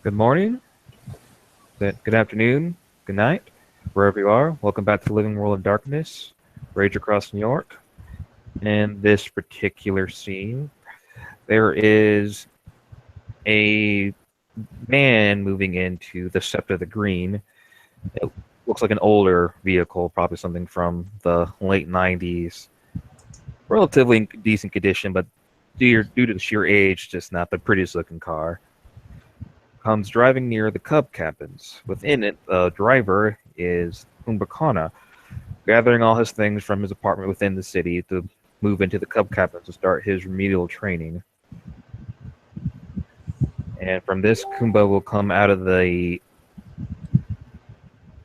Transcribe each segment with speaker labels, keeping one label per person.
Speaker 1: Good morning, good afternoon, good night, wherever you are. Welcome back to the Living World of Darkness, Rage Across New York. In this particular scene, there is a man moving into the Sept of the Green. It looks like an older vehicle, probably something from the late 90s. Relatively in decent condition, but due to the sheer age, just not the prettiest looking car. Comes driving near the Cub cabins. Within it, the driver is Khumba, gathering all his things from his apartment within the city to move into the Cub cabins to start his remedial training. And from this, Khumba will come out of the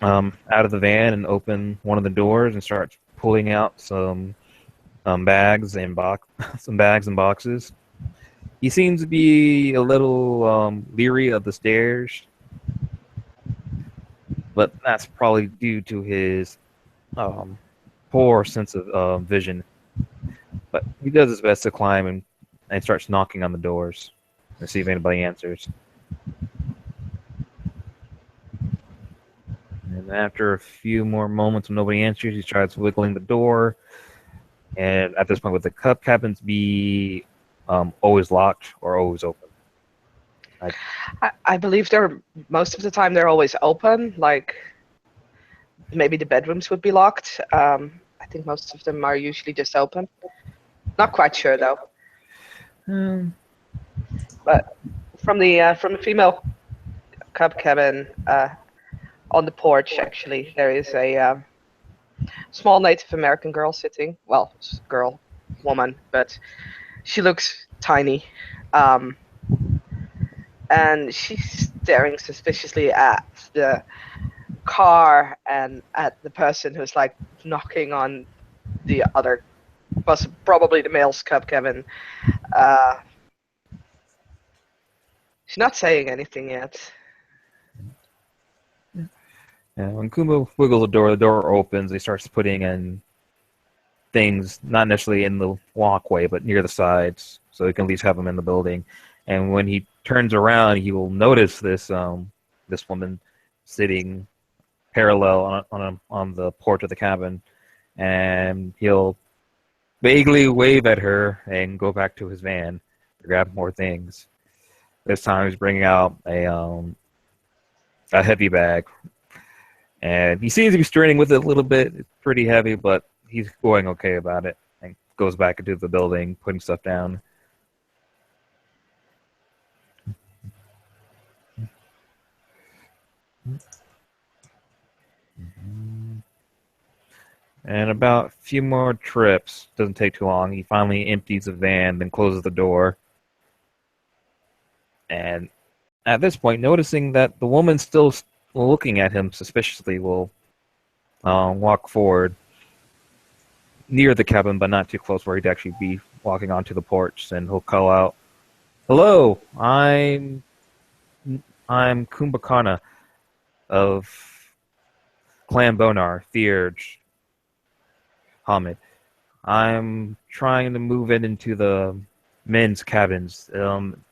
Speaker 1: van and open one of the doors and start pulling out some bags and some bags and boxes. He seems to be a little leery of the stairs, but that's probably due to his um, poor sense of vision. But he does his best to climb and starts knocking on the doors to see if anybody answers. And after a few more moments when nobody answers, he starts wiggling the door. And at this point, would the Cub cabins be always locked or always open?
Speaker 2: I believe most of the time they're always open. Like maybe the bedrooms would be locked. I think most of them are usually just open. Not quite sure though. But from the female Cub cabin on the porch, actually, there is a small Native American girl sitting. Well, woman, but she looks tiny. And she's staring suspiciously at the car and at the person who's like knocking on the other, probably the male's Cub cabin. She's not saying anything yet.
Speaker 1: Yeah, when Kumba wiggles the door opens. He starts putting in things, not necessarily in the walkway, but near the sides, so he can at least have them in the building. And when he turns around, he will notice this woman sitting parallel on the porch of the cabin, and he'll vaguely wave at her and go back to his van to grab more things. This time he's bringing out a heavy bag, and he seems to be straining with it a little bit. It's pretty heavy, but he's going okay about it, and goes back into the building, putting stuff down. And about a few more trips, doesn't take too long, he finally empties the van, then closes the door. And at this point, noticing that the woman's still looking at him suspiciously, will walk forward near the cabin, but not too close where he'd actually be walking onto the porch, and he'll call out, "Hello, I'm Kumbhakana of Clan Bonar, Theurge Hamid. I'm trying to move it into the men's cabins.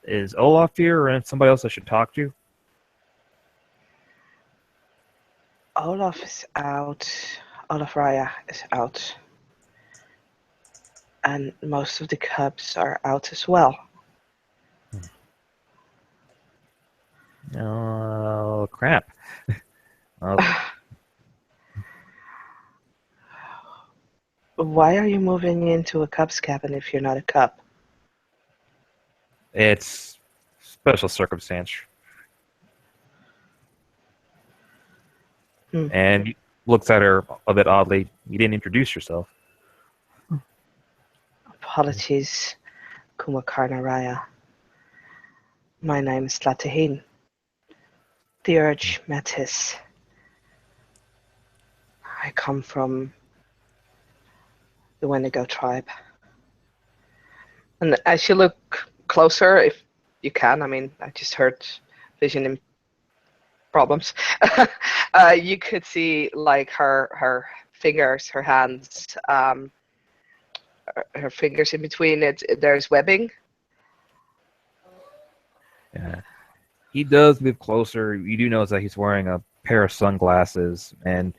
Speaker 1: Is Olaf here or somebody else I should talk to?"
Speaker 2: Olaf is out. Olaf Raya is out. And most of the Cubs are out as well.
Speaker 1: Oh, crap.
Speaker 2: Why are you moving into a Cubs cabin if you're not a Cub?
Speaker 1: It's special circumstance. And he looks at her a bit oddly. You didn't introduce yourself.
Speaker 2: Apologies, Kumakarna Raya. My name is Latahin. Theurge Metis. I come from the Wendigo tribe. And as you look closer, if you can, I mean, I just heard vision problems. You could see like her fingers, her hands, her fingers in between it. There's webbing.
Speaker 1: Yeah. he does move closer. You do notice that he's wearing a pair of sunglasses, and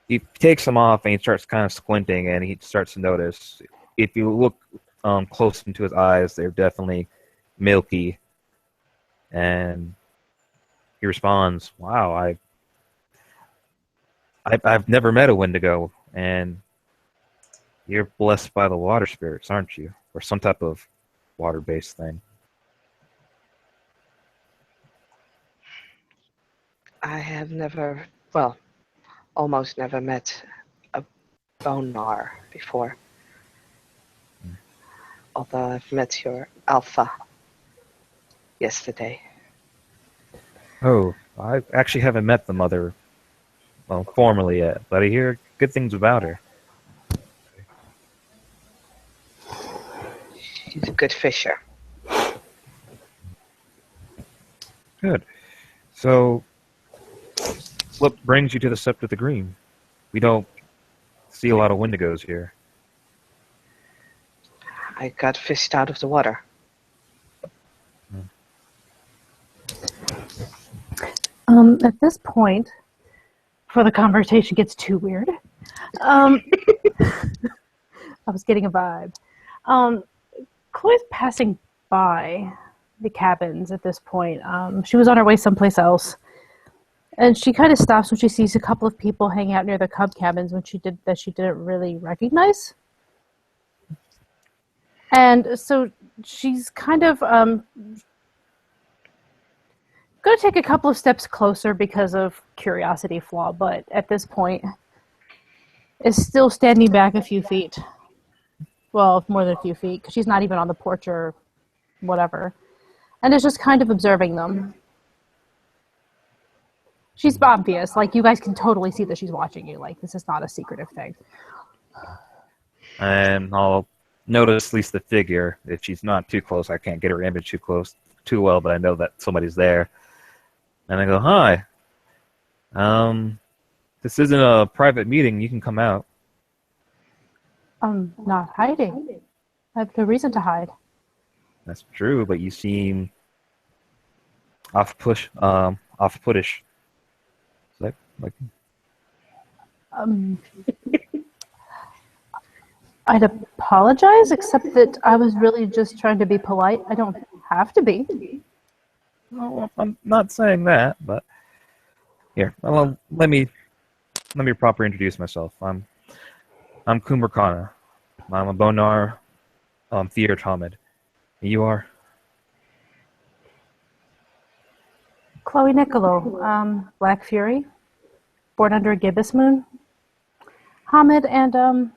Speaker 1: he takes them off and he starts kind of squinting, and he starts to notice. If you look close into his eyes, they're definitely milky. And he responds, "Wow, I've never met a Wendigo, and you're blessed by the water spirits, aren't you? Or some type of water-based thing."
Speaker 2: I have never, well, almost never met a bonar before. Although I've met your alpha yesterday.
Speaker 1: Oh, I actually haven't met the mother, well, formally yet, but I hear good things about her.
Speaker 2: She's a good fisher.
Speaker 1: Good. So, what brings you to the Sept of the Green? We don't see a lot of Wendigos here.
Speaker 2: I got fished out of the water.
Speaker 3: At this point, before the conversation gets too weird, I was getting a vibe. Chloe's passing by the cabins at this point. She was on her way someplace else. And she kind of stops when she sees a couple of people hanging out near the cub cabins when she didn't really recognize. And so she's kind of going to take a couple of steps closer because of curiosity flaw, but at this point is still standing back a few feet. Well, more than a few feet, because she's not even on the porch or whatever. And is just kind of observing them. She's obvious. Like, you guys can totally see that she's watching you. Like, this is not a secretive thing.
Speaker 1: And I'll notice at least the figure. If she's not too close, I can't get her image too well, but I know that somebody's there. And I go, "Hi. This isn't a private meeting. You can come out."
Speaker 3: I'm not hiding. I have no reason to hide.
Speaker 1: That's true, but you seem off-putish. Is that like?
Speaker 3: I'd apologize, except that I was really just trying to be polite. I don't have to be.
Speaker 1: Well, I'm not saying that, but here. Well, let me properly introduce myself. I'm Khumba. I'm a Bonar Theater Hamid. You are?
Speaker 3: Chloe Niccolo, Black Fury, born under a gibbous moon. Hamid and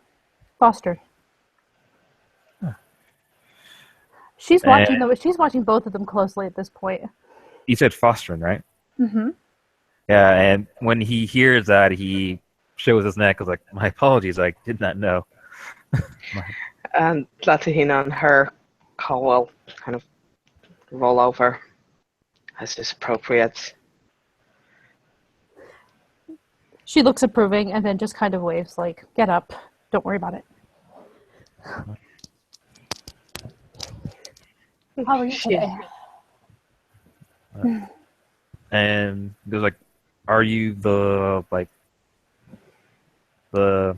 Speaker 3: Foster.
Speaker 1: Huh.
Speaker 3: She's watching them. She's watching both of them closely at this point.
Speaker 1: You said Fostering, right?
Speaker 3: Mm-hmm.
Speaker 1: Yeah, and when he hears that, he shows his neck. I was like, "My apologies, I did not know."
Speaker 2: And Latahina and her will kind of roll over as is appropriate.
Speaker 3: She looks approving and then just kind of waves like, "Get up. Don't worry about it." How are you today?
Speaker 1: And goes like, "Are you the I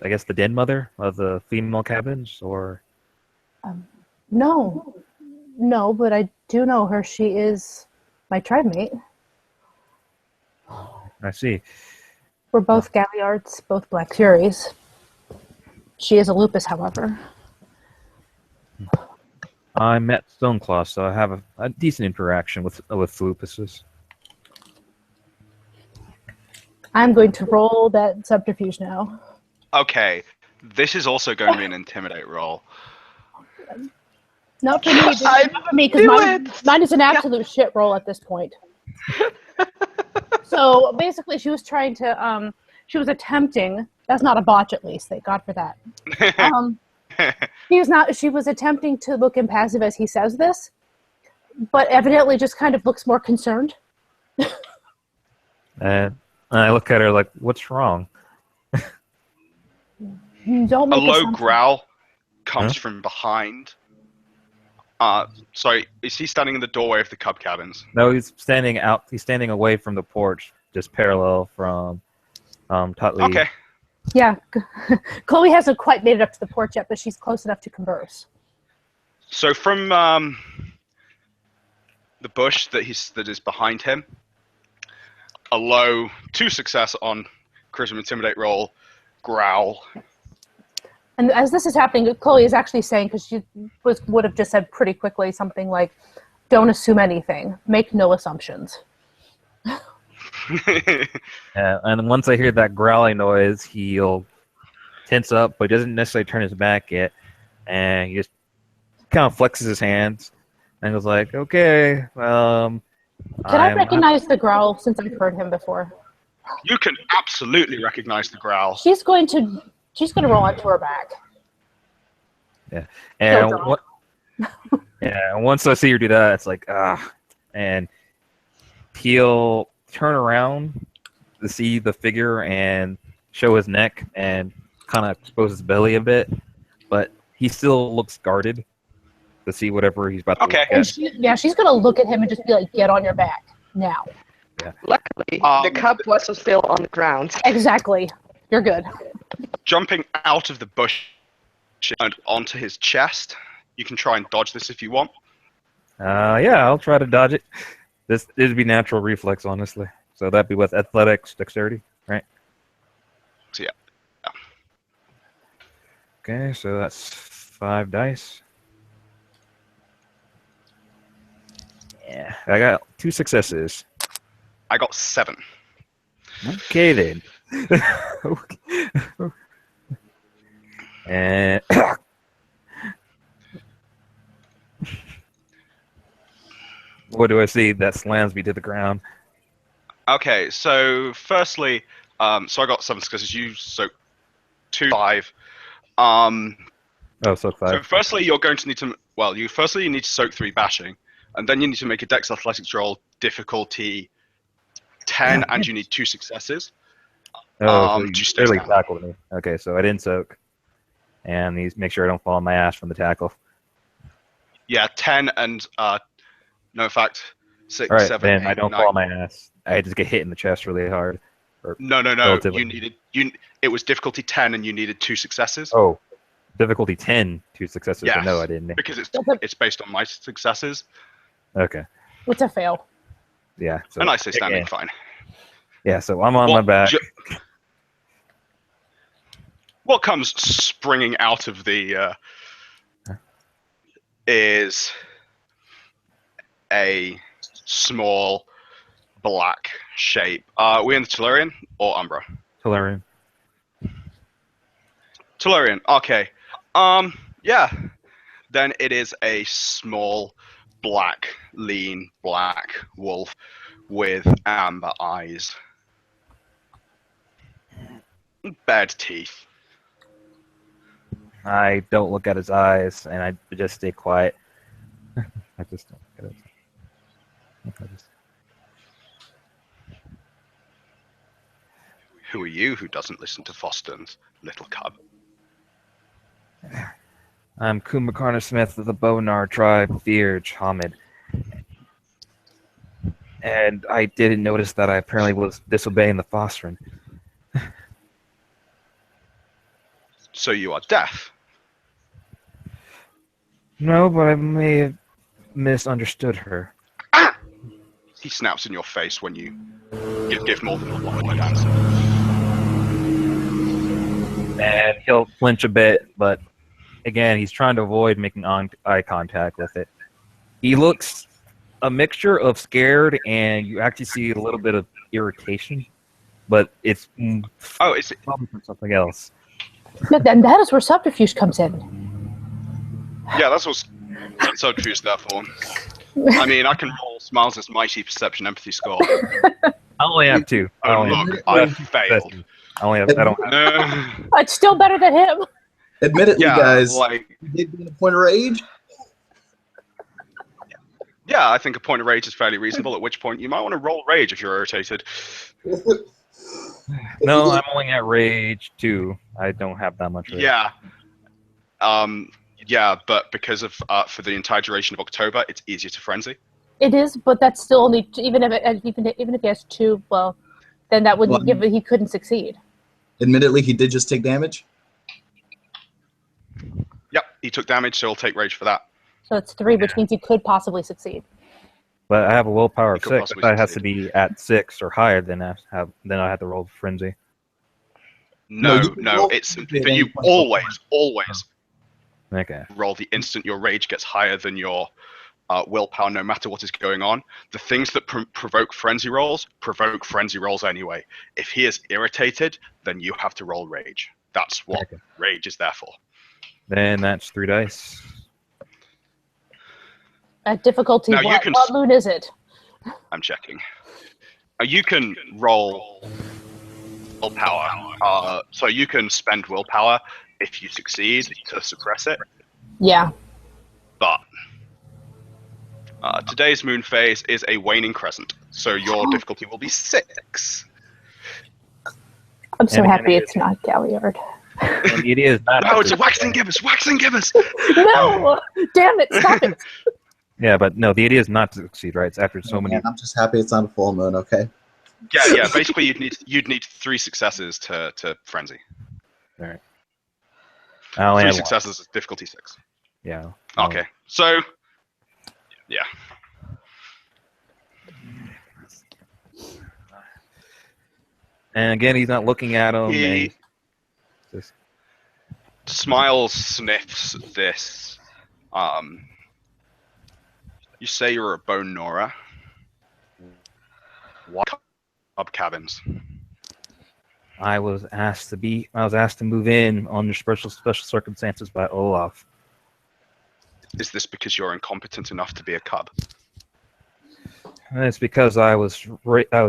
Speaker 1: guess the den mother of the female cabins, or?"
Speaker 3: No, but I do know her. She is my tribe mate.
Speaker 1: I see.
Speaker 3: We're both Galliards, both Black Furies. She is a lupus, however.
Speaker 1: I met Stoneclaw, so I have a decent interaction with lupuses.
Speaker 3: I'm going to roll that subterfuge now.
Speaker 4: Okay, this is also going to be an intimidate roll.
Speaker 3: Not for me, not for me, because mine is an absolute shit roll at this point. So basically, she was trying to, she was attempting. That's not a botch, at least. Thank God for that. She was attempting to look impassive as he says this, but evidently just kind of looks more concerned.
Speaker 1: And I look at her like, "What's wrong?"
Speaker 3: Don't make
Speaker 4: a low
Speaker 3: assumptions.
Speaker 4: growl comes from behind Sorry, is he standing in the doorway of the cub cabins?
Speaker 1: No, he's standing out. He's standing away from the porch, just parallel from Tutley.
Speaker 4: Okay.
Speaker 3: Yeah, Chloe hasn't quite made it up to the porch yet, but she's close enough to converse.
Speaker 4: So from the bush that is behind him, a low 2 success on charisma intimidate roll, growl.
Speaker 3: And as this is happening, Chloe is actually saying, because she would have just said pretty quickly something like, "Don't assume anything. Make no assumptions."
Speaker 1: And once I hear that growling noise, he'll tense up, but he doesn't necessarily turn his back yet. And he just kind of flexes his hands and goes like, "Okay,
Speaker 3: Can I recognize the growl since I've heard him before?
Speaker 4: You can absolutely recognize the growl.
Speaker 3: She's going to roll onto her back.
Speaker 1: Yeah, and once I see her do that, it's like and he'll turn around to see the figure and show his neck and kind of expose his belly a bit, but he still looks guarded to see whatever he's about to look at.
Speaker 3: And she's going to look at him and just be like, "Get on your back now."
Speaker 1: Yeah.
Speaker 2: Luckily, the cub wasn't still on the ground.
Speaker 3: Exactly. You're good.
Speaker 4: Jumping out of the bush and onto his chest. You can try and dodge this if you want.
Speaker 1: Yeah, I'll try to dodge it. This would be natural reflex, honestly. So that'd be with athletics, dexterity, right?
Speaker 4: So yeah.
Speaker 1: Okay, so that's 5 dice. Yeah, I got 2 successes.
Speaker 4: I got 7.
Speaker 1: Okay then. Okay. And what do I see that slams me to the ground?
Speaker 4: Okay, so firstly, so I got 7 successes. You so 2, 5.
Speaker 1: Oh, so 5.
Speaker 4: So firstly, you're going to need to you need to soak 3 bashing, and then you need to make a Dex Athletics roll, difficulty 10, and you need 2 successes.
Speaker 1: Oh,
Speaker 4: to
Speaker 1: so
Speaker 4: stay
Speaker 1: you really
Speaker 4: standing.
Speaker 1: tackled me. Okay, so I didn't soak. And these make sure I don't fall on my ass from the tackle.
Speaker 4: Yeah, 10 and no, in fact, 6,
Speaker 1: All right,
Speaker 4: 7,
Speaker 1: then
Speaker 4: 8,
Speaker 1: I don't
Speaker 4: 9.
Speaker 1: fall on my ass. I just get hit in the chest really hard.
Speaker 4: No.
Speaker 1: Relatively.
Speaker 4: It was difficulty 10, and you needed 2 successes.
Speaker 1: Oh, difficulty 10, 2 successes.
Speaker 4: Yes,
Speaker 1: But no, I didn't.
Speaker 4: because it's based on my successes,
Speaker 1: Okay.
Speaker 3: It's a fail.
Speaker 1: Yeah. So
Speaker 4: and I say standing
Speaker 1: again,
Speaker 4: fine.
Speaker 1: Yeah, so I'm on my back.
Speaker 4: What comes springing out of the is a small black shape. Are we in the Tellurian or Umbra?
Speaker 1: Tellurian.
Speaker 4: Tellurian. Okay. Yeah. Then it is a small, black, lean, black wolf with amber eyes, bad teeth.
Speaker 1: I don't look at his eyes, and I just stay quiet. I just don't look at his eyes.
Speaker 4: Who are you who doesn't listen to Foston's little cub?
Speaker 1: I'm Khumba Carter Smith of the Bonar tribe, Fearge Hamid. And I didn't notice that I apparently was disobeying the Fostran.
Speaker 4: So you are deaf?
Speaker 1: No, but I may have misunderstood her.
Speaker 4: Ah! He snaps in your face when you give more than a one-word answer.
Speaker 1: And he'll flinch a bit, but again, he's trying to avoid making eye contact with it. He looks a mixture of scared, and you actually see a little bit of irritation, but it's
Speaker 4: It's
Speaker 1: probably from something else.
Speaker 3: And that is where subterfuge comes in.
Speaker 4: yeah. That's what subterfuge there for. I mean, I can roll Smiles' mighty perception empathy score.
Speaker 1: I only have 2. I
Speaker 4: Oh
Speaker 1: only have
Speaker 4: look,
Speaker 1: 2.
Speaker 4: I failed.
Speaker 1: I don't have.
Speaker 4: No.
Speaker 3: It's still better than him.
Speaker 5: Admittedly,
Speaker 4: Yeah,
Speaker 5: guys,
Speaker 4: like
Speaker 5: you did get a point of rage.
Speaker 4: yeah, I think a point of rage is fairly reasonable. At which point you might want to roll rage if you're irritated.
Speaker 1: No, I'm only at rage 2. I don't have that much rage.
Speaker 4: Yeah. Yeah, but because of for the entire duration of October, it's easier to frenzy.
Speaker 3: It is, but that's still only even if he has 2. Well, then that wouldn't give it. He couldn't succeed.
Speaker 5: Admittedly, he did just take damage.
Speaker 4: Yep, he took damage, so he'll take rage for that.
Speaker 3: So it's 3, which means he could possibly succeed.
Speaker 1: But I have a willpower of
Speaker 4: could
Speaker 1: 6.
Speaker 4: possibly
Speaker 1: That has to
Speaker 4: succeed.
Speaker 1: be at 6 or higher. Then I have to roll frenzy.
Speaker 4: No,
Speaker 5: you can
Speaker 4: no,
Speaker 5: roll
Speaker 4: it's
Speaker 5: frenzy at
Speaker 4: that
Speaker 5: any
Speaker 4: you
Speaker 5: point
Speaker 4: always
Speaker 1: Okay.
Speaker 4: roll the instant your rage gets higher than your willpower, no matter what is going on. The things that provoke frenzy rolls anyway. If he is irritated, then you have to roll rage. That's what rage is there for.
Speaker 1: Then that's 3 dice.
Speaker 3: At difficulty,
Speaker 4: Now,
Speaker 3: what loot is it?
Speaker 4: I'm checking. You can roll willpower. So you can spend willpower if you succeed to suppress it.
Speaker 3: Yeah.
Speaker 4: But today's moon phase is a waning crescent, so your difficulty will be 6.
Speaker 3: I'm so
Speaker 1: And
Speaker 3: happy it's not Galliard.
Speaker 1: And it is not.
Speaker 4: No, it's a waxing gibbous. Waxing gibbous.
Speaker 3: No! Damn it! Stop it!
Speaker 1: Yeah, but no, the idea is not to succeed, right? It's after so many.
Speaker 5: Man, I'm just happy it's on a full moon. Okay.
Speaker 4: Yeah. Basically, you'd need 3 successes to frenzy.
Speaker 1: All right. I only
Speaker 4: 3
Speaker 1: have
Speaker 4: successes is difficulty 6.
Speaker 1: 1. Yeah.
Speaker 4: Okay, so yeah.
Speaker 1: And again, he's not looking at him.
Speaker 4: He
Speaker 1: Just,
Speaker 4: Smiles sniffs this. You say you're a bone Nora. What cub cabins?
Speaker 1: I was asked to move in under special circumstances by Olaf.
Speaker 4: Is this because you're incompetent enough to be a cub?
Speaker 1: And it's because I was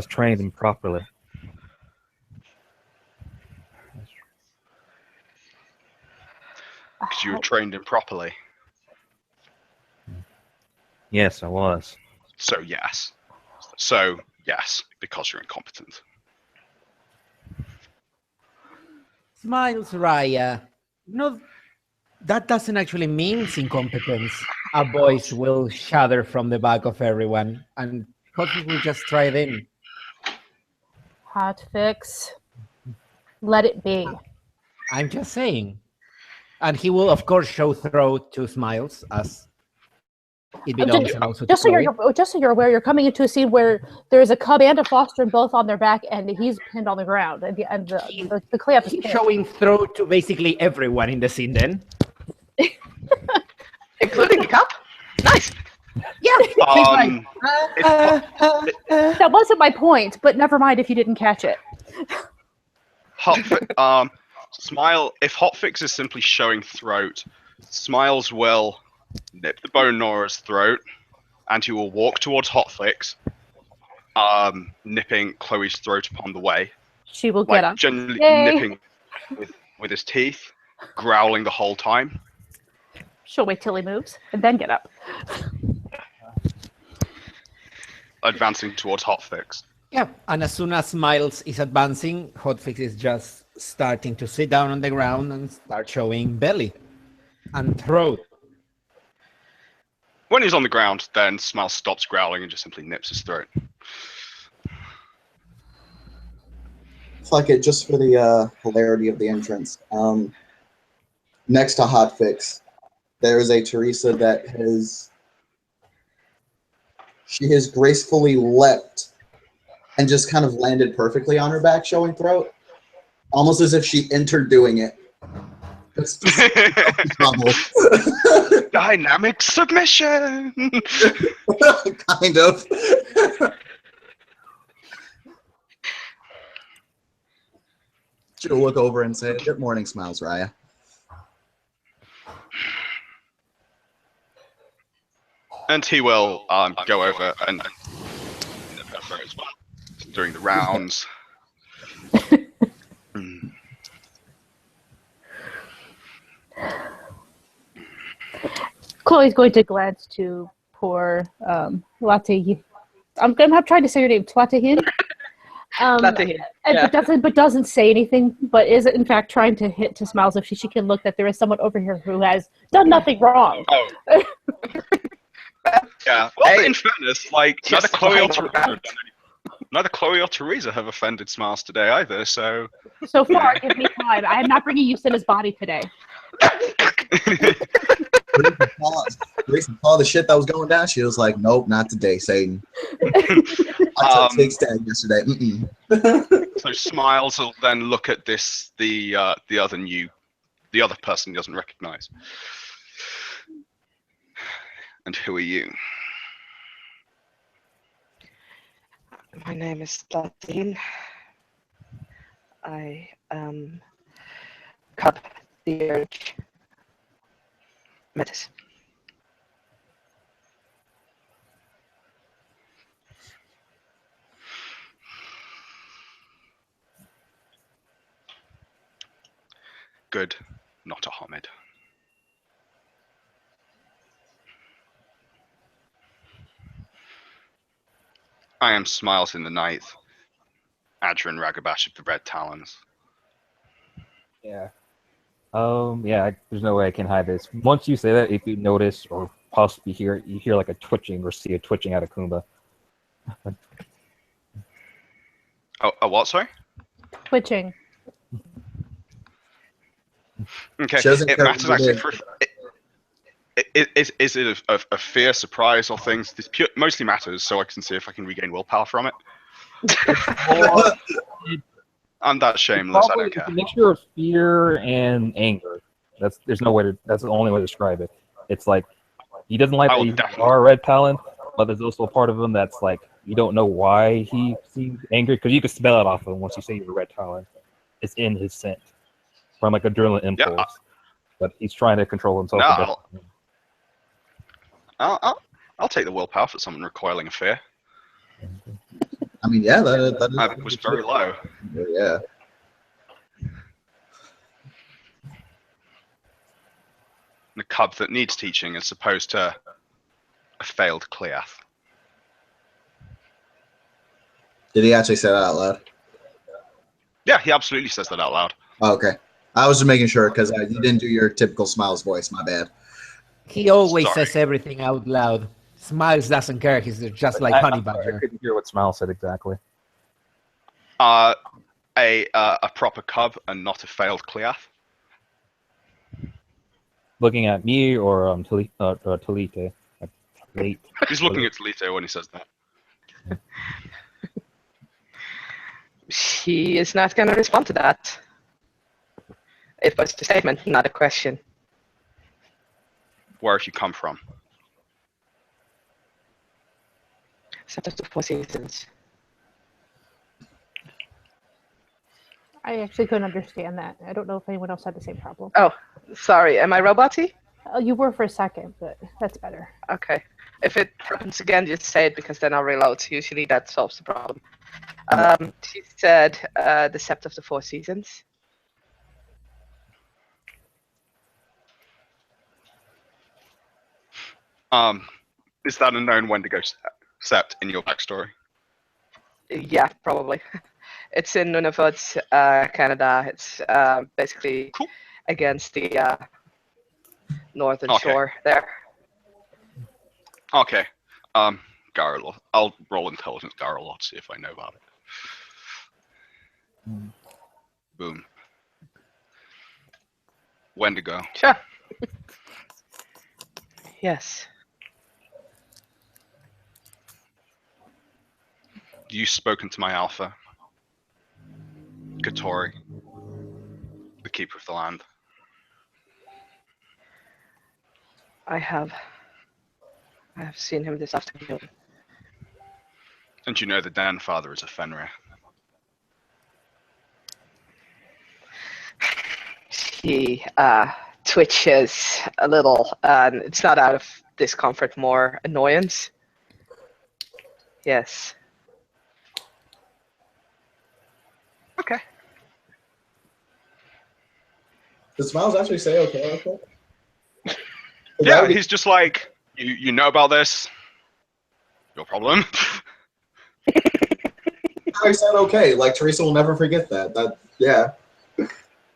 Speaker 1: trained improperly.
Speaker 4: Because you were trained improperly.
Speaker 1: Yes, I was.
Speaker 4: So yes, because you're incompetent.
Speaker 6: Smiles, Raya. No, that doesn't actually mean incompetence. A voice will shudder from the back of everyone, and Hotfix will just stride in.
Speaker 3: Hotfix. Let it be.
Speaker 6: I'm just saying. And he will, of course, show throat to Smiles, as it belongs, and also to
Speaker 3: Just so
Speaker 6: Chloe.
Speaker 3: you're aware, you're coming into a scene where there's a cub and a foster both on their back, and he's pinned on the ground, and the clamp is
Speaker 6: He's
Speaker 3: pinned.
Speaker 6: showing throat to basically everyone in the scene then.
Speaker 2: Including the cup? Nice.
Speaker 6: Yeah, he's like,
Speaker 3: That wasn't my point, but never mind if you didn't catch it.
Speaker 4: Smile. If Hotfix is simply showing throat, Smiles will nip the bone Nora's throat, and he will walk towards Hotfix, nipping Chloe's throat upon the way.
Speaker 3: She will get up.
Speaker 4: Generally
Speaker 3: Yay.
Speaker 4: nipping with his teeth, growling the whole time.
Speaker 3: She'll wait till he moves and then get up.
Speaker 4: Advancing towards Hotfix.
Speaker 6: yeah, and as soon as Smiles is advancing, Hotfix is just starting to sit down on the ground and start showing belly and throat.
Speaker 4: When he's on the ground, then Smiles stops growling and just simply nips his throat.
Speaker 5: Fuck it, just for the hilarity of the entrance. Next to Hotfix, there is a Teresa that has gracefully leapt and just kind of landed perfectly on her back, showing throat, almost as if she entered doing it. It's
Speaker 4: Dynamic submission.
Speaker 5: kind of. She'll look over and say, "Good morning, Smiles, Raya."
Speaker 4: And he will go over and during the rounds.
Speaker 3: Chloe's going to glance to poor Latte. I'm trying to say your name, Tlatahin.
Speaker 2: Glad to hear.
Speaker 3: And
Speaker 2: Yeah.
Speaker 3: but doesn't say anything, but is in fact trying to hit to Smiles if she can look that there is someone over here who has done nothing wrong.
Speaker 4: Oh. Yeah. Well, in fairness, like neither
Speaker 2: Just
Speaker 4: Chloe or
Speaker 2: behind
Speaker 4: Teresa
Speaker 2: my
Speaker 4: have done neither Chloe or Teresa have offended Smiles today either. So.
Speaker 3: So far, give me time. I am not bringing you Cinna's body today.
Speaker 5: Teresa saw the shit that was going down. She was like, "Nope, not today, Satan." I took Big Stag yesterday.
Speaker 4: So Smiles will then look at this the other person he doesn't recognize. And who are you?
Speaker 2: My name is Latin. I am Cub the Urge Metis.
Speaker 4: Good, not a Homid. I am Smiles in the Night, Adrian Ragabash of the Red Talons.
Speaker 1: Yeah. Yeah, there's no way I can hide this. Once you say that, if you notice or possibly hear, you hear like a twitching or see a twitching out of Khumba.
Speaker 4: Oh, a what, sorry?
Speaker 3: Twitching.
Speaker 4: Okay,
Speaker 5: She doesn't
Speaker 4: it
Speaker 5: care
Speaker 4: matters
Speaker 5: what it
Speaker 4: actually
Speaker 5: is.
Speaker 4: is it a fear, surprise, or things? This mostly matters, so I can see if I can regain willpower from it. I'm that shameless, I don't
Speaker 1: It's a
Speaker 4: care.
Speaker 1: mixture of fear and anger. That's the only way to describe it. It's like he doesn't like
Speaker 4: I
Speaker 1: that
Speaker 4: will
Speaker 1: you
Speaker 4: definitely-
Speaker 1: are a red talent, but there's also a part of him that's like you don't know why he seems angry because you can smell it off of him once you say you're a red talent. It's in his scent from like adrenaline impulse, but he's trying to control himself.
Speaker 4: No, I'll take the willpower for someone recoiling in fear.
Speaker 5: I mean, yeah, that is.
Speaker 4: I was very low.
Speaker 5: Yeah.
Speaker 4: The cub that needs teaching as opposed to a failed Cleath.
Speaker 5: Did he actually say that out loud?
Speaker 4: Yeah, he absolutely says that out loud.
Speaker 5: Oh, okay. I was just making sure because you didn't do your typical Smiles voice. My bad.
Speaker 6: He always
Speaker 4: Sorry.
Speaker 6: says everything out loud. Smiles doesn't care. He's just like Honey
Speaker 1: I
Speaker 6: Badger.
Speaker 1: couldn't hear what Smile said exactly.
Speaker 4: A proper cub and not a failed Cleath.
Speaker 1: Looking at me or Talite. Talite.
Speaker 4: He's looking at Toledo when he says that.
Speaker 2: He is not going to respond to that. It was a statement, not a question.
Speaker 4: Where have you come from?
Speaker 2: Set of the Four Seasons.
Speaker 3: I actually couldn't understand that. I don't know if anyone else had the same problem.
Speaker 2: Oh, sorry. Am I robot-y?
Speaker 3: You were for a second, but that's better.
Speaker 2: Okay. If it happens again, just say it because then I'll reload. Usually that solves the problem. She said the Sept of the Four Seasons.
Speaker 4: Is that a known Wendigo sept in your backstory?
Speaker 2: Yeah, probably. It's in Nunavut, Canada. It's basically
Speaker 4: Cool.
Speaker 2: against the northern
Speaker 4: Okay.
Speaker 2: shore there.
Speaker 4: Okay. Garrel. I'll roll intelligence Garrel to see if I know about it. Boom. Wendigo.
Speaker 2: Sure. Yes.
Speaker 4: You've spoken to my alpha, Katori, the keeper of the land.
Speaker 2: I have seen him this afternoon.
Speaker 4: And you know the Dan father is a Fenrir.
Speaker 2: He twitches a little, and it's not out of discomfort, more annoyance. Yes.
Speaker 4: Okay.
Speaker 5: Did Smiles actually say okay?
Speaker 4: Yeah, he's just like, you know about this? Your problem?
Speaker 5: I said okay. Like Teresa will never forget that. Yeah.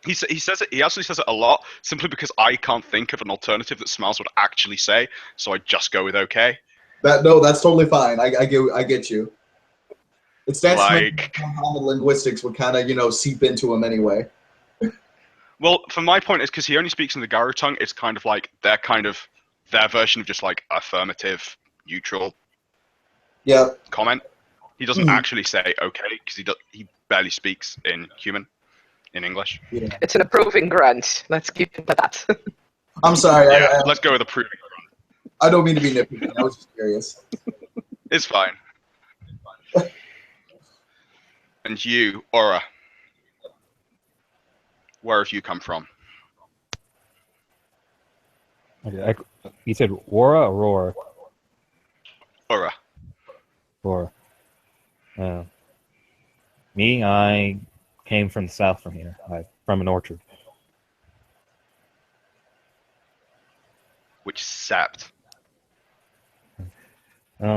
Speaker 4: He says it. He actually says it a lot, simply because I can't think of an alternative that Smiles would actually say. So I just go with okay.
Speaker 5: That's totally fine. I get you. It's that
Speaker 4: Like,
Speaker 5: common linguistics would kind of seep into him anyway.
Speaker 4: well, from my point, is because he only speaks in the Garu tongue. It's kind of like their version of just like affirmative, neutral
Speaker 5: Yeah.
Speaker 4: comment. He doesn't actually say okay because he barely speaks in English.
Speaker 5: Yeah.
Speaker 2: It's an approving grunt. Let's keep it at that.
Speaker 5: I'm sorry.
Speaker 4: Yeah, let's go with approving.
Speaker 5: I don't mean to be nitpicky. I was just curious.
Speaker 4: It's fine. And you, Aura, where have you come from?
Speaker 1: Okay, you said Aura or Roar?
Speaker 4: Aura.
Speaker 1: Roar. Me, I came from the south from here. From an orchard.
Speaker 4: Which sept?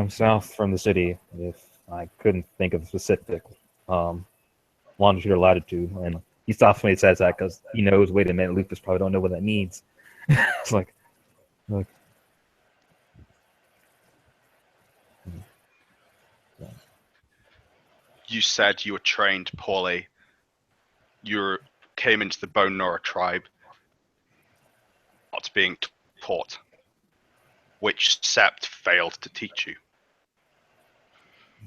Speaker 1: South from the city, if I couldn't think of specific longitude or latitude. And he stops when he says that because he knows, wait a minute, Lucas probably don't know what that means. It's like.
Speaker 4: You said you were trained poorly. You came into the Bone Nora tribe not being taught. Which sept failed to teach you?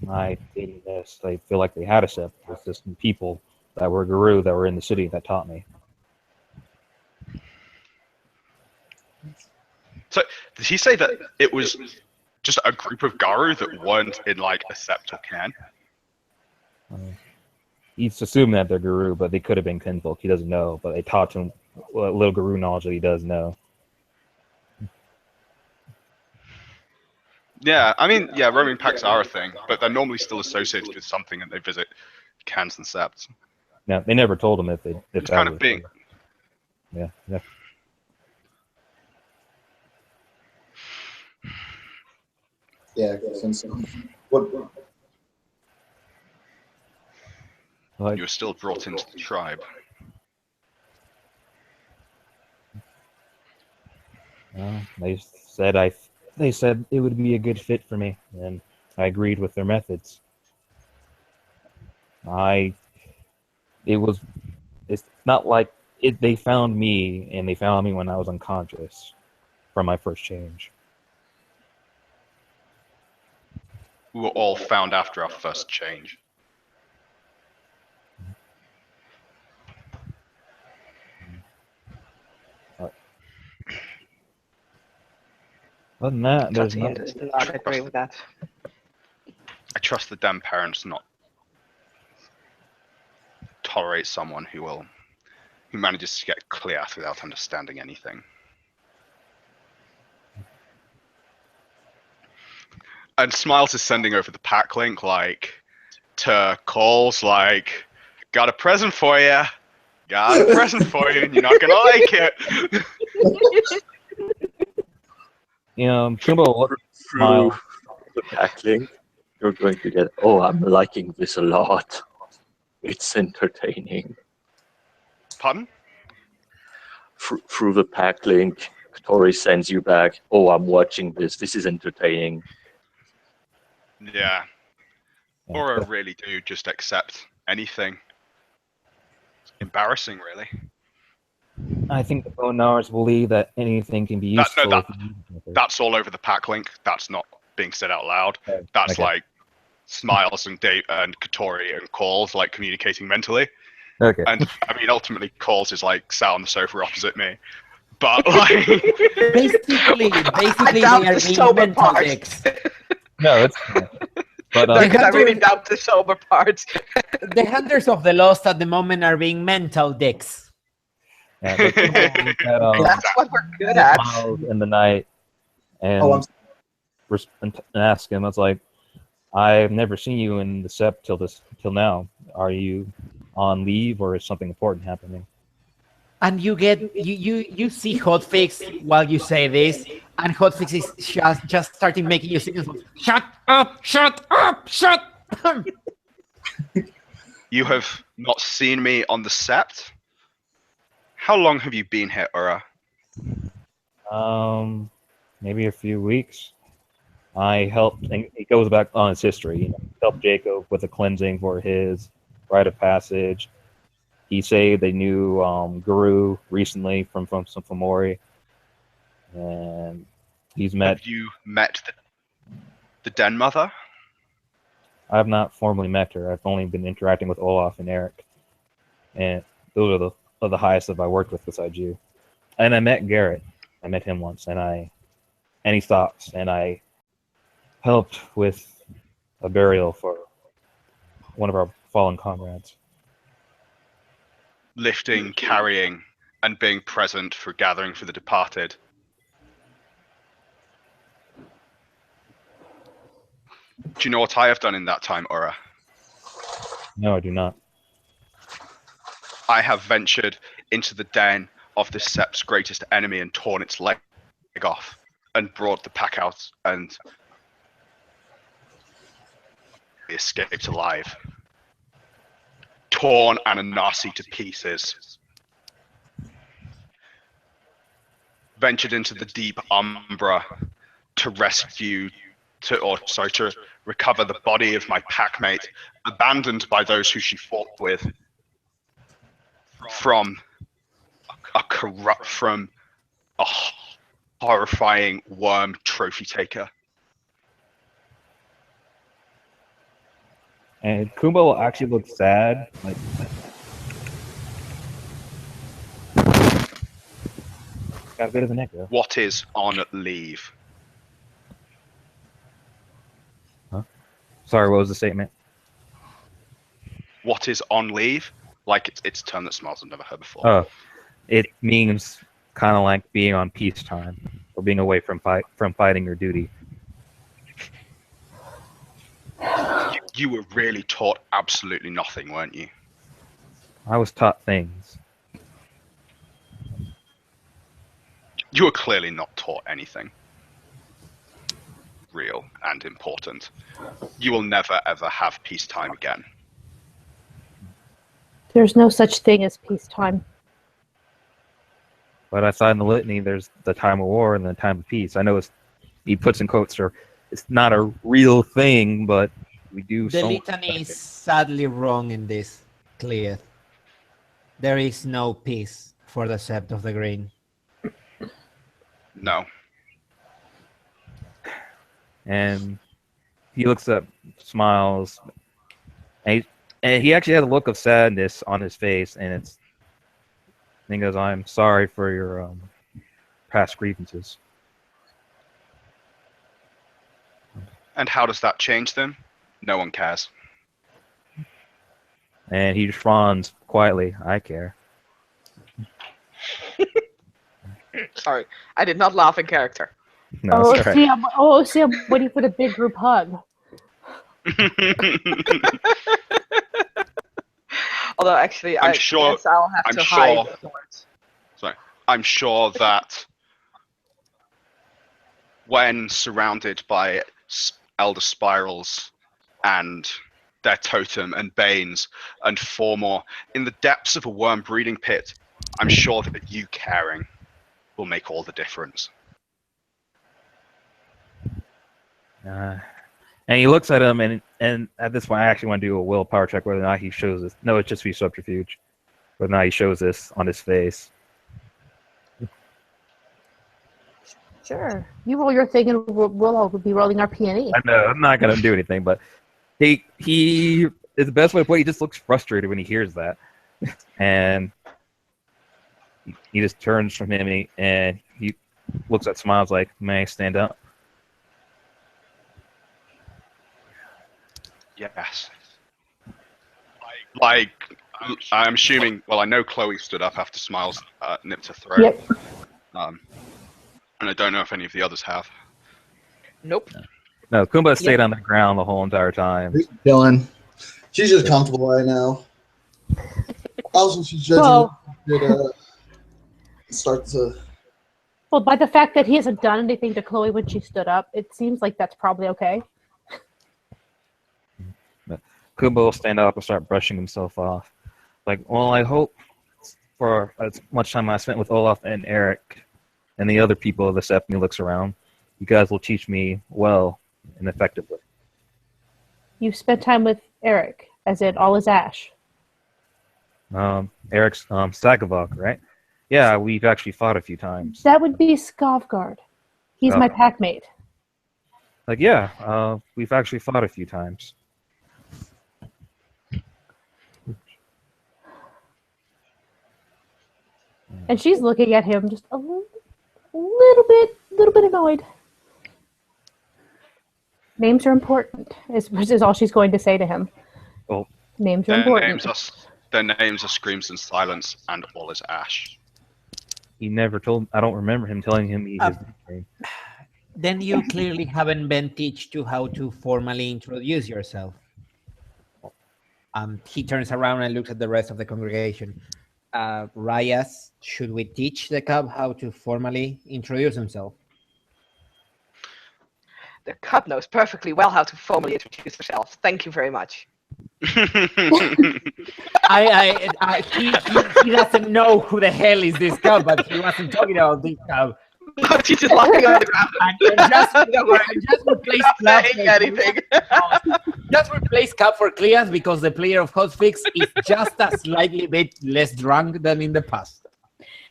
Speaker 1: I feel like they had a sept. It's just people that were Guru that were in the city that taught me.
Speaker 4: So, did he say that it was just a group of Garu that weren't in like a sept or clan?
Speaker 1: He's assuming that they're Guru, but they could have been kinfolk. He doesn't know, but they taught him a little Guru knowledge that he does know.
Speaker 4: Yeah, I mean, yeah, roaming packs are a thing, but they're normally still associated with something, and they visit clans and septs.
Speaker 1: Yeah, they never told him if
Speaker 4: It's kind of being.
Speaker 1: Yeah.
Speaker 5: Yeah. What?
Speaker 1: Like,
Speaker 4: You were still brought into the tribe.
Speaker 1: they said it would be a good fit for me, and I agreed with their methods. It's not like they found me, and they found me when I was unconscious from my first change.
Speaker 4: We were all found after our first change.
Speaker 1: Other than that, there's
Speaker 2: Tatine does not agree with that.
Speaker 4: I trust the damn parents not tolerate someone who manages to get clear without understanding anything. And Smiles is sending over the pack link to calls got a present for you. Got a present for you, and you're not gonna like it.
Speaker 1: Khumba
Speaker 7: Through the pack link, you're going to get, oh, I'm liking this a lot. It's entertaining.
Speaker 4: Pardon?
Speaker 7: Through the pack link, Tori sends you back, oh, I'm watching this. This is entertaining.
Speaker 4: Yeah. Or I really do just accept anything. It's embarrassing, really.
Speaker 1: I think the Bonars believe that anything can be useful.
Speaker 4: That's all over the pack link. That's not being said out loud.
Speaker 1: Okay.
Speaker 4: That's
Speaker 1: Okay.
Speaker 4: like Smiles and Dave and Katori and Calls communicating mentally.
Speaker 1: Okay.
Speaker 4: And I mean, ultimately, Calls is sat on the sofa opposite me. But
Speaker 6: Basically,
Speaker 2: I
Speaker 6: they
Speaker 2: doubt
Speaker 6: are
Speaker 2: the
Speaker 6: being
Speaker 2: sober
Speaker 6: mental
Speaker 2: part.
Speaker 6: dicks.
Speaker 1: No, it's fine. But
Speaker 2: Because I really doubt the sober part.
Speaker 6: The hunters of the lost at the moment are being mental dicks.
Speaker 1: yeah, but Khumba looked at,
Speaker 2: That's what we're good at.
Speaker 1: Miles in the night and,
Speaker 5: Oh,
Speaker 1: and ask him. I was like, I've never seen you in the SEP till now. Are you on leave or is something important happening?
Speaker 6: And you see Hotfix while you say this, and Hotfix is just starting making you signals. Shut up! Shut up! Shut up!
Speaker 4: You have not seen me on the sept. How long have you been here, Ura?
Speaker 1: Maybe a few weeks. I helped, and it goes back on his history. Helped Jacob with a cleansing for his rite of passage. He saved a new guru recently from some Fomori, and he's met.
Speaker 4: Have you met the Den Mother?
Speaker 1: I have not formally met her. I've only been interacting with Olaf and Eric, and those are the highest that I worked with besides you. And I met Garrett. I met him once, and he stopped, and I helped with a burial for one of our fallen comrades.
Speaker 4: Lifting, carrying, and being present for gathering for the departed. Do you know what I have done in that time, Ura?
Speaker 1: No, I do not.
Speaker 4: I have ventured into the den of the Sept's greatest enemy and torn its leg off and brought the pack out, and escaped alive. Torn Ananasi to pieces. Ventured into the deep Umbra to recover the body of my packmate, abandoned by those who she fought with, from a horrifying worm trophy taker.
Speaker 1: And Khumba will actually look sad. Like, got a bit of an echo.
Speaker 4: What is on leave?
Speaker 1: Sorry, what was the statement?
Speaker 4: What is on leave? Like it's a term that Smiles have never heard before.
Speaker 1: Oh, it means kind of like being on peacetime or being away from fighting your duty.
Speaker 4: You were really taught absolutely nothing, weren't you?
Speaker 1: I was taught things.
Speaker 4: You were clearly not taught anything real and important. You will never ever have peacetime again.
Speaker 3: There's no such thing as peacetime.
Speaker 1: But outside in the litany, there's the time of war and the time of peace. I know he puts in quotes, or it's not a real thing, but we do.
Speaker 6: The litany is sadly wrong in this, Clear. There is no peace for the Sept of the Green.
Speaker 4: No.
Speaker 1: And he looks up, smiles, and he actually has a look of sadness on his face, and he goes, "I'm sorry for your past grievances."
Speaker 4: And how does that change them? No one cares.
Speaker 1: And he just fawns quietly. I care.
Speaker 2: Sorry, I did not laugh in character.
Speaker 1: No, that's all right.
Speaker 3: See, I'm waiting for the big group hug.
Speaker 2: Although, actually,
Speaker 4: I'm
Speaker 2: I
Speaker 4: sure-
Speaker 2: guess I'll have
Speaker 4: I'm
Speaker 2: to
Speaker 4: sure-
Speaker 2: hide afterwards.
Speaker 4: I'm sure that when surrounded by elder spirals and their totem and banes and four more in the depths of a worm breeding pit, I'm sure that you caring will make all the difference.
Speaker 1: And he looks at him, and at this point, I actually want to do a willpower check whether or not he shows this. No, it's just be subterfuge. Whether or not he shows this on his face.
Speaker 3: Sure. You roll your thing, and we'll all be rolling our P&E.
Speaker 1: I know, I'm not going to do anything, but he is the best way to put it. He just looks frustrated when he hears that. And he just turns from him, and he looks at Smiles like, "May I stand up?"
Speaker 4: Yes. Like, I'm assuming, well, I know Chloe stood up after Smiles nipped her throat.
Speaker 3: Yep.
Speaker 4: And I don't know if any of the others have.
Speaker 2: Nope.
Speaker 1: No, Khumba stayed on the ground the whole entire time.
Speaker 5: She's chilling. She's just comfortable right now. Also, she's judging.
Speaker 3: Well-
Speaker 5: Start to.
Speaker 3: Well, by the fact that he hasn't done anything to Chloe when she stood up, it seems like that's probably okay.
Speaker 1: Khumba will stand up and start brushing himself off. Like, well, I hope for as much time I spent with Olaf and Eric and the other people of the Sept, and he looks around, you guys will teach me well and effectively.
Speaker 3: You spent time with Eric, as in all his ash.
Speaker 1: Eric's Sagavok, right? Yeah, we've actually fought a few times.
Speaker 3: That would be Skovgard. He's my
Speaker 1: Skovgard.
Speaker 3: pack mate.
Speaker 1: Like, yeah, we've actually fought a few times.
Speaker 3: And she's looking at him just a little bit annoyed. Names are important, is all she's going to say to him.
Speaker 1: Well,
Speaker 3: Names are
Speaker 4: Their
Speaker 3: important.
Speaker 4: names are screams and silence, and all is ash.
Speaker 1: he never told. I don't remember him telling him his nickname.
Speaker 6: Then you clearly haven't been taught to how to formally introduce yourself. He turns around and looks at the rest of the congregation. Rayas, should we teach the cub how to formally introduce himself?
Speaker 2: The cub knows perfectly well how to formally introduce herself. Thank you very much.
Speaker 6: He doesn't know who the hell is this cub, but he wasn't talking about this cub.
Speaker 2: She's just laughing on the ground.
Speaker 6: And just replace
Speaker 2: Not
Speaker 6: Club
Speaker 2: saying anything.
Speaker 6: just replace Club for Cleas because the player of Hotfix is just a slightly bit less drunk than in the past.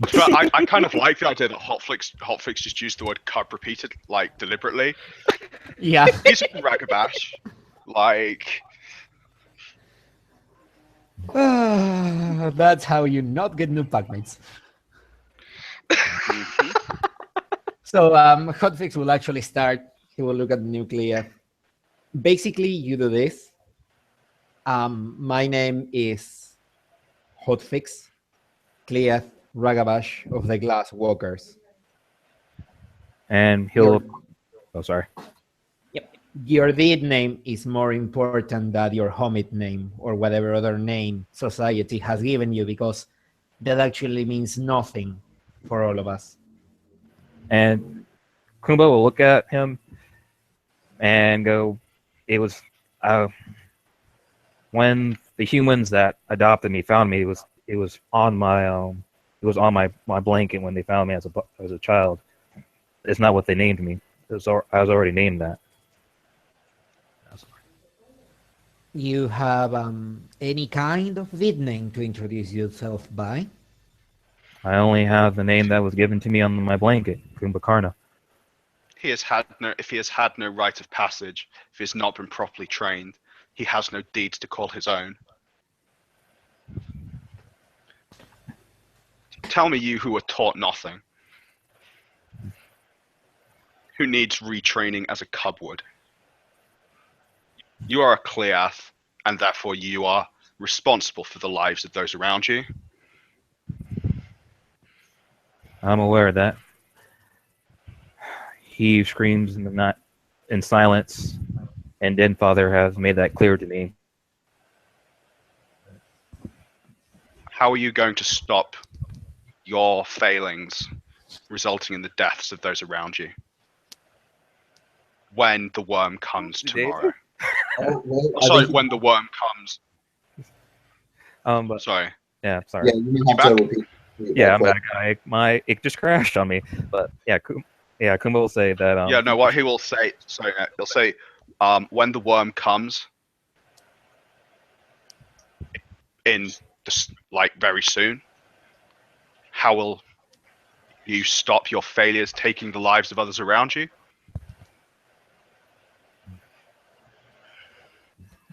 Speaker 4: But I kind of like the idea that Hotfix just used the word cub repeated, like, deliberately.
Speaker 6: Yeah.
Speaker 4: He's Ragabash. Like...
Speaker 6: That's how you not get new packmates. So Hotfix will actually start. He will look at the nuclear. Basically, you do this. My name is Hotfix, Cleath Ragabash of the Glass Walkers.
Speaker 1: And he'll. Oh, sorry.
Speaker 6: Yep. Your deed name is more important than your homid name or whatever other name society has given you, because that actually means nothing for all of us.
Speaker 1: And Khumba will look at him and go, it was when the humans that adopted me found me, it was on my blanket when they found me as a child. It's not what they named me. I was already named that.
Speaker 6: You have any kind of deed name to introduce yourself by?
Speaker 1: I only have the name that was given to me on my blanket, Kumbhakarna.
Speaker 4: If he has had no rite of passage, if he has not been properly trained, he has no deeds to call his own. Tell me, you who were taught nothing, who needs retraining as a cub would. You are a Cleath, and therefore you are responsible for the lives of those around you.
Speaker 1: I'm aware of that. He screams in the night in silence, and Den Father has made that clear to me.
Speaker 4: How are you going to stop your failings resulting in the deaths of those around you when the worm comes tomorrow? When the worm comes.
Speaker 1: But
Speaker 4: Sorry.
Speaker 1: yeah, sorry.
Speaker 5: Yeah, you have to repeat.
Speaker 1: Yeah, I'm back. It just crashed on me. But yeah, Khumba will say that.
Speaker 4: Yeah, no, what he will say, sorry, he'll say, when the worm comes, very soon, how will you stop your failures taking the lives of others around you?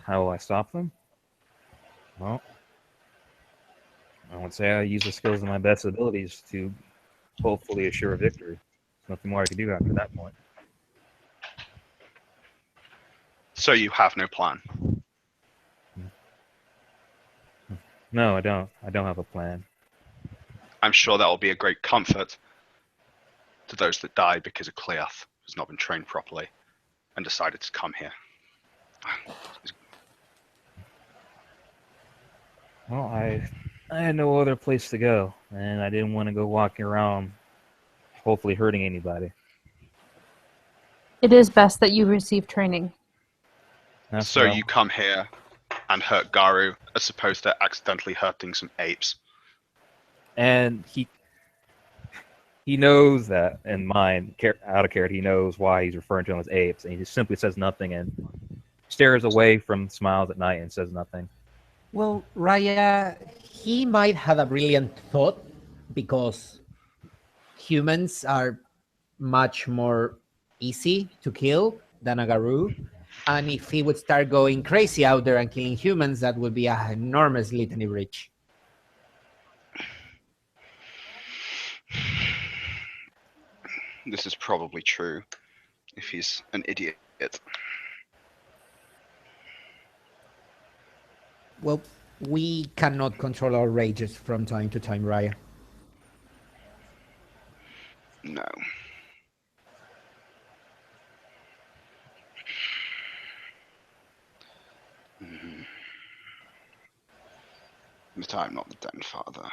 Speaker 1: How will I stop them? Well, I would say I use the skills of my best abilities to hopefully assure a victory. There's nothing more I can do after that point.
Speaker 4: So you have no plan.
Speaker 1: No, I don't. I don't have a plan.
Speaker 4: I'm sure that will be a great comfort to those that die because a Cleath has not been trained properly and decided to come here.
Speaker 1: Well, I had no other place to go, and I didn't want to go walking around, hopefully hurting anybody.
Speaker 3: It is best that you receive training.
Speaker 1: That's
Speaker 4: So
Speaker 1: what
Speaker 4: you come here and hurt Garu as opposed to accidentally hurting some apes.
Speaker 1: And he knows that in mind, out of character, he knows why he's referring to them as apes, and he just simply says nothing and stares away from Smiles at night and says nothing.
Speaker 6: Well, Raya, he might have a brilliant thought because humans are much more easy to kill than a Garou. And if he would start going crazy out there and killing humans, that would be an enormous litany bridge.
Speaker 4: This is probably true if he's an idiot.
Speaker 6: Well, we cannot control our rages from time to time, Raya.
Speaker 4: No. But I'm not the Den Father.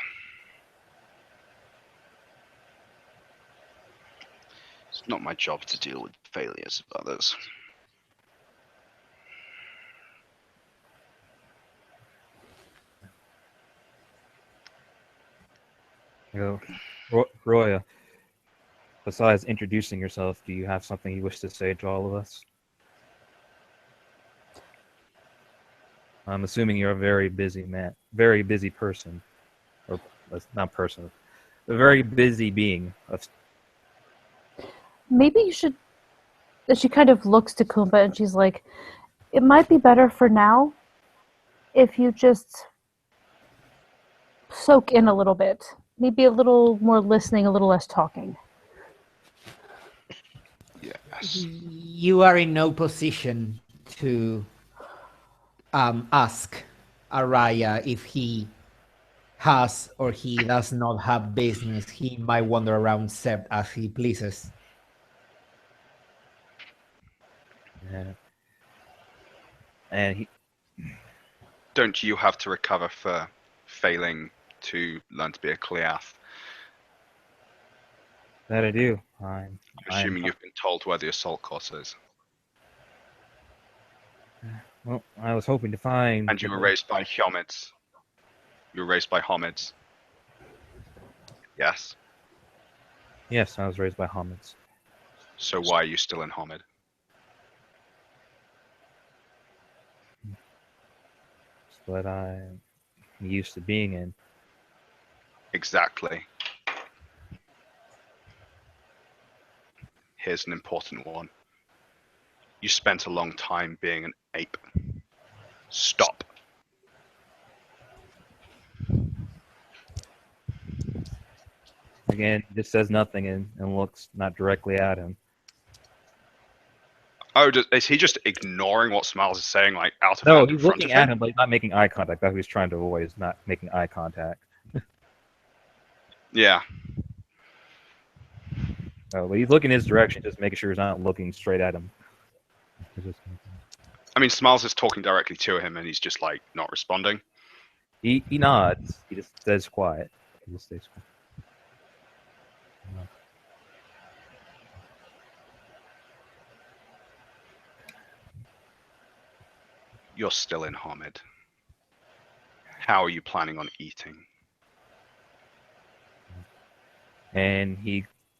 Speaker 4: It's not my job to deal with failures of others.
Speaker 1: Roya, besides introducing yourself, do you have something you wish to say to all of us? I'm assuming you're a very busy man, very busy person, or not person, a very busy being.
Speaker 3: Maybe you should. She kind of looks to Khumba and she's like, "It might be better for now if you just soak in a little bit. Maybe a little more listening, a little less talking."
Speaker 4: Yes.
Speaker 6: You are in no position to ask Araya if he has or he does not have business. He might wander around Sept as he pleases.
Speaker 1: Yeah. And
Speaker 4: Don't you have to recover for failing to learn to be a Cleath?
Speaker 1: that I do. I'm
Speaker 4: Assuming you've been told where the assault course is.
Speaker 1: Well, I was hoping to find.
Speaker 4: And you were raised by Homids. You were raised by Homids. Yes.
Speaker 1: Yes, I was raised by Homids.
Speaker 4: So why are you still in Homid?
Speaker 1: But I'm used to being in.
Speaker 4: Exactly. Here's an important one. You spent a long time being an ape. Stop.
Speaker 1: Again, he just says nothing and looks not directly at him.
Speaker 4: Oh, is he just ignoring what Smiles is saying, like out of
Speaker 1: No,
Speaker 4: hand in
Speaker 1: he's
Speaker 4: front
Speaker 1: looking
Speaker 4: of
Speaker 1: at him, but he's not making eye contact. That's what he's trying to avoid, is not making eye contact.
Speaker 4: Yeah.
Speaker 1: Oh, but he's looking his direction, just making sure he's not looking straight at him.
Speaker 4: I mean, Smiles is talking directly to him, and he's just like not responding.
Speaker 1: He nods. He just stays quiet. He just stays quiet.
Speaker 4: You're still in Homid. How are you planning on eating?
Speaker 1: And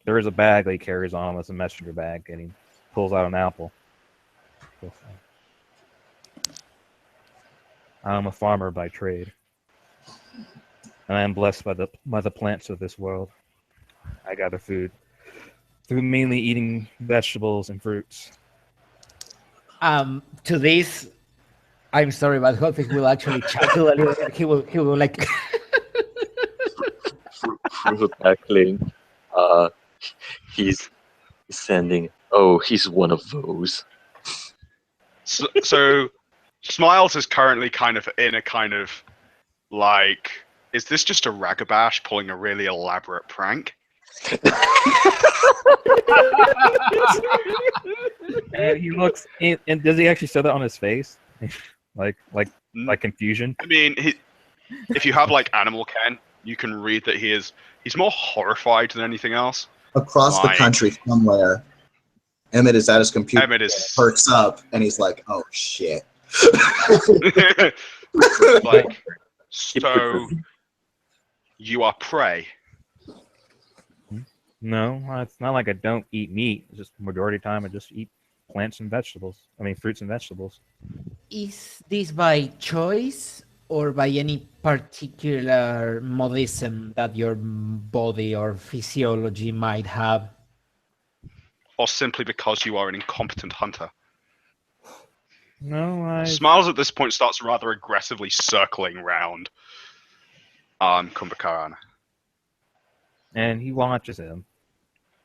Speaker 1: there is a bag that he carries on him. It's a messenger bag, and he pulls out an apple. I'm a farmer by trade, and I am blessed by the plants of this world. I gather food through mainly eating vegetables and fruits.
Speaker 6: To this, I'm sorry, but Hotfix will actually chuckle a little bit. He will like.
Speaker 7: Fruit tackling. He's sending. Oh, he's one of those.
Speaker 4: So Smiles is currently kind of in a kind of like, is this just a ragabash pulling a really elaborate prank?
Speaker 1: And he looks in, and does he actually show that on his face? like confusion?
Speaker 4: I mean, if you have like Animal Ken, you can read that he's more horrified than anything else.
Speaker 5: Across the country somewhere, Emmett is at his computer,
Speaker 4: Emmett is
Speaker 5: perks up, and he's like, "Oh shit!"
Speaker 4: Like, so you are prey.
Speaker 1: No, it's not like I don't eat meat. It's just majority of the time I just eat plants and vegetables. I mean, fruits and vegetables.
Speaker 6: Is this by choice or by any particular modism that your body or physiology might have?
Speaker 4: Or simply because you are an incompetent hunter?
Speaker 1: No, I.
Speaker 4: Smiles at this point starts rather aggressively circling round Kumbhakarna.
Speaker 1: And he watches him.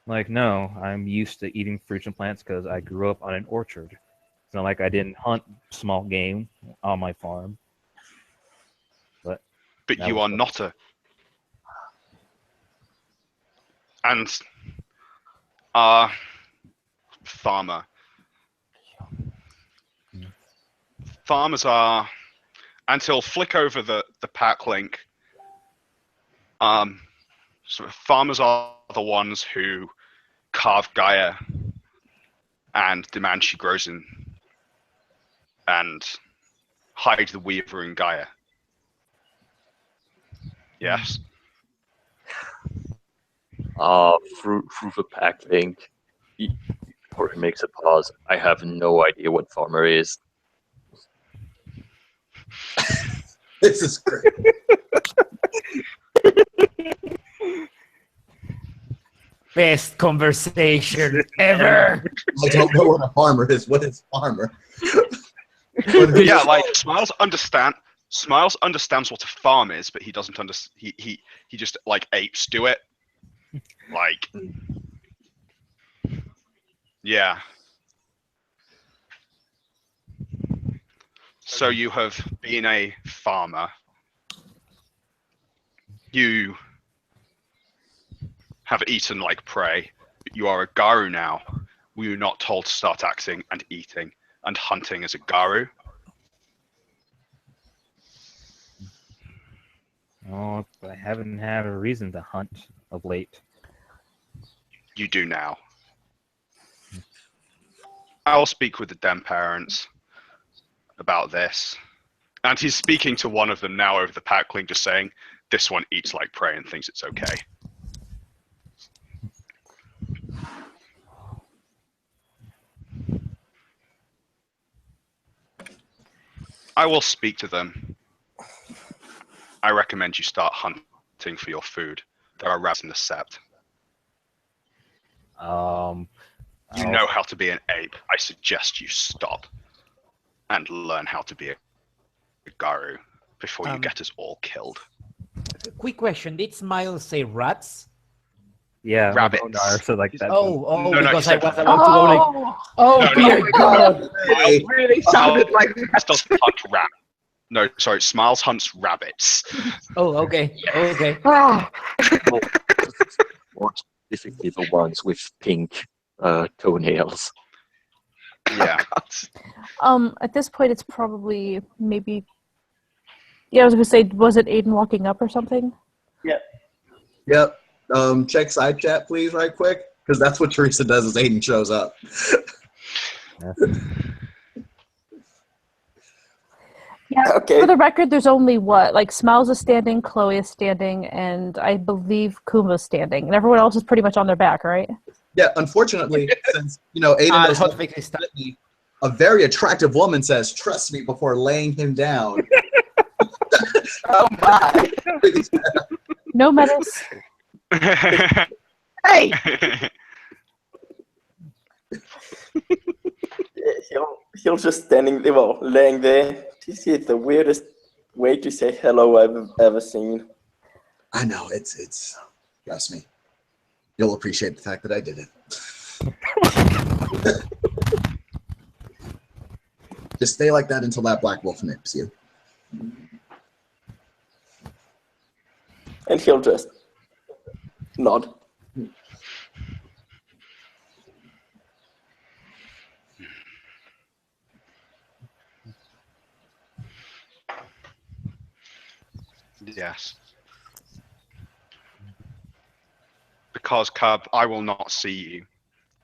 Speaker 1: Like, no, I'm used to eating fruits and plants because I grew up on an orchard. It's not like I didn't hunt small game on my farm. But that
Speaker 4: you
Speaker 1: was
Speaker 4: are
Speaker 1: what-
Speaker 4: not a... And farmer. Farmers are, and he'll flick over the pack link. So farmers are the ones who carve Gaia and demand she grows in, and hide the weaver in Gaia. Yes.
Speaker 7: Through the pack link, or he makes a pause. I have no idea what farmer is.
Speaker 5: This is great.
Speaker 6: Best conversation ever.
Speaker 5: I don't know what a farmer is. What is farmer?
Speaker 4: Yeah, like Smiles understands what a farm is, but he doesn't understand. He just like apes do it. Like, yeah. So you have been a farmer. You have eaten like prey. But you are a Garu now. Were you not told to start acting and eating and hunting as a Garu?
Speaker 1: Oh, I haven't had a reason to hunt of late.
Speaker 4: You do now. I'll speak with the Den parents about this. And he's speaking to one of them now over the pack link, just saying, this one eats like prey and thinks it's okay. I will speak to them. I recommend you start hunting for your food. There are rats in the sept. You know how to be an ape. I suggest you stop and learn how to be a Garu before you get us all killed.
Speaker 6: Quick question: did Smiles say rats?
Speaker 1: Yeah,
Speaker 4: Rabbits.
Speaker 1: Bonar said like that.
Speaker 6: Oh,
Speaker 4: No,
Speaker 6: because
Speaker 4: he
Speaker 6: I
Speaker 4: said
Speaker 6: was about to go like, oh
Speaker 4: No,
Speaker 6: dear
Speaker 4: no.
Speaker 6: God.
Speaker 2: It really sounded like
Speaker 4: Smiles doesn't hunt rat. No, sorry, Smiles hunts rabbits.
Speaker 6: Oh, okay, okay.
Speaker 2: Ah,
Speaker 7: More specifically, the ones with pink toenails.
Speaker 4: Yeah.
Speaker 3: At this point, it's probably maybe. Yeah, I was gonna say, was it Aiden walking up or something?
Speaker 5: Yep. Check side chat, please, right quick, because that's what Teresa does as Aiden shows up.
Speaker 3: Yeah.
Speaker 8: Okay.
Speaker 3: For the record, there's only like Smiles is standing, Chloe is standing, and I believe Khumba's standing, and everyone else is pretty much on their back, right?
Speaker 5: Yeah, unfortunately, since Aiden knows
Speaker 6: Hotfix is stuck.
Speaker 5: a very attractive woman says, "Trust me," before laying him down.
Speaker 2: oh my.
Speaker 3: No menace.
Speaker 2: Hey!
Speaker 8: He'll just laying there. This is the weirdest way to say hello I've ever seen.
Speaker 5: I know it's. Trust me, you'll appreciate the fact that I did it. Just stay like that until that black wolf nips you.
Speaker 8: And he'll just nod.
Speaker 4: Yes. Because, Cub, I will not see you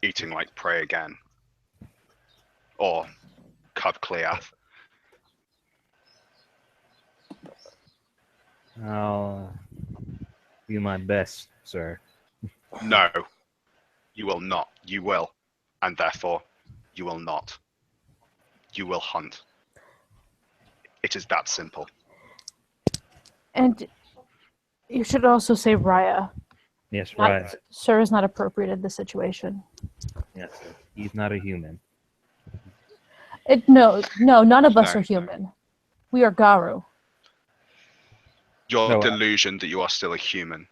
Speaker 4: eating like prey again. Or Cub Cleath.
Speaker 1: I'll do my best, sir.
Speaker 4: No, you will not. You will. And therefore, you will not. You will hunt. It is that simple.
Speaker 3: And you should also say Raya.
Speaker 1: Yes,
Speaker 3: Not,
Speaker 1: right.
Speaker 3: Sir is not appropriate in this situation.
Speaker 1: Yes, sir. He's not a human.
Speaker 3: No, none of us
Speaker 4: No,
Speaker 3: are human. We are Garu.
Speaker 4: Your
Speaker 1: No,
Speaker 4: delusion that you are still a human.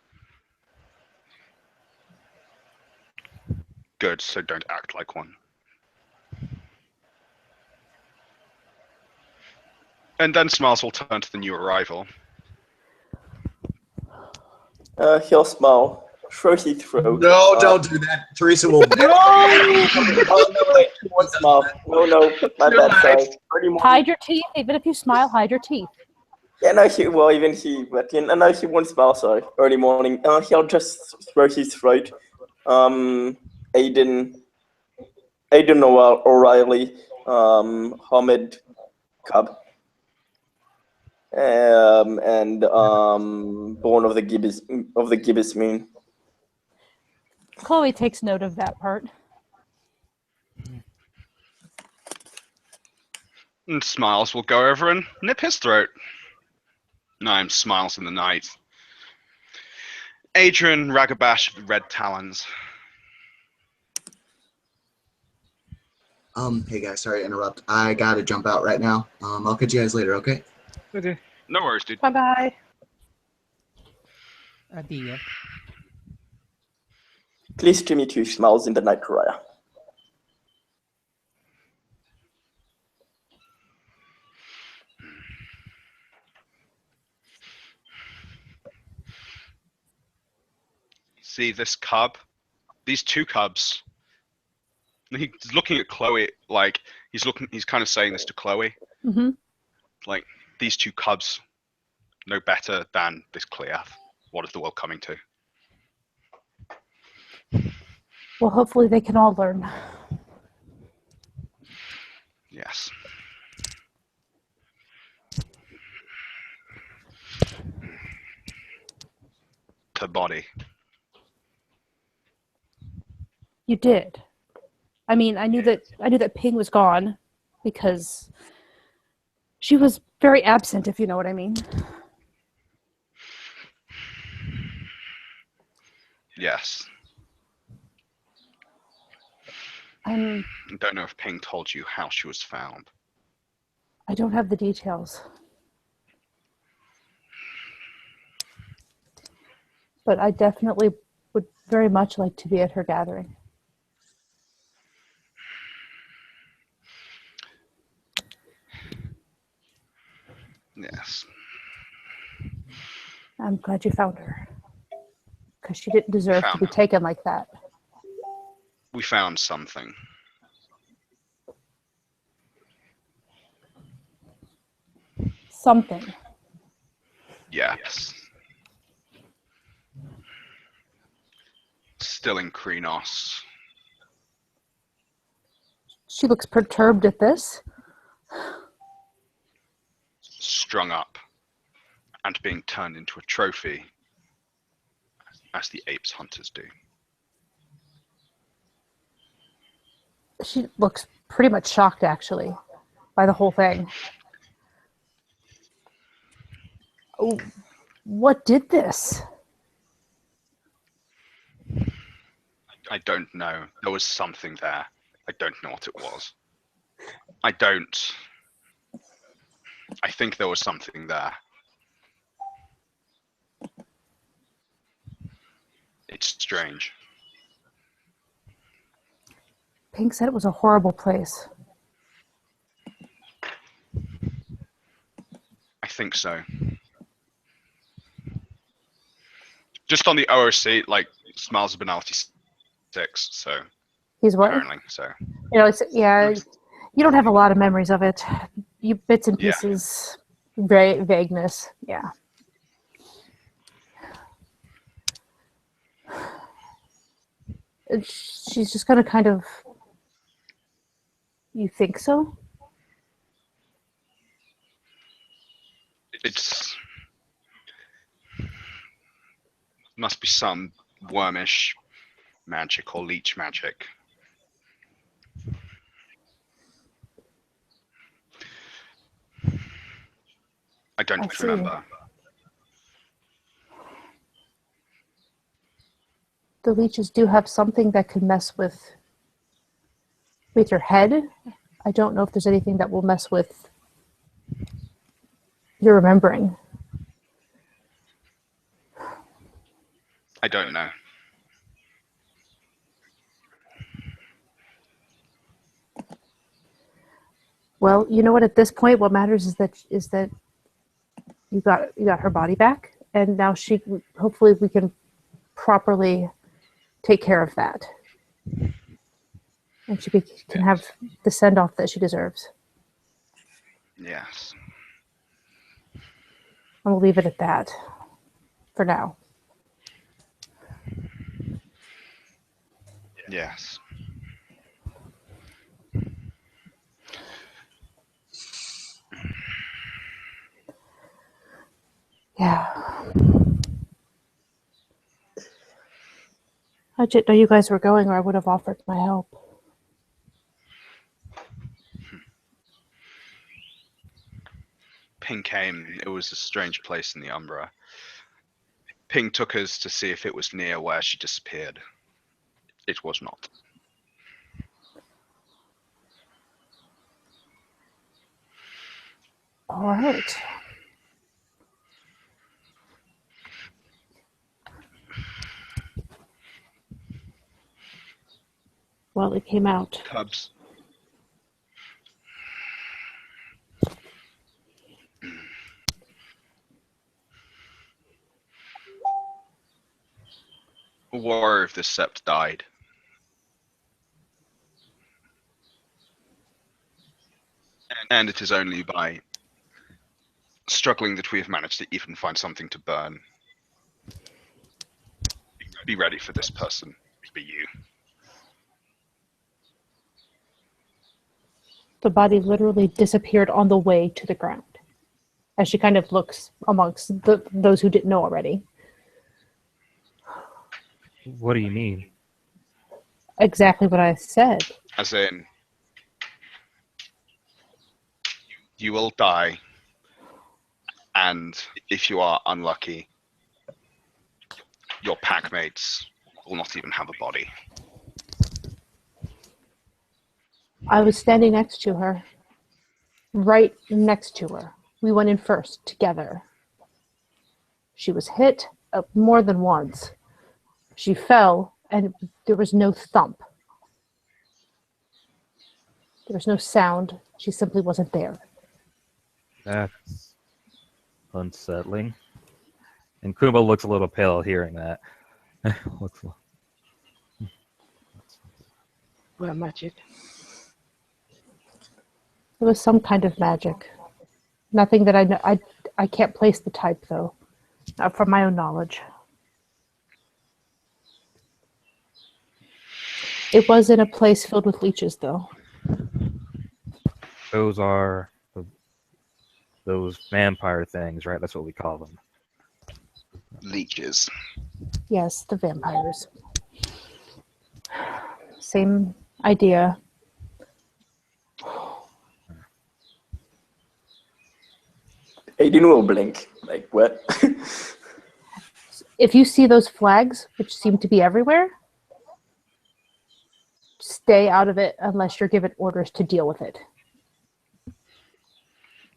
Speaker 4: Good, so don't act like one. And then Smiles will turn to the new arrival.
Speaker 8: He'll smile, shrug his throat.
Speaker 5: No, don't do that. Teresa will.
Speaker 8: Oh no, wait, he won't smile. No, my bad. Sorry. Early morning.
Speaker 3: Hide your teeth. Even if you smile, hide your teeth.
Speaker 8: Yeah, no, but no, he won't smile. Sorry. Early morning. He'll just throw his throat. Aiden O'Reilly, Hamid Cub, and born of the Gibbous Moon.
Speaker 3: Chloe takes note of that part.
Speaker 4: And Smiles will go over and nip his throat. I'm Smiles in the night. Adrian Ragabash with red talons.
Speaker 5: Hey guys, sorry to interrupt. I gotta jump out right now. I'll catch you guys later, okay?
Speaker 1: Okay.
Speaker 4: No worries, dude.
Speaker 2: Bye-bye.
Speaker 6: Adia.
Speaker 8: Pleased to meet you, Smiles in the night, Raya.
Speaker 4: See this cub? These two cubs. He's looking at Chloe like he's kind of saying this to Chloe.
Speaker 3: Mm-hmm.
Speaker 4: Like, these two cubs no better than this Cleath. What is the world coming to?
Speaker 3: Well, hopefully they can all learn.
Speaker 4: Yes. To body.
Speaker 3: You did. I mean, I knew that Ping was gone because she was very absent, if you know what I mean.
Speaker 4: Yes.
Speaker 3: I
Speaker 4: don't know if Ping told you how she was found.
Speaker 3: don't have the details. But I definitely would very much like to be at her gathering.
Speaker 4: Yes.
Speaker 3: I'm glad you found her. Because she didn't deserve to be taken like that.
Speaker 4: We found something.
Speaker 3: Something.
Speaker 4: Yes. Still in Krenos.
Speaker 3: She looks perturbed at this.
Speaker 4: Strung up. And being turned into a trophy. As the apes hunters do.
Speaker 3: She looks pretty much shocked, actually, by the whole thing. Oh, what did this?
Speaker 4: I don't know. There was something there. I don't know what it was. I think there was something there. It's strange.
Speaker 3: Pink said it was a horrible place.
Speaker 4: I think so. Just on the OOC, like, Smiles of Banality 6, so.
Speaker 3: He's what?
Speaker 4: Apparently, so.
Speaker 3: You know, you don't have a lot of memories of it. You bits and
Speaker 4: Yeah.
Speaker 3: pieces, very vagueness, yeah. She's just gonna kind of. You think so?
Speaker 4: Must be some wormish magic or leech magic. I don't
Speaker 3: see.
Speaker 4: remember.
Speaker 3: The leeches do have something that can mess with your head. I don't know if there's anything that will mess with your remembering.
Speaker 4: I don't know.
Speaker 3: Well, you know what? At this point, what matters is that you got her body back, and now hopefully we can properly take care of that, and she can have the send off that she deserves.
Speaker 4: Yes.
Speaker 3: I'm gonna leave it at that for now.
Speaker 4: Yes.
Speaker 3: Yeah. I didn't know you guys were going, or I would have offered my help.
Speaker 4: Ping came. It was a strange place in the Umbra. Ping took us to see if it was near where she disappeared. It was not.
Speaker 3: All right. Well, it came out.
Speaker 4: Cubs. A warrior of this sept died. And it is only by struggling that we have managed to even find something to burn. Be ready for this person to be you.
Speaker 3: The body literally disappeared on the way to the ground, as she kind of looks amongst those who didn't know already.
Speaker 1: What do you mean?
Speaker 3: Exactly what I said.
Speaker 4: As in, you will die, and if you are unlucky, your packmates will not even have a body.
Speaker 3: I was standing next to her. Right next to her. We went in first, together. She was hit more than once. She fell, and there was no thump. There was no sound. She simply wasn't there.
Speaker 1: That's unsettling. And Khumba looks a little pale hearing that. Looks a little...
Speaker 2: Well, magic.
Speaker 3: It was some kind of magic. Nothing that I know. I can't place the type, though. Not from my own knowledge. It was in a place filled with leeches, though.
Speaker 1: Those are those vampire things, right? That's what we call them.
Speaker 4: Leeches.
Speaker 3: Yes, the vampires. Same idea.
Speaker 8: Aiden will blink. Like, what?
Speaker 3: If you see those flags, which seem to be everywhere, stay out of it unless you're given orders to deal with it.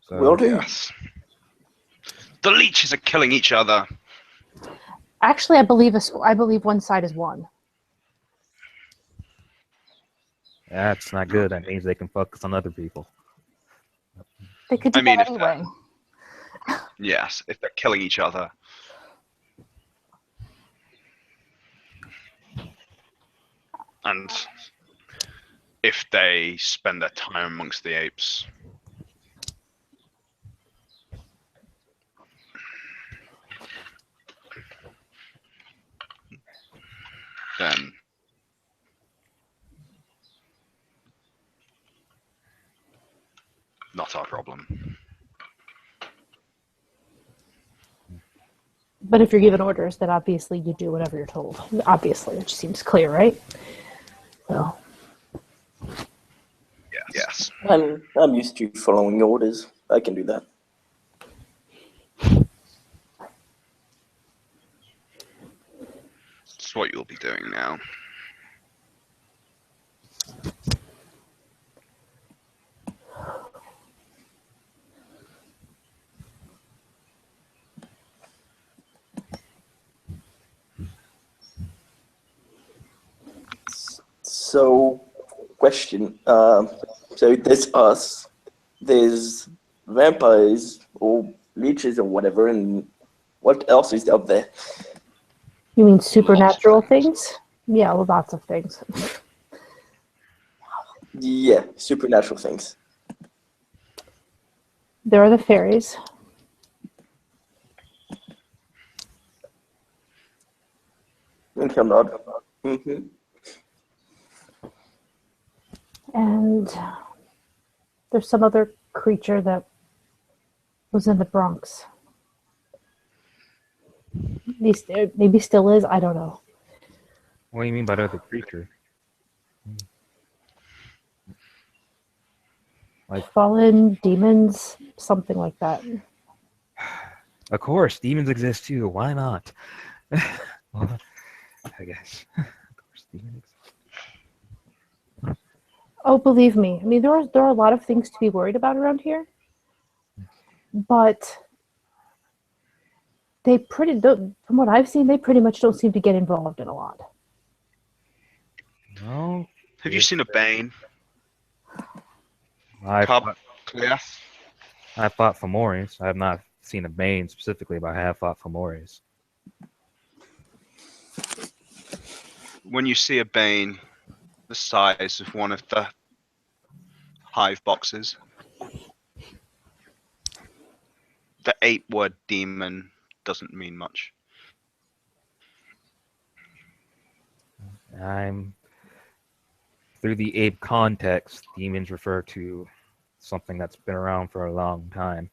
Speaker 1: So,
Speaker 8: Will do.
Speaker 4: Yes. The leeches are killing each other.
Speaker 3: Actually, I believe one side is one.
Speaker 1: that's not good. That means they can focus on other people.
Speaker 3: They could do
Speaker 4: I mean,
Speaker 3: that
Speaker 4: if
Speaker 3: anyway.
Speaker 4: Yes, if they're killing each other. And if they spend their time amongst the apes. Then not our problem.
Speaker 3: But if you're given orders, then obviously you do whatever you're told. Obviously, it just seems clear, right? So.
Speaker 4: Yes.
Speaker 8: I'm used to following orders. I can do that.
Speaker 4: That's what you'll be doing now.
Speaker 8: So, question. So there's us, there's vampires or leeches or whatever, and what else is out there?
Speaker 3: You mean supernatural things? Yeah, well, lots of things.
Speaker 8: Yeah, supernatural things.
Speaker 3: There are the fairies.
Speaker 8: And he'll nod. Mm-hmm.
Speaker 3: And there's some other creature that was in the Bronx. Maybe still is, I don't know.
Speaker 1: What do you mean by the other creature? Like,
Speaker 3: Fallen demons, something like that.
Speaker 1: of course, demons exist too. Why not? Well, I guess. Of course, demons exist.
Speaker 3: Oh, believe me. I mean, there are a lot of things to be worried about around here, but from what I've seen, they pretty much don't seem to get involved in a lot.
Speaker 1: No.
Speaker 4: Have you seen a Bane?
Speaker 1: I
Speaker 4: Yes.
Speaker 1: fought Fomorians. I have not seen a Bane specifically, but I have fought Fomorians.
Speaker 4: When you see a Bane the size of one of the hive boxes, the 8-word demon doesn't mean much.
Speaker 1: Through the ape context, demons refer to something that's been around for a long time.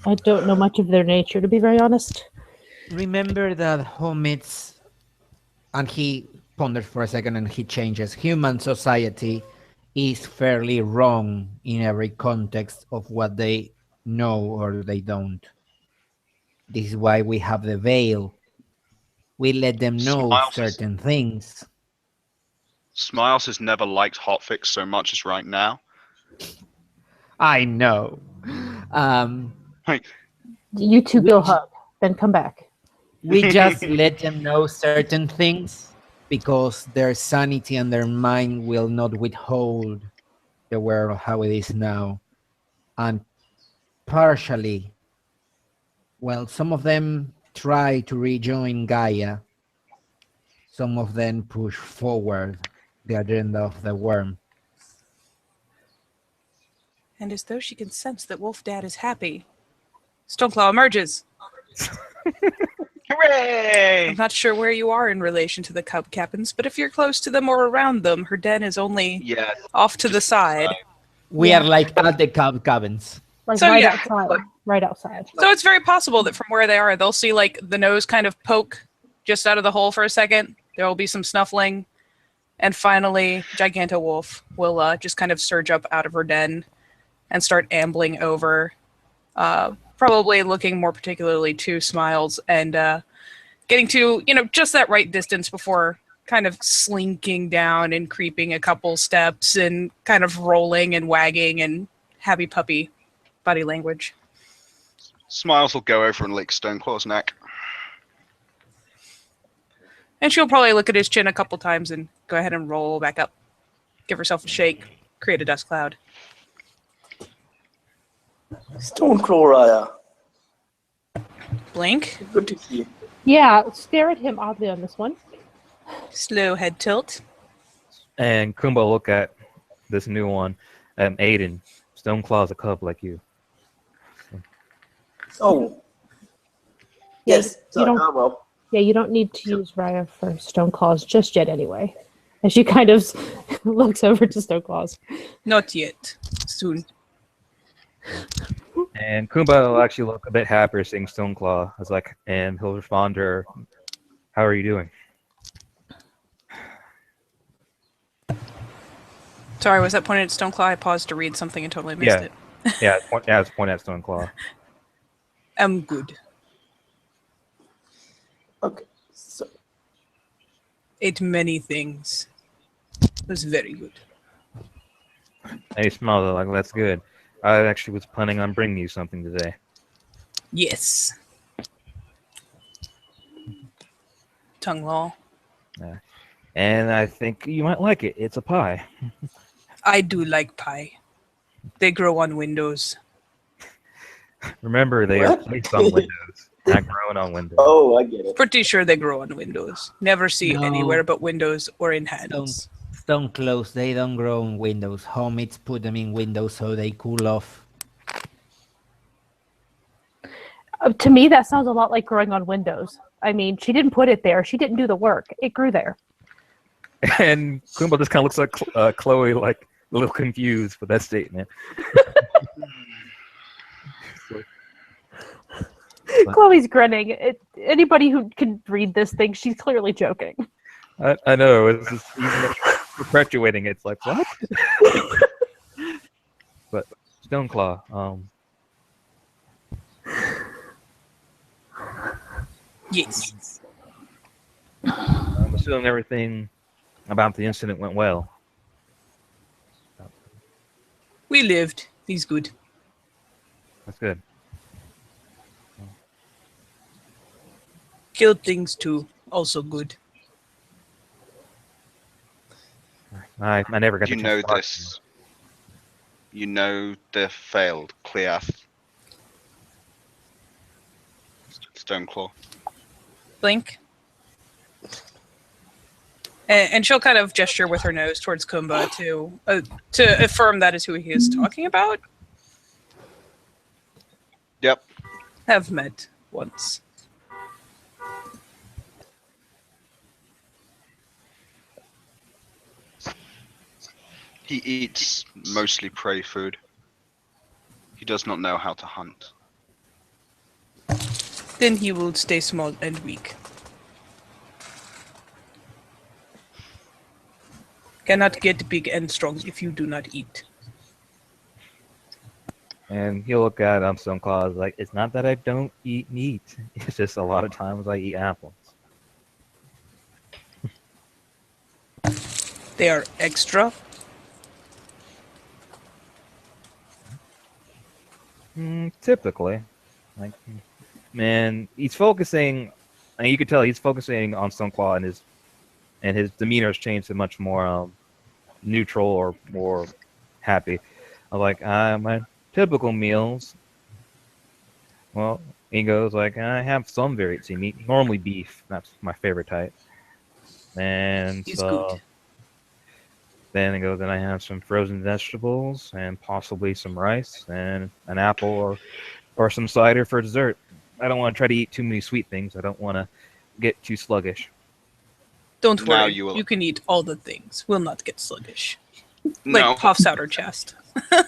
Speaker 3: I don't know much of their nature, to be very honest.
Speaker 6: Remember that homids, and he ponders for a second and he changes, human society is fairly wrong in every context of what they know or they don't. This is why we have the veil. We let them know certain things.
Speaker 4: Smiles has never liked hotfix so much as right now.
Speaker 6: I know.
Speaker 3: You two go hug, then come back.
Speaker 6: We just let them know certain things because their sanity and their mind will not withhold the world how it is now. And partially, well, some of them try to rejoin Gaia. Some of them push forward the agenda of the worm.
Speaker 9: And as though she can sense that Wolf Dad is happy, Stoneclaw emerges.
Speaker 4: Hooray!
Speaker 9: I'm not sure where you are in relation to the Cub Captains, but if you're close to them or around them, her den is only off to the side.
Speaker 6: We are like at the cabins.
Speaker 3: Like
Speaker 9: So,
Speaker 3: right
Speaker 9: yeah.
Speaker 3: outside. Right outside.
Speaker 9: So it's very possible that from where they are, they'll see like the nose kind of poke just out of the hole for a second. There will be some snuffling. And finally, Giganto Wolf will just kind of surge up out of her den and start ambling over, probably looking more particularly to Smiles and getting to, just that right distance before kind of slinking down and creeping a couple steps and kind of rolling and wagging and happy puppy body language.
Speaker 4: Smiles will go over and lick Stoneclaw's neck.
Speaker 9: And she'll probably look at his chin a couple times and go ahead and roll back up. Give herself a shake, create a dust cloud.
Speaker 8: Stoneclaw,
Speaker 9: Blink.
Speaker 8: good to see you.
Speaker 3: Yeah, stare at him oddly on this one.
Speaker 9: Slow head tilt.
Speaker 1: And Khumba look at this new one. Aiden, Stoneclaw's a cub like you.
Speaker 8: Oh.
Speaker 3: Yeah,
Speaker 8: Yes.
Speaker 3: you don't-
Speaker 8: well.
Speaker 3: Yeah, you don't need to use Raya for Stoneclaws just yet anyway. As she kind of looks over to Stoneclaws.
Speaker 9: Not yet. Soon.
Speaker 1: And Khumba will actually look a bit happier seeing Stoneclaw. It's like, and he'll respond to her, "How are you doing?"
Speaker 9: Sorry, was that pointed at Stoneclaw? I paused to read something and totally missed
Speaker 1: Yeah.
Speaker 9: it.
Speaker 1: It's pointed at Stoneclaw.
Speaker 9: I'm good.
Speaker 8: Okay. So
Speaker 9: Ate many things. Was very good.
Speaker 1: And he smiles like, "That's good. I actually was planning on bringing you something today."
Speaker 9: Yes. Tongue law.
Speaker 1: And I think you might like it. It's a pie.
Speaker 9: I do like pie. They grow on windows.
Speaker 1: Remember, they are
Speaker 8: What?
Speaker 1: placed on windows, not grown on windows.
Speaker 8: oh, I get it.
Speaker 9: Pretty sure they grow on windows. Never see
Speaker 6: No.
Speaker 9: anywhere but windows or in hands.
Speaker 6: Stone close. They don't grow in windows. Hobbits put them in windows so they cool off.
Speaker 3: To me, that sounds a lot like growing on windows. I mean, she didn't put it there. She didn't do the work. It grew there.
Speaker 1: And Khumba just kind of looks like Chloe, like a little confused with that statement.
Speaker 3: Chloe's grinning. Anybody who can read this thinks she's clearly joking.
Speaker 1: I know, it's just even perpetuating it. It's like, what? But Stoneclaw,
Speaker 9: Yes.
Speaker 1: I'm assuming everything about the incident went well.
Speaker 9: We lived. He's good.
Speaker 1: That's good.
Speaker 9: Killed things too. Also good.
Speaker 1: I never got
Speaker 4: You
Speaker 1: the
Speaker 4: know
Speaker 1: chance to talk to
Speaker 4: this. You know the failed Cleath. Stoneclaw.
Speaker 9: Blink. And she'll kind of gesture with her nose towards Khumba to affirm that is who he is talking about.
Speaker 4: Yep.
Speaker 9: Have met once.
Speaker 4: He eats mostly prey food. He does not know how to hunt.
Speaker 9: Then he will stay small and weak. Cannot get big and strong if you do not eat.
Speaker 1: And he'll look at Stoneclaw like, it's not that I don't eat meat. It's just a lot of times I eat apples.
Speaker 9: They are extra.
Speaker 1: Typically, like, man, he's focusing. And you could tell he's focusing on Stoneclaw, and his demeanor has changed to much more neutral or more happy. Like, my typical meals. Well, he goes like, I have some variety of meat. Normally beef. That's my favorite type. And
Speaker 9: He's
Speaker 1: so
Speaker 9: good.
Speaker 1: then he goes, then I have some frozen vegetables and possibly some rice and an apple or some cider for dessert. I don't want to try to eat too many sweet things. I don't want to get too sluggish.
Speaker 9: Don't
Speaker 4: Now
Speaker 9: worry.
Speaker 4: you will-
Speaker 9: You can eat all the things. Will not get sluggish.
Speaker 4: No,
Speaker 9: Like puffs out her chest.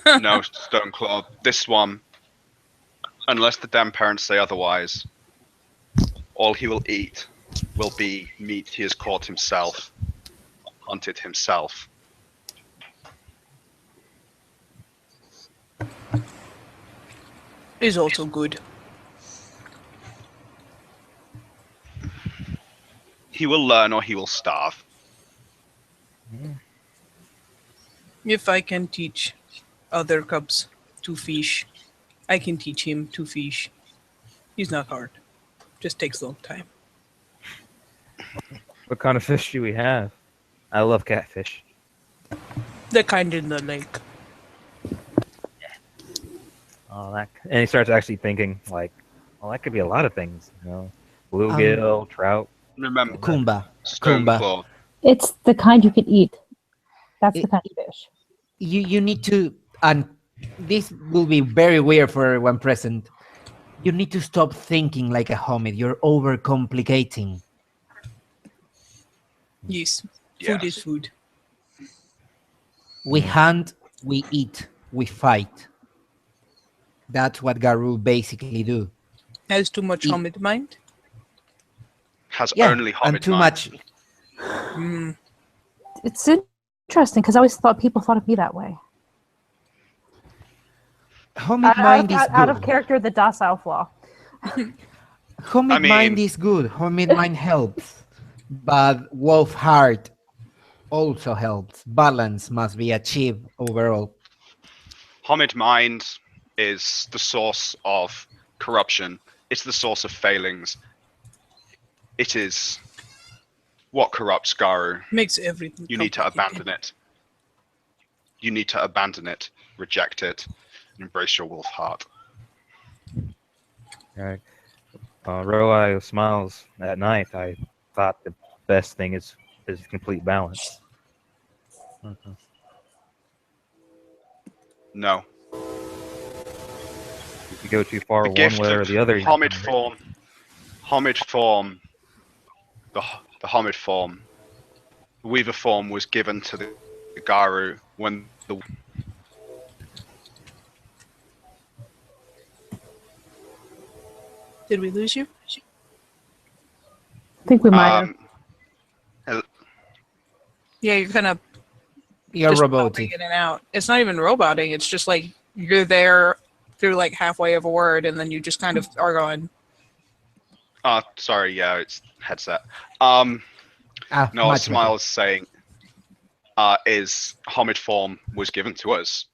Speaker 4: no, Stoneclaw. This one, unless the damn parents say otherwise, all he will eat will be meat he has caught himself, hunted himself.
Speaker 9: Is also good.
Speaker 4: He will learn or he will starve.
Speaker 9: If I can teach other cubs to fish, I can teach him to fish. He's not hard. Just takes a long time.
Speaker 1: What kind of fish do we have? I love catfish.
Speaker 9: The kind in the lake.
Speaker 1: And he starts actually thinking like, well, that could be a lot of things, bluegill, trout.
Speaker 4: Remember,
Speaker 6: Khumba.
Speaker 4: Stoneclaw.
Speaker 3: It's the kind you can eat. That's the
Speaker 6: It-
Speaker 3: kind of fish.
Speaker 6: You need to, and this will be very weird for everyone present. You need to stop thinking like a homid. You're overcomplicating.
Speaker 9: Yes. Food
Speaker 4: Yes.
Speaker 9: is food.
Speaker 6: We hunt, we eat, we fight. That's what Garu basically do.
Speaker 9: Has too much Homid mind.
Speaker 4: Has
Speaker 6: Yeah,
Speaker 4: only
Speaker 6: and
Speaker 4: Homid
Speaker 6: too
Speaker 4: mind.
Speaker 6: much.
Speaker 9: Mm.
Speaker 3: It's interesting because I always thought people thought of me that way.
Speaker 6: Homid mind is
Speaker 3: Out of
Speaker 6: good.
Speaker 3: character, the docile flaw.
Speaker 6: Homid
Speaker 4: I mean-
Speaker 6: mind is good. Homid mind helps. But wolf heart also helps. Balance must be achieved overall.
Speaker 4: Homid mind is the source of corruption. It's the source of failings. It is what corrupts Garu.
Speaker 9: Makes everything.
Speaker 4: You need to abandon it. You need to abandon it, reject it, and embrace your wolf heart.
Speaker 1: Right. Roai smiles at night. I thought the best thing is complete balance. Okay.
Speaker 4: No.
Speaker 1: If you go too far
Speaker 4: The
Speaker 1: one
Speaker 4: gift
Speaker 1: way or
Speaker 4: of
Speaker 1: the other,
Speaker 4: Homid form, the Homid form, the Weaver form was given to the Garu when the
Speaker 9: Did we lose you?
Speaker 3: I think we might have.
Speaker 9: Yeah, you're kind of
Speaker 6: You're
Speaker 9: just popping
Speaker 6: robotic.
Speaker 9: in and out. It's not even roboting. It's just like you're there through like halfway of a word, and then you just kind of are going.
Speaker 4: sorry, yeah, it's headset. No, what
Speaker 6: Much
Speaker 4: Smile
Speaker 6: better.
Speaker 4: is saying is Homid form was given to us.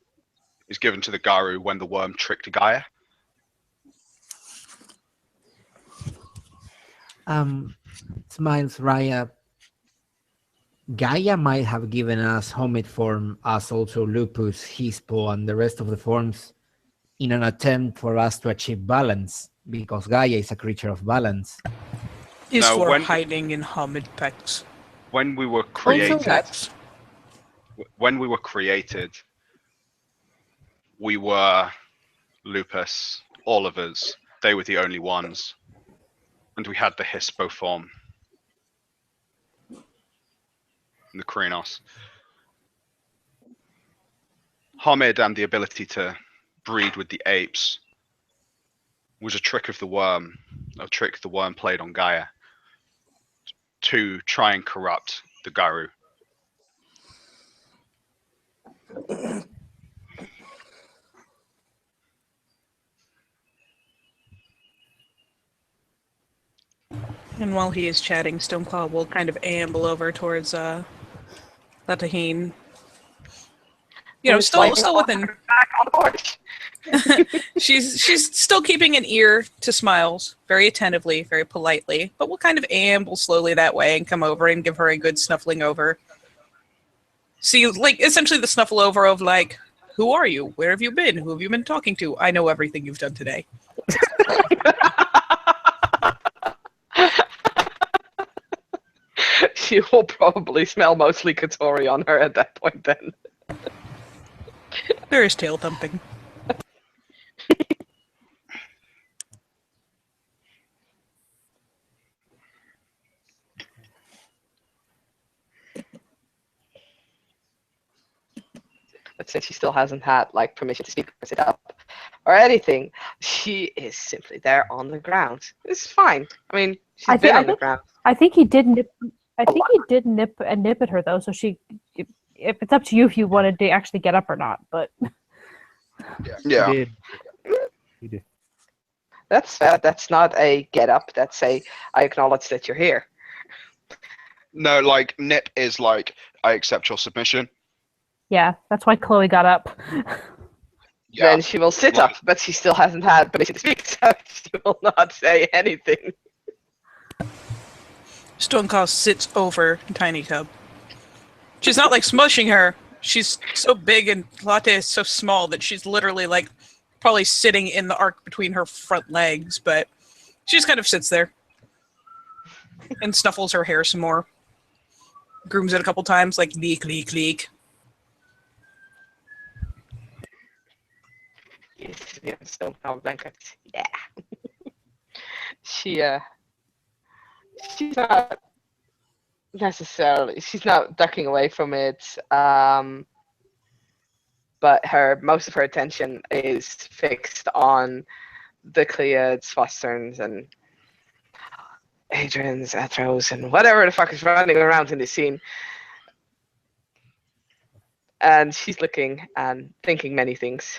Speaker 4: Is given to the Garu when the worm tricked Gaia.
Speaker 6: Smiles Raya. Gaia might have given us Homid form as also Lupus, Hispo, and the rest of the forms in an attempt for us to achieve balance, because Gaia is a creature of balance.
Speaker 9: Is
Speaker 4: No,
Speaker 9: for
Speaker 4: when-
Speaker 9: hiding in Homid pecs.
Speaker 4: When we were
Speaker 9: Also,
Speaker 4: created,
Speaker 9: pecs.
Speaker 4: we were Lupus, all of us. They were the only ones. And we had the Hispo form. And the Krynos. Homid and the ability to breed with the apes was a trick of the worm, a trick the worm played on Gaia to try and corrupt the Garu.
Speaker 9: And while he is chatting, Stoneclaw will kind of amble over towards Latahine. You know, still within.
Speaker 2: Back on the porch.
Speaker 9: She's still keeping an ear to Smiles, very attentively, very politely, but will kind of amble slowly that way and come over and give her a good snuffling over. See, like essentially the snuffle over of like, who are you? Where have you been? Who have you been talking to? I know everything you've done today.
Speaker 2: She will probably smell mostly Katori on her at that point then.
Speaker 9: There is tail thumping.
Speaker 2: But since she still hasn't had like permission to speak or sit up or anything, she is simply there on the ground. It's fine. I mean, she's been on the ground.
Speaker 3: I think he did nip. I think he did nip at her though. So she, if it's up to you if you wanted to actually get up or not, but
Speaker 4: Yeah.
Speaker 1: He did. He did.
Speaker 2: That's not a get up. That's a I acknowledge that you're here.
Speaker 4: No, like Nip is like, I accept your submission.
Speaker 3: yeah, that's why Chloe got up.
Speaker 4: Yeah.
Speaker 2: Then she will sit up, but she still hasn't had permission to speak, so she will not say anything.
Speaker 9: Stoneclaw sits over Tiny Cub. She's not like smushing her. She's so big and Latte is so small that she's literally like probably sitting in the arc between her front legs, but she just kind of sits there and snuffles her hair some more. Grooms it a couple times, like leak, leak, leak.
Speaker 2: Yes, so Blanca. Yeah. She's not necessarily. She's not ducking away from it. but most of her attention is fixed on the Cleods, Fosterns, and Adrians, Athros, and whatever the fuck is running around in this scene. And she's looking and thinking many things.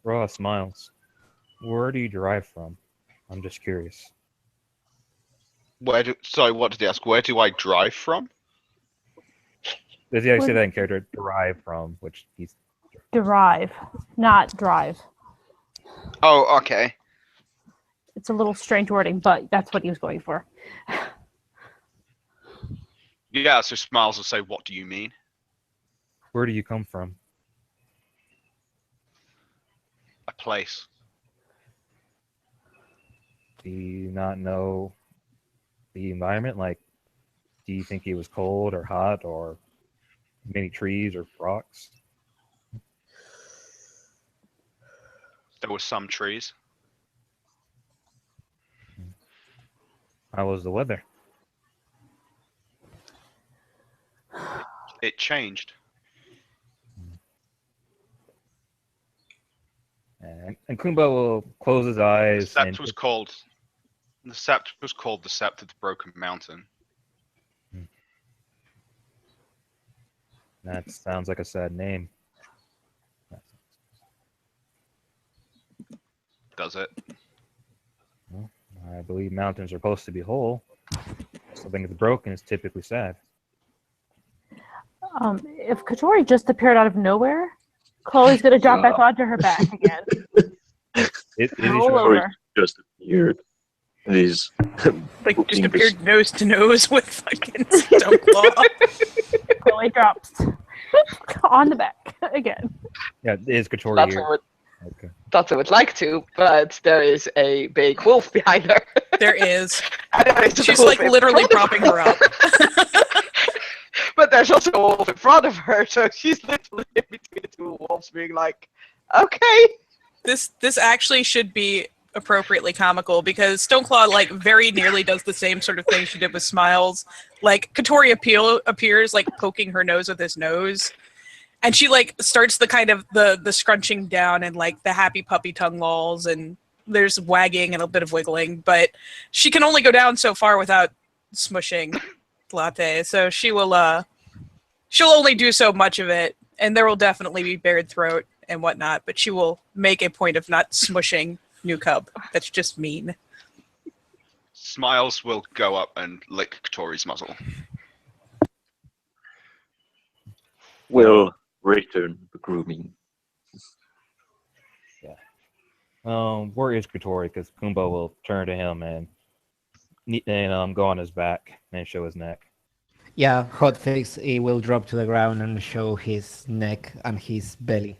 Speaker 1: Raw smiles. Where do you derive from? I'm just curious.
Speaker 4: Sorry, what did he ask? Where do I drive from?
Speaker 1: Does he actually say that in character? Derive from, which he's
Speaker 3: Derive, not drive.
Speaker 4: Oh, okay.
Speaker 3: It's a little strange wording, but that's what he was going for.
Speaker 4: Yeah, so Smiles will say, what do you mean?
Speaker 1: Where do you come from?
Speaker 4: A place.
Speaker 1: Do you not know the environment? Like, do you think it was cold or hot or many trees or rocks?
Speaker 4: There were some trees.
Speaker 1: How was the weather?
Speaker 4: It changed.
Speaker 1: And Khumba will close his eyes.
Speaker 4: The sept was called the Sept of the Broken Mountain.
Speaker 1: That sounds like a sad name.
Speaker 4: Does it?
Speaker 1: Well, I believe mountains are supposed to be whole. Something that's broken is typically sad.
Speaker 3: If Katori just appeared out of nowhere, Chloe's gonna drop back onto her back again. Roll over.
Speaker 7: Just appeared. These
Speaker 9: Like just appeared nose to nose with fucking Stoneclaw.
Speaker 3: Chloe drops on the back again.
Speaker 1: Yeah, is Katori here? Okay.
Speaker 2: Thought I would like to, but there is a big wolf behind her.
Speaker 9: There is.
Speaker 2: She's
Speaker 9: She's like literally propping her up.
Speaker 2: But there's also a wolf in front of her, so she's literally in between the two wolves, being like, "Okay."
Speaker 9: This actually should be appropriately comical because Stoneclaw like very nearly does the same sort of thing she did with Smiles. Like Katori appears like poking her nose with his nose, and she like starts the kind of the scrunching down and like the happy puppy tongue lolls, and there's wagging and a bit of wiggling, but she can only go down so far without smushing Latte. So she'll only do so much of it, and there will definitely be bared throat and whatnot, but she will make a point of not smushing New Cub. That's just mean.
Speaker 4: Smiles will go up and lick Katori's muzzle.
Speaker 7: will return the grooming.
Speaker 1: Where is Katori? Because Khumba will turn to him and go on his back and show his neck.
Speaker 6: Yeah, Hotfix, he will drop to the ground and show his neck and his belly.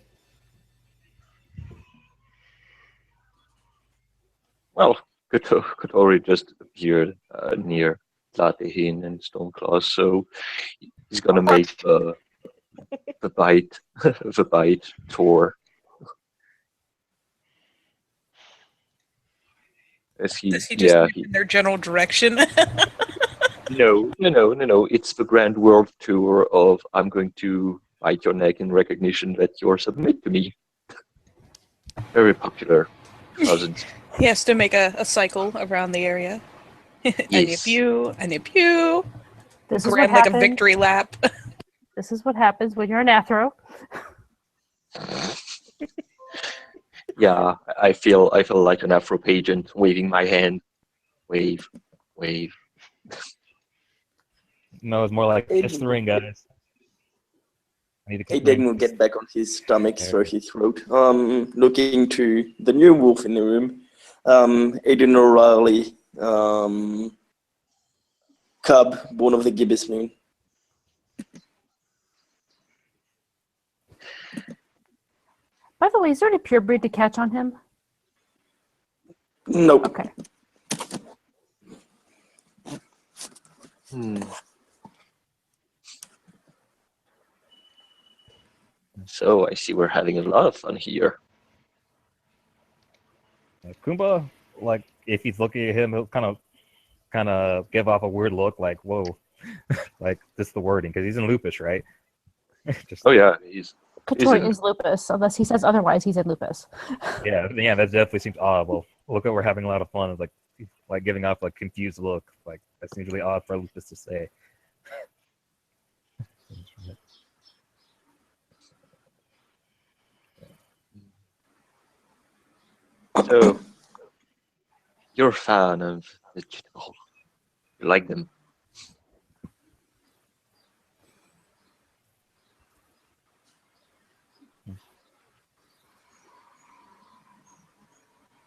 Speaker 7: Well, Katori just appeared near Latehin and Stoneclaw, so he's gonna make the bite tour.
Speaker 9: Does he just move in their general direction?
Speaker 7: No. It's the grand world tour of I'm going to bite your neck in recognition that you're submit to me. Very popular cousins.
Speaker 9: He has to make a cycle around the area.
Speaker 7: Yes.
Speaker 9: And a pew.
Speaker 3: This is
Speaker 9: Grand
Speaker 3: what
Speaker 9: like
Speaker 3: happens.
Speaker 9: a victory lap.
Speaker 3: This is what happens when you're an Athro.
Speaker 7: Yeah, I feel like an Afro pageant, waving my hand. Wave.
Speaker 1: No, it's more like it's the ring, guys. I need to cut
Speaker 8: Aiden will get back on his stomach, through his throat. Looking to the new wolf in the room. Aiden O'Reilly, Cub, born of the gibbous moon.
Speaker 3: By the way, is there any purebred to catch on him?
Speaker 8: Nope.
Speaker 3: Okay.
Speaker 7: So I see we're having a lot of fun here.
Speaker 1: Khumba, like if he's looking at him, he'll kind of give off a weird look, like whoa, like this is the wording because he's in lupus, right? Just,
Speaker 7: Oh yeah, he's
Speaker 3: Katori
Speaker 7: in-
Speaker 3: is lupus, unless he says otherwise. He's in lupus.
Speaker 1: yeah, that definitely seems odd. Well, look, we're having a lot of fun. It's like giving off like confused look. Like that seems really odd for Lupus to say.
Speaker 7: So, you're a fan of vegetable. You like them.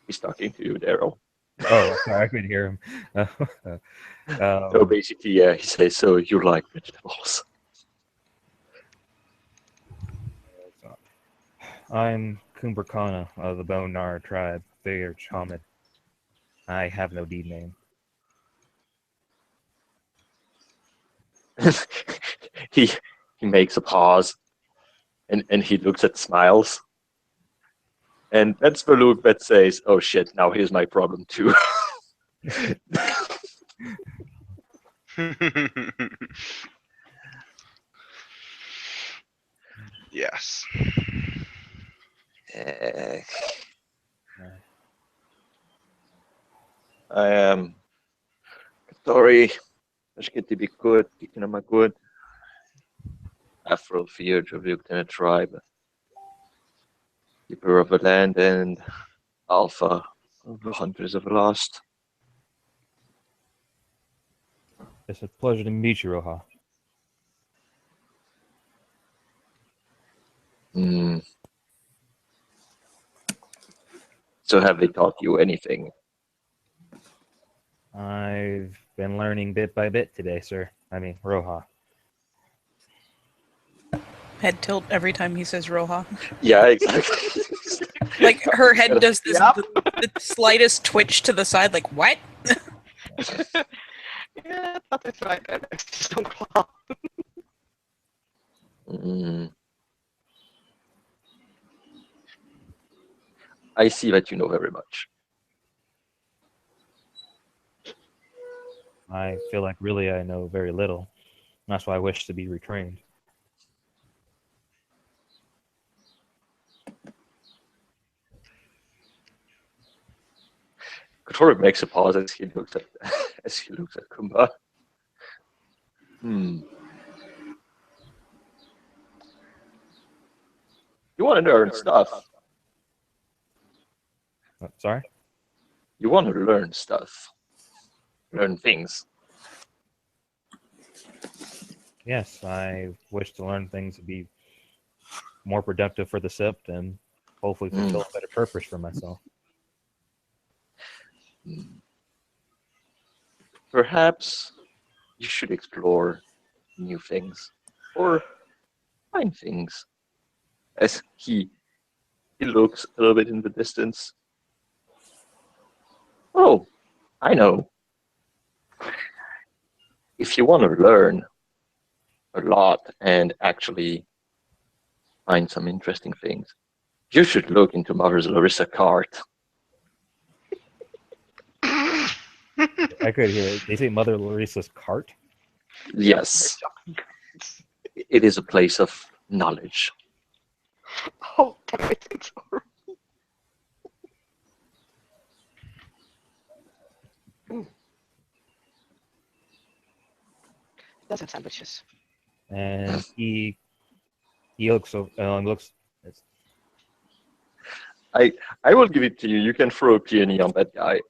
Speaker 7: He's talking to you, Daryl.
Speaker 1: Oh, sorry, I couldn't hear him.
Speaker 7: So basically, yeah, he says, so you like vegetables.
Speaker 1: I'm Khumba of the Bone Nar tribe, figure shaman. I have no deed name.
Speaker 7: he makes a pause, and he looks at Smiles. And that's the look that says, oh shit, now here's my problem too.
Speaker 4: Yes.
Speaker 7: I am sorry. Jag ska inte bli good, tycker de är good. Afro feared rebuked in a tribe. Keeper of the land and alpha of the hunters of the lost.
Speaker 1: It's a pleasure to meet you, Roha.
Speaker 7: Mm. So have they taught you anything?
Speaker 1: I've been learning bit by bit today, sir. I mean, Roha.
Speaker 9: Head tilt every time he says Roha.
Speaker 7: Yeah, exactly.
Speaker 9: Like her head does this
Speaker 8: Yep.
Speaker 9: the slightest twitch to the side, like what?
Speaker 2: Yeah, that is right. Don't claw.
Speaker 7: Mm. I see that you know very much.
Speaker 1: I feel like really I know very little. That's why I wish to be retrained.
Speaker 7: Kotori makes a pause as he looks at Khumba. Hmm. You want to learn stuff.
Speaker 1: Sorry?
Speaker 7: You want to learn stuff. Learn things.
Speaker 1: Yes, I wish to learn things to be more productive for the Sipt and hopefully fulfill a better purpose for myself.
Speaker 7: Perhaps you should explore new things or find things. As he looks a little bit in the distance. Oh, I know. If you want to learn a lot and actually find some interesting things, you should look into Mother's Larissa cart.
Speaker 1: I could hear it. They say Mother Larissa's cart?
Speaker 7: Yes. It is a place of knowledge.
Speaker 2: Oh, it's horrible. Does have sandwiches.
Speaker 1: And he looks
Speaker 7: I will give it to you. You can throw a peony on that guy.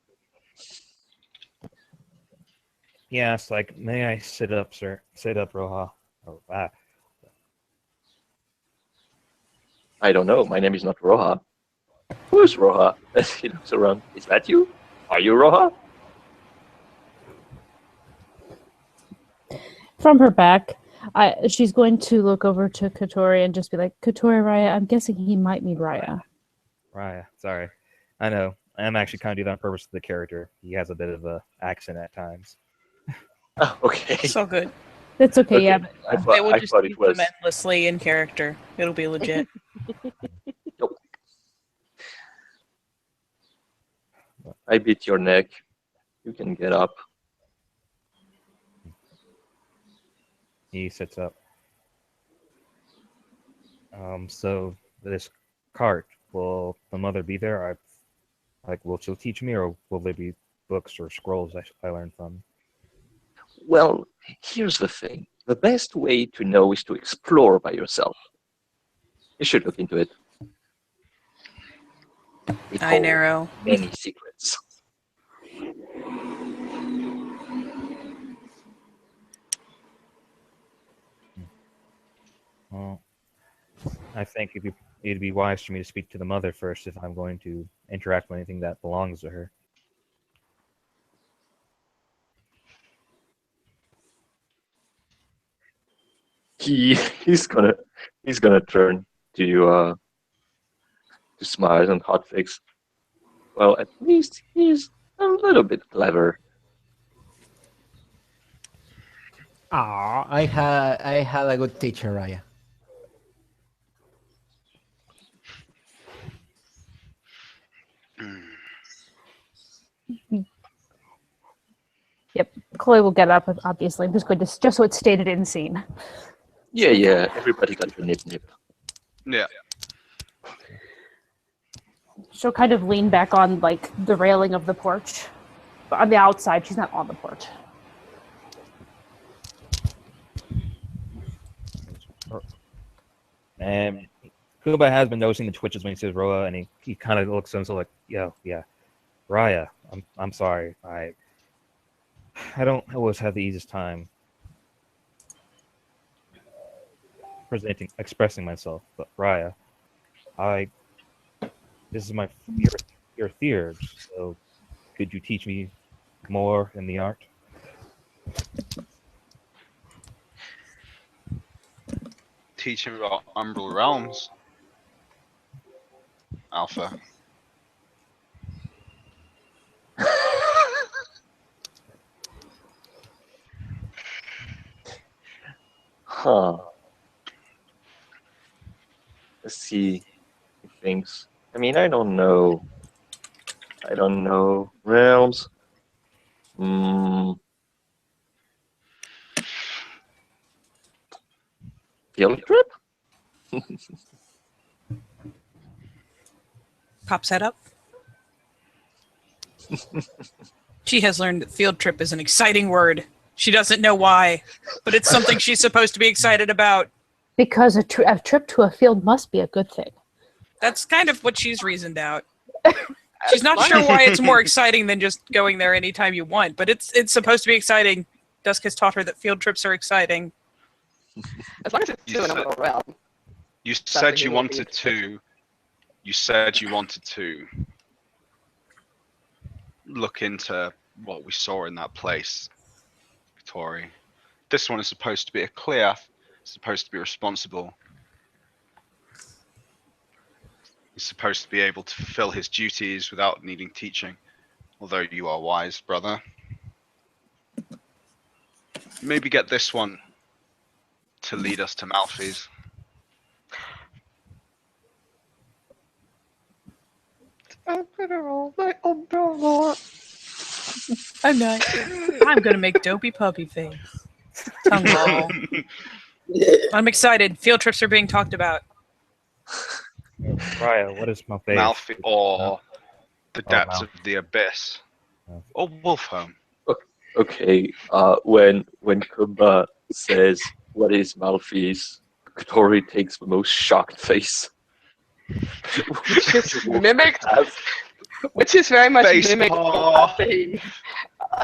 Speaker 1: yes, like, may I sit up, sir? Sit up, Roha. Oh, wow.
Speaker 7: I don't know. My name is not Roha. Who's Roha? As he looks around. Is that you? Are you Roha?
Speaker 3: From her back, she's going to look over to Katori and just be like, Katori, Raya, I'm guessing he might mean Raya.
Speaker 1: Raya, sorry. I know. I'm actually kind of doing that on purpose to the character. He has a bit of a accent at times.
Speaker 7: Oh, okay.
Speaker 9: So good.
Speaker 3: That's okay,
Speaker 7: Okay.
Speaker 3: yeah. But,
Speaker 7: I thought,
Speaker 9: They will
Speaker 7: I
Speaker 9: just
Speaker 7: thought
Speaker 9: use
Speaker 7: it was.
Speaker 9: them endlessly in character. It'll be legit.
Speaker 7: I bit your neck. You can get up.
Speaker 1: He sits up. So this cart, will the mother be there? Will she teach me, or will there be books or scrolls I learn from?
Speaker 7: Well, here's the thing. The best way to know is to explore by yourself. You should look into it. It
Speaker 9: I
Speaker 7: holds
Speaker 9: narrow.
Speaker 7: many secrets.
Speaker 1: Well, I think it'd be wise for me to speak to the mother first if I'm going to interact with anything that belongs to her.
Speaker 7: He he's gonna he's gonna turn to Smiles and Hotfix. Well, at least he's a little bit clever.
Speaker 6: Ah, I had a good teacher, Raya.
Speaker 3: Yep. Chloe will get up, obviously. I'm just going to, just so it's stated in scene.
Speaker 7: Yeah, everybody got your nip.
Speaker 4: Yeah.
Speaker 3: She'll kind of lean back on, like, the railing of the porch. But on the outside, she's not on the porch.
Speaker 1: And Khumba has been noticing the twitches when he says Roa, and he kind of looks at himself like, yeah, Raya, I'm sorry. I don't always have the easiest time expressing myself, but Raya, this is your third, so could you teach me more in the art?
Speaker 4: Teach him about Umbral Realms. Alpha.
Speaker 7: Huh. Let's see. He thinks. I mean, I don't know. Realms. Field trip?
Speaker 9: Pops head up. She has learned that field trip is an exciting word. She doesn't know why, but it's something she's supposed to be excited about.
Speaker 3: Because a trip to a field must be a good thing.
Speaker 9: That's kind of what she's reasoned out. She's not sure why it's more exciting than just going there anytime you want, but it's supposed to be exciting. Dusk has taught her that field trips are exciting.
Speaker 2: As long as it's still in a little realm.
Speaker 4: You said you wanted to. You said you wanted to look into what we saw in that place, Tori. This one is supposed to be a clear, supposed to be responsible. He's supposed to be able to fulfill his duties without needing teaching. Although you are wise, brother. Maybe get this one to lead us to Malfi's.
Speaker 9: I'm not. I'm gonna make dopey puppy face. Tongue roll. I'm excited. Field trips are being talked about.
Speaker 1: Raya, what is my favorite?
Speaker 4: Malfi or the depths of the abyss. Or Wolfholm.
Speaker 7: Okay. When Khumba says what is Malfi's, Tori takes the most shocked face.
Speaker 2: Just mimicked, which is very much mimicked thing.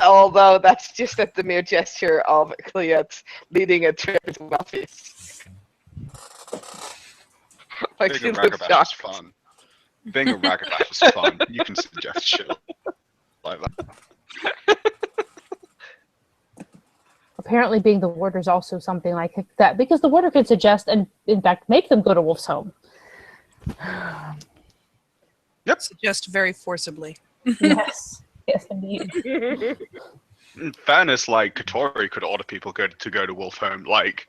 Speaker 2: Although that's just at the mere gesture of Cleat leading a trip to Malfis. Like
Speaker 4: Being a ragabash is fun. Being a ragabash is fun. You can suggest shit like that.
Speaker 3: Apparently being the warder is also something like that, because the warder could suggest and, in fact, make them go to Wolf's home.
Speaker 4: Yep.
Speaker 9: Suggest very forcibly.
Speaker 3: Yes. Yes, indeed.
Speaker 4: In fairness, like, Katori could order people to go to Wolfholm. Like,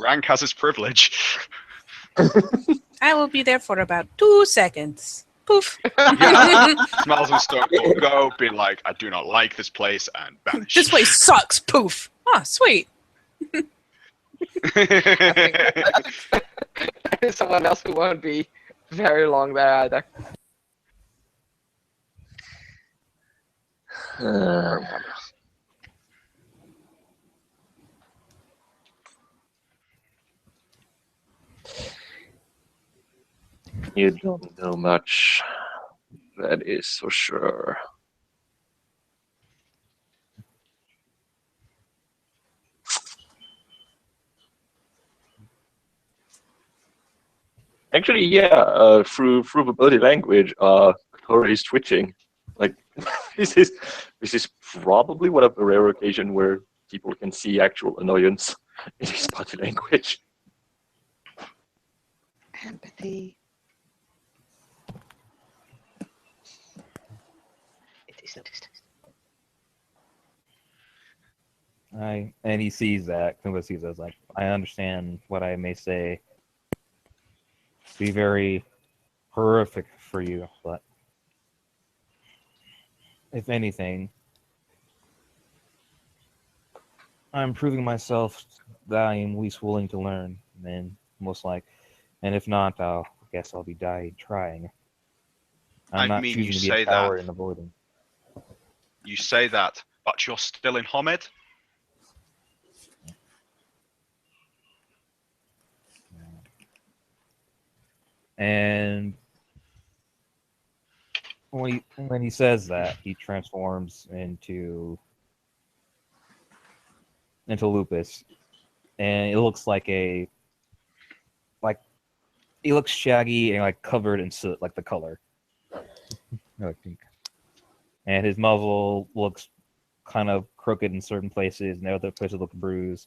Speaker 4: rank has its privilege.
Speaker 9: I will be there for about 2 seconds. Poof.
Speaker 4: Yeah. Smiles and Stone will go, be like, I do not like this place, and vanish.
Speaker 9: This place sucks. Poof. Ah, sweet.
Speaker 2: someone else who won't be very long there either.
Speaker 7: You don't know much, that is for sure. Actually, yeah, through the body language, Tori is twitching. Like this is probably one of the rare occasions where people can see actual annoyance in his body language.
Speaker 2: Empathy. It is noticed.
Speaker 1: And he sees that. Khumba sees that. Like, I understand what I may say. Be very horrific for you, but if anything, I'm proving myself that I am least willing to learn, and most like, and if not, I guess I'll be dying trying. I'm
Speaker 4: I
Speaker 1: not
Speaker 4: mean,
Speaker 1: choosing
Speaker 4: you
Speaker 1: to be
Speaker 4: say
Speaker 1: a coward
Speaker 4: that.
Speaker 1: and avoiding.
Speaker 4: You say that, but you're still in Homid?
Speaker 1: And when he says that, he transforms into Lupus, and it looks like he looks shaggy and like covered in soot, like the color. Like pink. And his muzzle looks kind of crooked in certain places, and other places look bruised.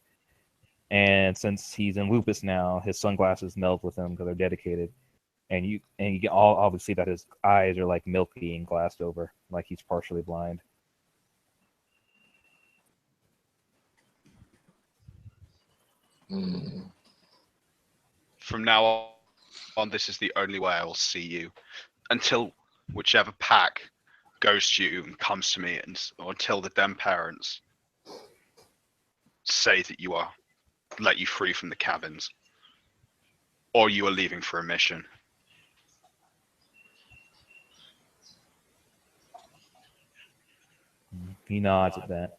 Speaker 1: And since he's in Lupus now, his sunglasses meld with him because they're dedicated. And you can all obviously see that his eyes are like milky and glassed over, like he's partially blind.
Speaker 4: From now on, this is the only way I will see you. Until whichever pack goes to you and comes to me, or until the Den parents say that you are let you free from the cabins, or you are leaving for a mission.
Speaker 1: He nods at that.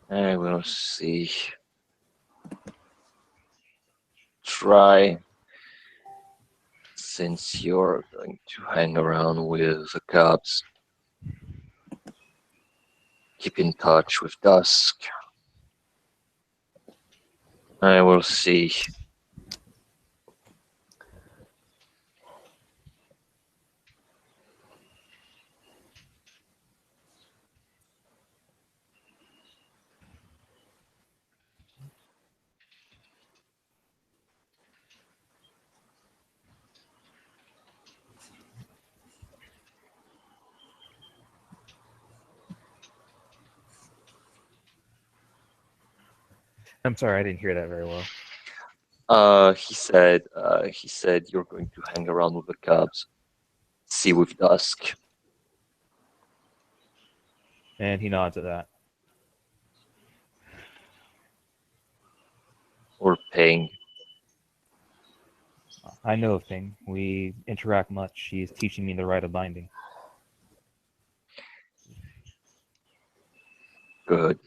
Speaker 7: I will see. Try, since you're going to hang around with the cops, keep in touch with Dusk. I will see.
Speaker 1: I'm sorry, I didn't hear that very well.
Speaker 7: He said you're going to hang around with the Cubs, see with Dusk.
Speaker 1: And he nods at that.
Speaker 7: Or Ping.
Speaker 1: I know of Ping. We interact much. He's teaching me the rite of binding.
Speaker 7: Good.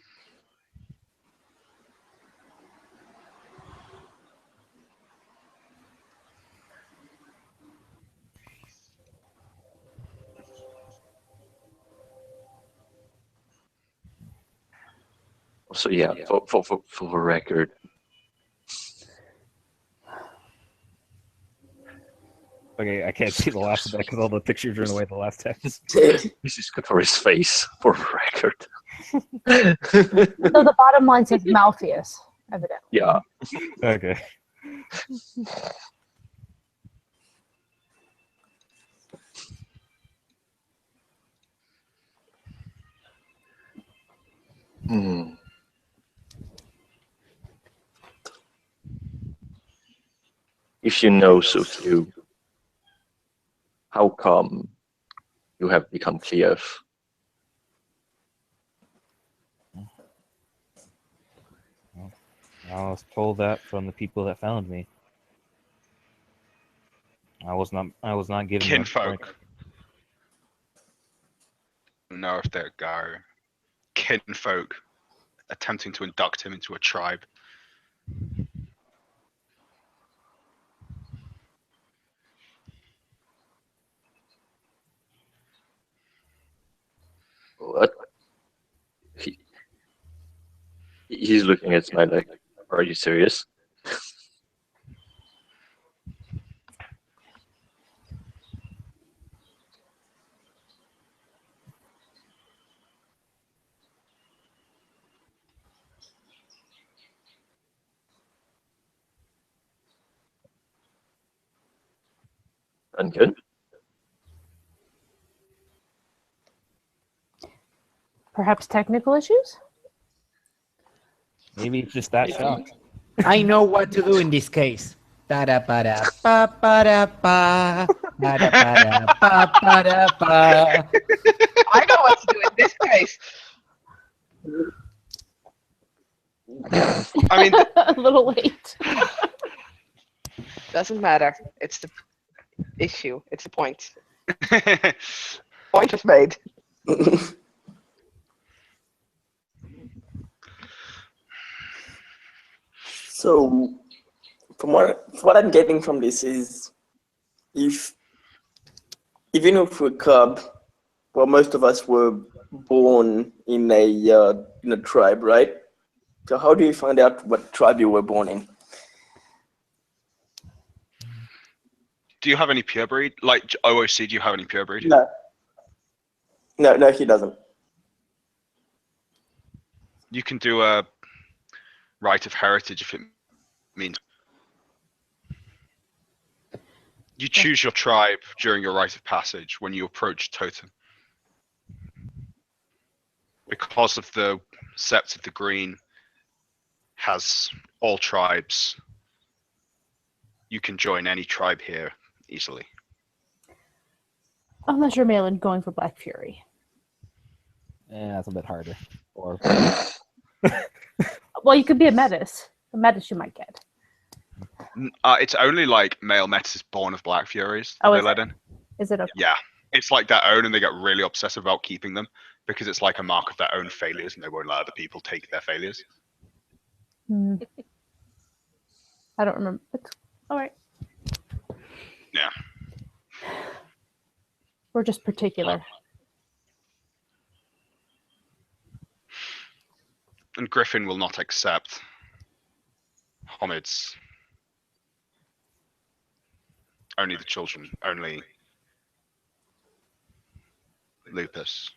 Speaker 7: So yeah, for the record.
Speaker 1: Okay, I can't see the last of that because all the pictures are in the way of the last text.
Speaker 7: This is good for his face, for the record.
Speaker 3: So the bottom line says Malpheus, evidently.
Speaker 7: Yeah.
Speaker 1: Okay.
Speaker 7: If you know so few, how come you have become Cleof?
Speaker 1: I was told that from the people that found me. I was not given much
Speaker 4: Kinfolk.
Speaker 1: point.
Speaker 4: Know if they're go. Kinfolk attempting to induct him into a tribe.
Speaker 7: What? He's looking at Smile like, are you serious? Duncan?
Speaker 3: Perhaps technical issues?
Speaker 1: Maybe it's just that
Speaker 7: Maybe.
Speaker 1: shocked.
Speaker 6: I know what to do in this case. Da-da-ba-da-ba-ba-da-ba. Da-da-ba-da-ba-ba-da-ba.
Speaker 2: I know what to do in this case.
Speaker 4: I mean,
Speaker 3: A little late.
Speaker 2: Doesn't matter. It's the issue. It's the point. Point was made.
Speaker 8: So, from what I'm getting from this is, even if we're cub, well, most of us were born in a tribe, right? So how do you find out what tribe you were born in?
Speaker 4: do you have any purebreed? Like OOC, do you have any purebreed?
Speaker 8: No, he doesn't.
Speaker 4: You can do a rite of heritage if it means. You choose your tribe during your rite of passage when you approach totem. Because of the Sept of the Green has all tribes, you can join any tribe here easily.
Speaker 3: Unless you're Malin going for Black Fury.
Speaker 1: That's a bit harder. Or
Speaker 3: Well, you could be a Metis. A Metis you might get.
Speaker 4: It's only like male metis born of Black Furies
Speaker 3: Oh,
Speaker 4: they
Speaker 3: is
Speaker 4: let
Speaker 3: it?
Speaker 4: in.
Speaker 3: Is it okay?
Speaker 4: Yeah, it's like their own, and they get really obsessive about keeping them because it's like a mark of their own failures, and they won't let other people take their failures.
Speaker 3: Hmm. I don't remember. It's all right.
Speaker 4: Yeah.
Speaker 3: We're just particular.
Speaker 4: And Griffin will not accept homage. Only the children, only Lupus.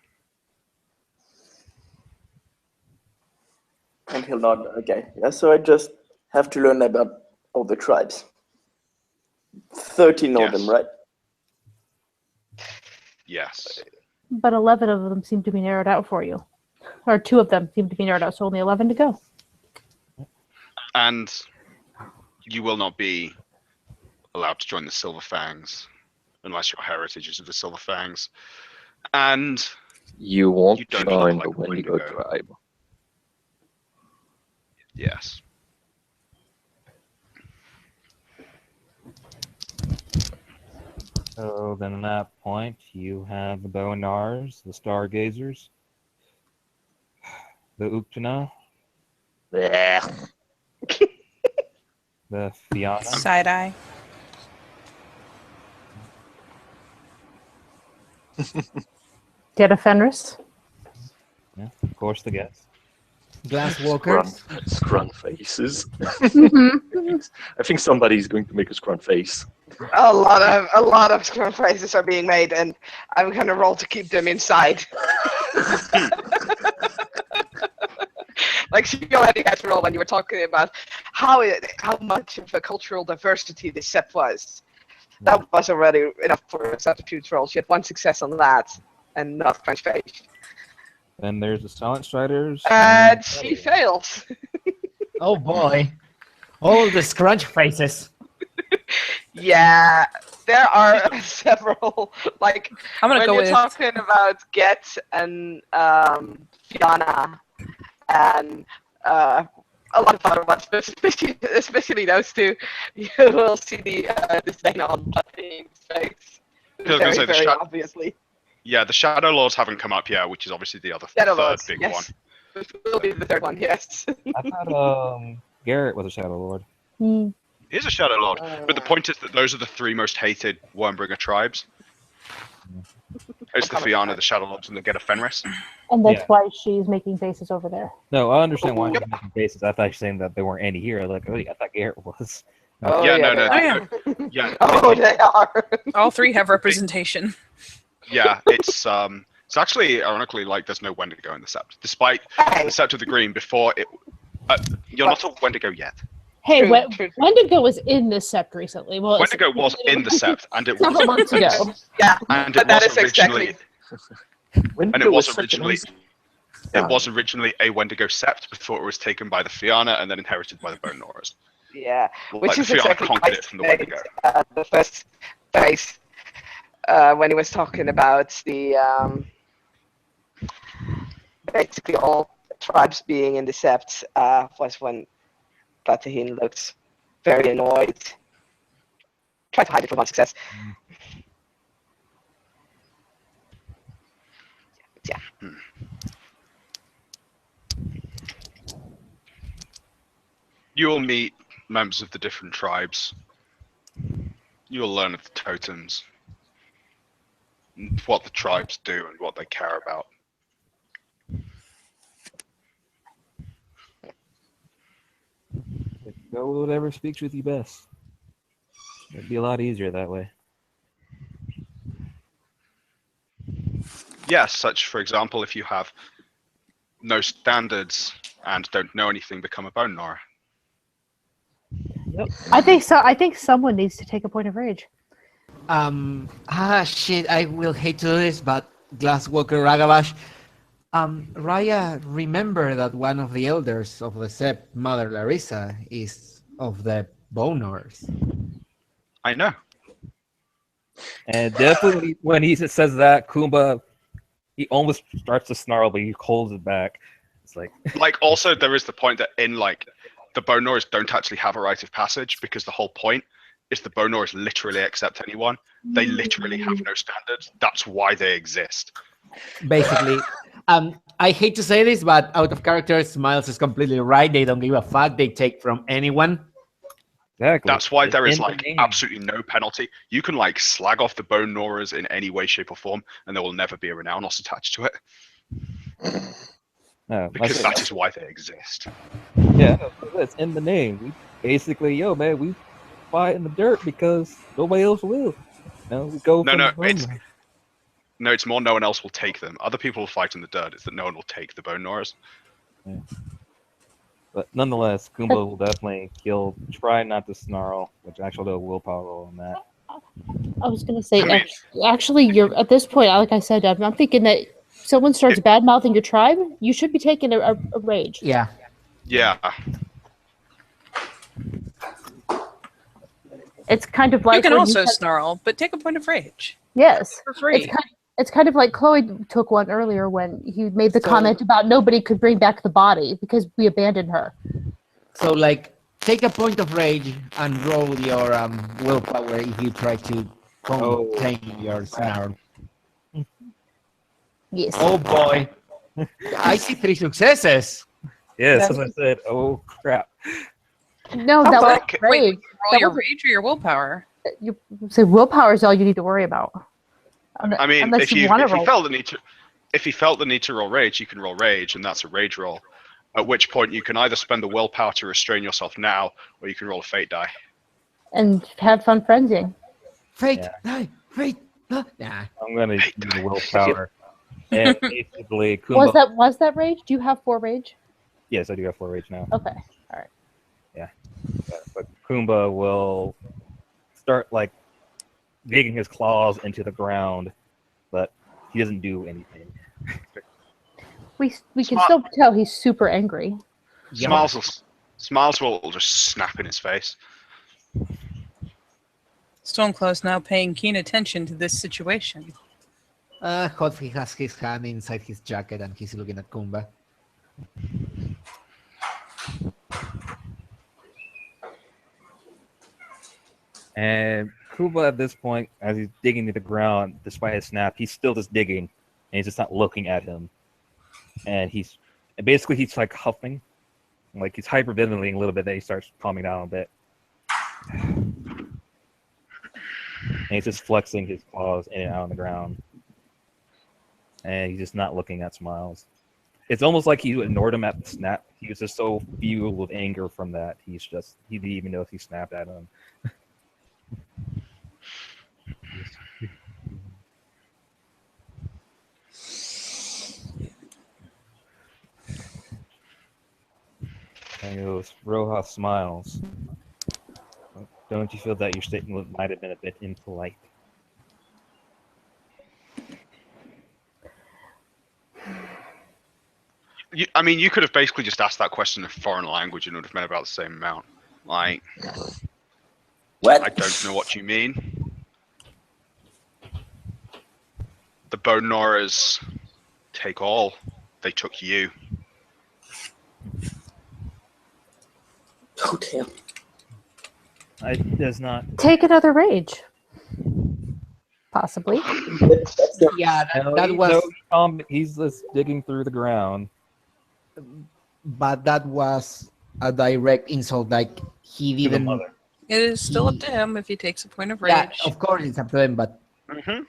Speaker 8: And he'll not. Okay. Yeah. So I just have to learn about all the tribes. 13 of them,
Speaker 4: Yes.
Speaker 8: right?
Speaker 4: Yes.
Speaker 3: But 11 of them seem to be narrowed out for you. Or 2 of them seem to be narrowed out, so only 11 to go.
Speaker 4: And you will not be allowed to join the Silver Fangs unless your heritage is of the Silver Fangs. And
Speaker 7: You won't
Speaker 4: you don't
Speaker 7: join
Speaker 4: look
Speaker 7: the
Speaker 4: like a
Speaker 7: Wendigo
Speaker 4: Wendigo.
Speaker 7: tribe.
Speaker 4: Yes.
Speaker 1: so then at that point, you have the Boanars, the Stargazers, the Uktana,
Speaker 7: Blech.
Speaker 1: the Fianna,
Speaker 9: Side eye.
Speaker 3: Get a Fenris.
Speaker 1: yeah, of course the guest.
Speaker 6: Glass walkers.
Speaker 7: Scrun faces.
Speaker 3: Mm-hmm.
Speaker 7: I think somebody's going to make a scrun face.
Speaker 2: A lot of scrum phrases are being made, and I'm gonna roll to keep them inside. Like she already had to roll when you were talking about how much of a cultural diversity this set was. That was already enough for a substitute roll. She had 1 success on that, and not French face.
Speaker 1: Then there's the Silent Striders.
Speaker 2: And she failed.
Speaker 6: Oh boy. All the scrunch faces.
Speaker 2: Yeah, there are several. Like
Speaker 9: I'm gonna
Speaker 2: when
Speaker 9: go
Speaker 2: you're
Speaker 9: with
Speaker 2: talking about Get and Fiona and a lot of other ones, but especially those two, you will see the stain on Bloodfiend's face.
Speaker 4: I was gonna say,
Speaker 2: Very obviously.
Speaker 4: Yeah, the Shadow Lords haven't come up yet, which is obviously the
Speaker 2: Shadow
Speaker 4: third
Speaker 2: Lords,
Speaker 4: big
Speaker 2: yes.
Speaker 4: one.
Speaker 2: This will be the third one, yes.
Speaker 1: I thought Garrett was a Shadow Lord.
Speaker 3: Hmm.
Speaker 4: He's a Shadow Lord, but the point is that those are the three most hated Wormbringer tribes. It's the Fianna, the Shadow Lords, and the Get Fenris.
Speaker 3: And that's
Speaker 1: Yeah.
Speaker 3: why she's making faces over there.
Speaker 1: No, I understand why he's making faces. I thought you were saying that there weren't any here. Like, oh, yeah, I thought Garrett was.
Speaker 2: Oh,
Speaker 4: Yeah,
Speaker 2: yeah,
Speaker 4: no,
Speaker 2: they
Speaker 9: Oh,
Speaker 2: are.
Speaker 9: yeah.
Speaker 4: Yeah,
Speaker 2: Oh, they are.
Speaker 9: All three have representation.
Speaker 4: yeah, it's actually ironically like there's no Wendigo in the Sept, despite
Speaker 2: Hey,
Speaker 4: the Sept of the Green before it. You're not a Wendigo yet.
Speaker 3: Hey,
Speaker 2: True.
Speaker 3: Wendigo was in this sept recently. Well,
Speaker 4: Wendigo was in the Sept, and it
Speaker 3: several
Speaker 4: was
Speaker 3: months ago.
Speaker 2: yeah,
Speaker 4: and
Speaker 2: but
Speaker 4: it
Speaker 2: that
Speaker 4: was
Speaker 2: is
Speaker 4: originally
Speaker 2: exactly.
Speaker 4: and it was originally a Wendigo Sept before it was taken by the Fianna and then inherited by the Bone Gnawers.
Speaker 2: Yeah, which
Speaker 4: Like,
Speaker 2: is
Speaker 4: the Fianna
Speaker 2: exactly
Speaker 4: conquered it from the
Speaker 2: why
Speaker 4: Wendigo.
Speaker 2: the first phase when he was talking about the basically all tribes being in the Sept was when Platahin looked very annoyed. Tried to hide it with one success. Yeah.
Speaker 4: You will meet members of the different tribes. You will learn of the totems, what the tribes do, and what they care about.
Speaker 1: Go with whatever speaks with you best. It'd be a lot easier that way.
Speaker 4: Yes, such, for example, if you have no standards and don't know anything, become a Bone Gnawer.
Speaker 3: I think so. I think someone needs to take a point of rage.
Speaker 6: Shit, I will hate to do this, but Glasswalker Ragabash. Raya, remember that one of the elders of the Sept, Mother Larissa, is of the Bone Gnawers.
Speaker 4: I know.
Speaker 1: And definitely when he says that, Khumba, he almost starts to snarl, but he holds it back. It's like,
Speaker 4: Also, there is the point that in, the Bone Gnawers don't actually have a rite of passage, because the whole point is the Bone Gnawers literally accept anyone. They literally have no standards. That's why they exist.
Speaker 6: Basically, I hate to say this, but out of character, Smiles is completely right. They don't give a fuck. They take from anyone.
Speaker 1: exactly.
Speaker 4: That's why there is
Speaker 1: In the game.
Speaker 4: absolutely no penalty. You can slag off the Bone Gnawers in any way, shape, or form, and there will never be a renown loss attached to it.
Speaker 1: No,
Speaker 4: Because that is why they exist.
Speaker 1: Yeah, it's in the name. We basically, man, we fight in the dirt because nobody else will. We go.
Speaker 4: It's more no one else will take them. Other people will fight in the dirt. It's that no one will take the Bone Gnawers.
Speaker 1: Yeah. But nonetheless, Khumba will definitely kill. Try not to snarl, which actually do a willpower roll on that.
Speaker 3: I was gonna say,
Speaker 4: I mean-
Speaker 3: actually, you're at this point. Like I said, I'm thinking that someone starts bad mouthing your tribe, you should be taking a rage.
Speaker 6: Yeah.
Speaker 4: Yeah.
Speaker 3: It's kind of like
Speaker 9: You can
Speaker 3: when
Speaker 9: also
Speaker 3: said-
Speaker 9: snarl, but take a point of rage
Speaker 3: yes,
Speaker 9: for free.
Speaker 3: it's kind of like Chloe took one earlier when he made the
Speaker 6: So-
Speaker 3: comment about nobody could bring back the body because we abandoned her.
Speaker 6: So, take a point of rage and roll your willpower if you try to contain your snarl.
Speaker 3: Yes.
Speaker 6: Oh boy. I see 3 successes.
Speaker 1: Yes, as I said. Oh crap!
Speaker 3: No, that was
Speaker 4: like-
Speaker 3: rage.
Speaker 9: Wait, roll
Speaker 3: That
Speaker 9: your
Speaker 3: wasn't-
Speaker 9: rage or your willpower?
Speaker 3: You say willpower is all you need to worry about.
Speaker 4: I mean,
Speaker 3: Unless
Speaker 4: if he
Speaker 3: want to roll.
Speaker 4: felt the need to roll rage, you can roll rage, and that's a rage roll. At which point, you can either spend the willpower to restrain yourself now, or you can roll a fate die.
Speaker 3: And have fun frenzying.
Speaker 6: Fate,
Speaker 1: Yeah.
Speaker 6: die, fate, nah.
Speaker 1: I'm gonna use the willpower. And basically, Khumba.
Speaker 3: Was that rage? Do you have 4 rage?
Speaker 1: Yes, I do have 4 rage now.
Speaker 3: Okay. All right.
Speaker 1: But Khumba will start digging his claws into the ground, but he doesn't do anything.
Speaker 3: We can
Speaker 4: Smart.
Speaker 3: still tell he's super angry.
Speaker 4: Smiles will just snap in his face.
Speaker 9: Stoneclaw's now paying keen attention to this situation.
Speaker 6: Godfrey has his hand inside his jacket and he's looking at Khumba.
Speaker 1: And Kuba at this point, as he's digging into the ground, despite his snap, he's still just digging, and he's just not looking at him. And he's like huffing, like he's hyperventilating a little bit. Then he starts calming down a bit, and he's just flexing his claws in and out on the ground, and he's just not looking at Smiles. It's almost like he ignored him at the snap. He was just so fueled with anger from that. He didn't even know if he snapped at him. And he goes, Roja smiles. Don't you feel that your statement might have been a bit impolite?
Speaker 4: You could have basically just asked that question in foreign language and it would have meant about the same amount. Like,
Speaker 8: What?
Speaker 4: I don't know what you mean. The Bone Noras take all. They took you.
Speaker 8: Oh damn.
Speaker 1: It does not.
Speaker 3: Take another rage. Possibly.
Speaker 6: Yeah,
Speaker 1: No,
Speaker 6: that was.
Speaker 1: He's just digging through the ground.
Speaker 6: But that was a direct insult. Like he
Speaker 1: To the
Speaker 6: didn't.
Speaker 1: mother.
Speaker 9: It is still up to him if he takes a point of rage.
Speaker 6: Yeah, of course it's up to him. But
Speaker 4: Mm-hmm.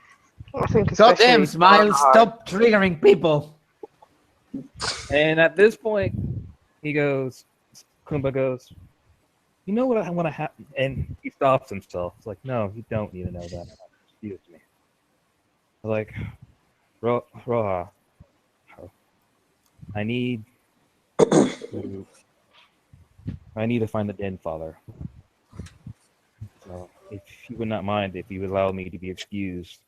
Speaker 2: I think
Speaker 6: goddamn,
Speaker 2: especially
Speaker 6: Smile,
Speaker 2: Bernhard.
Speaker 6: stop triggering people.
Speaker 1: And at this point, Khumba goes, you know what I want to have? And he stops himself. It's like, no, you don't need to know that. Excuse me. Like, Roja, I need to find the Den Father. So, if you would not mind, if you would allow me to be excused.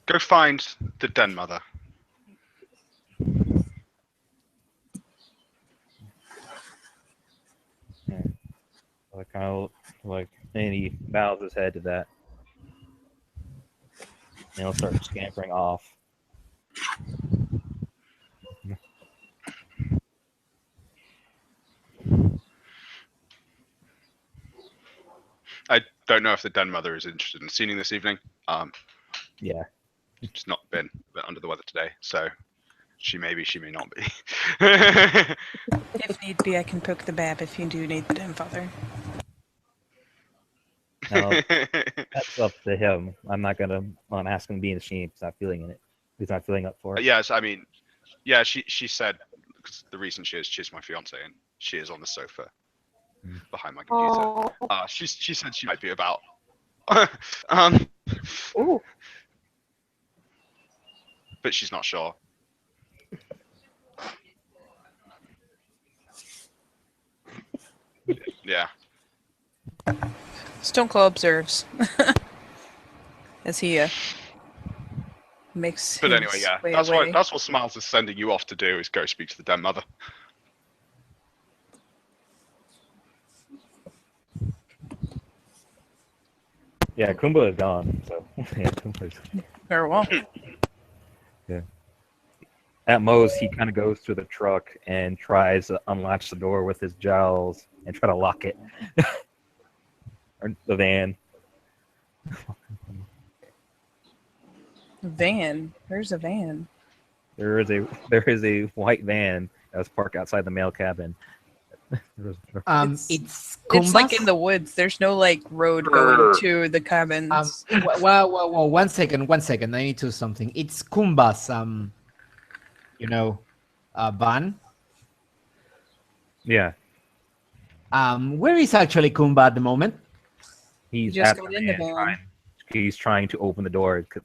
Speaker 4: Go find the Den Mother.
Speaker 1: Yeah. Like, and he bows his head to that. And he'll start scampering off.
Speaker 4: I don't know if the Den Mother is interested in seeing this evening.
Speaker 1: Yeah.
Speaker 4: She's not been a bit under the weather today, so she may be, she may not be.
Speaker 9: If need be, I can poke the bab if you do need the Den Father.
Speaker 1: No, that's up to him. I'm not gonna ask him to be in the sheep. He's not feeling it. He's not feeling up for it.
Speaker 4: Yes, I mean, yeah, she said, because the reason she's my fiance and she is on the sofa behind my computer.
Speaker 2: Oh.
Speaker 4: She said she might be about.
Speaker 2: Ooh.
Speaker 4: But she's not sure. Yeah.
Speaker 9: Stone Cold observes as he makes.
Speaker 4: But
Speaker 9: his
Speaker 4: anyway, yeah,
Speaker 9: way
Speaker 4: that's
Speaker 9: away.
Speaker 4: what Smiles is sending you off to do, is go speak to the Den Mother.
Speaker 1: Yeah, Khumba is gone. So yeah, Khumba's.
Speaker 9: Very well.
Speaker 1: Yeah. At most, he kind of goes to the truck and tries to unlatch the door with his jowls and try to lock it. Or the van.
Speaker 9: Van. Where's a van?
Speaker 1: There is a white van that was parked outside the mail cabin.
Speaker 9: It's
Speaker 6: It's
Speaker 9: like
Speaker 6: Khumba's?
Speaker 9: in the woods. There's no like road going to the cabins.
Speaker 6: Well, 1 second. I need to something. It's Khumba's, van.
Speaker 1: Yeah,
Speaker 6: Where is actually Khumba at the moment?
Speaker 1: he's
Speaker 9: Just
Speaker 1: at
Speaker 9: got
Speaker 1: the
Speaker 9: in the
Speaker 1: van.
Speaker 9: van.
Speaker 1: He's trying to open the door because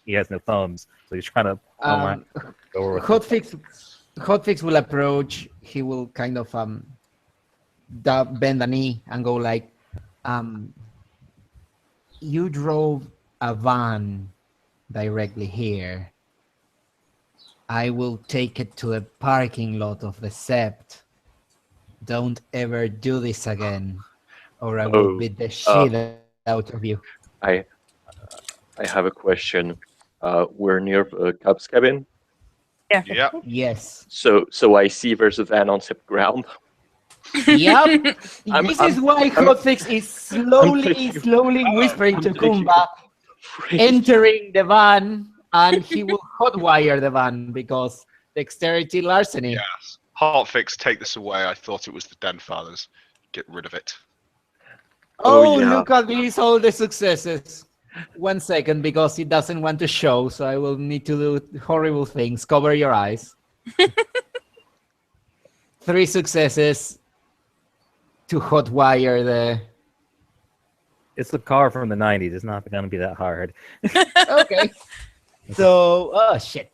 Speaker 1: he has no thumbs, so he's trying to unlock the door with
Speaker 6: Hotfix will approach. He will kind of bend the knee and go like, you drove a van directly here. I will take it to the parking lot of the Sept. Don't ever do this again, or I will beat the shit out of you.
Speaker 7: I have a question. We're near Cub's cabin,
Speaker 9: Yeah.
Speaker 4: Yeah.
Speaker 6: Yes.
Speaker 7: so I see there's a van on the ground.
Speaker 6: Yep. This
Speaker 7: I'm-
Speaker 6: is why Hotfix is slowly whispering to Khumba, entering the van, and he will hotwire the van because dexterity larceny.
Speaker 4: Yes. Hotfix, take this away. I thought it was the Den Fathers. Get rid of it.
Speaker 6: Oh,
Speaker 7: yeah.
Speaker 6: look at these, all the successes. 1 second, because he doesn't want to show, so I will need to do horrible things. Cover your eyes. 3 successes to hotwire the...
Speaker 1: It's the car from the 90s. It's not going to be that hard.
Speaker 6: Okay. So, oh, shit.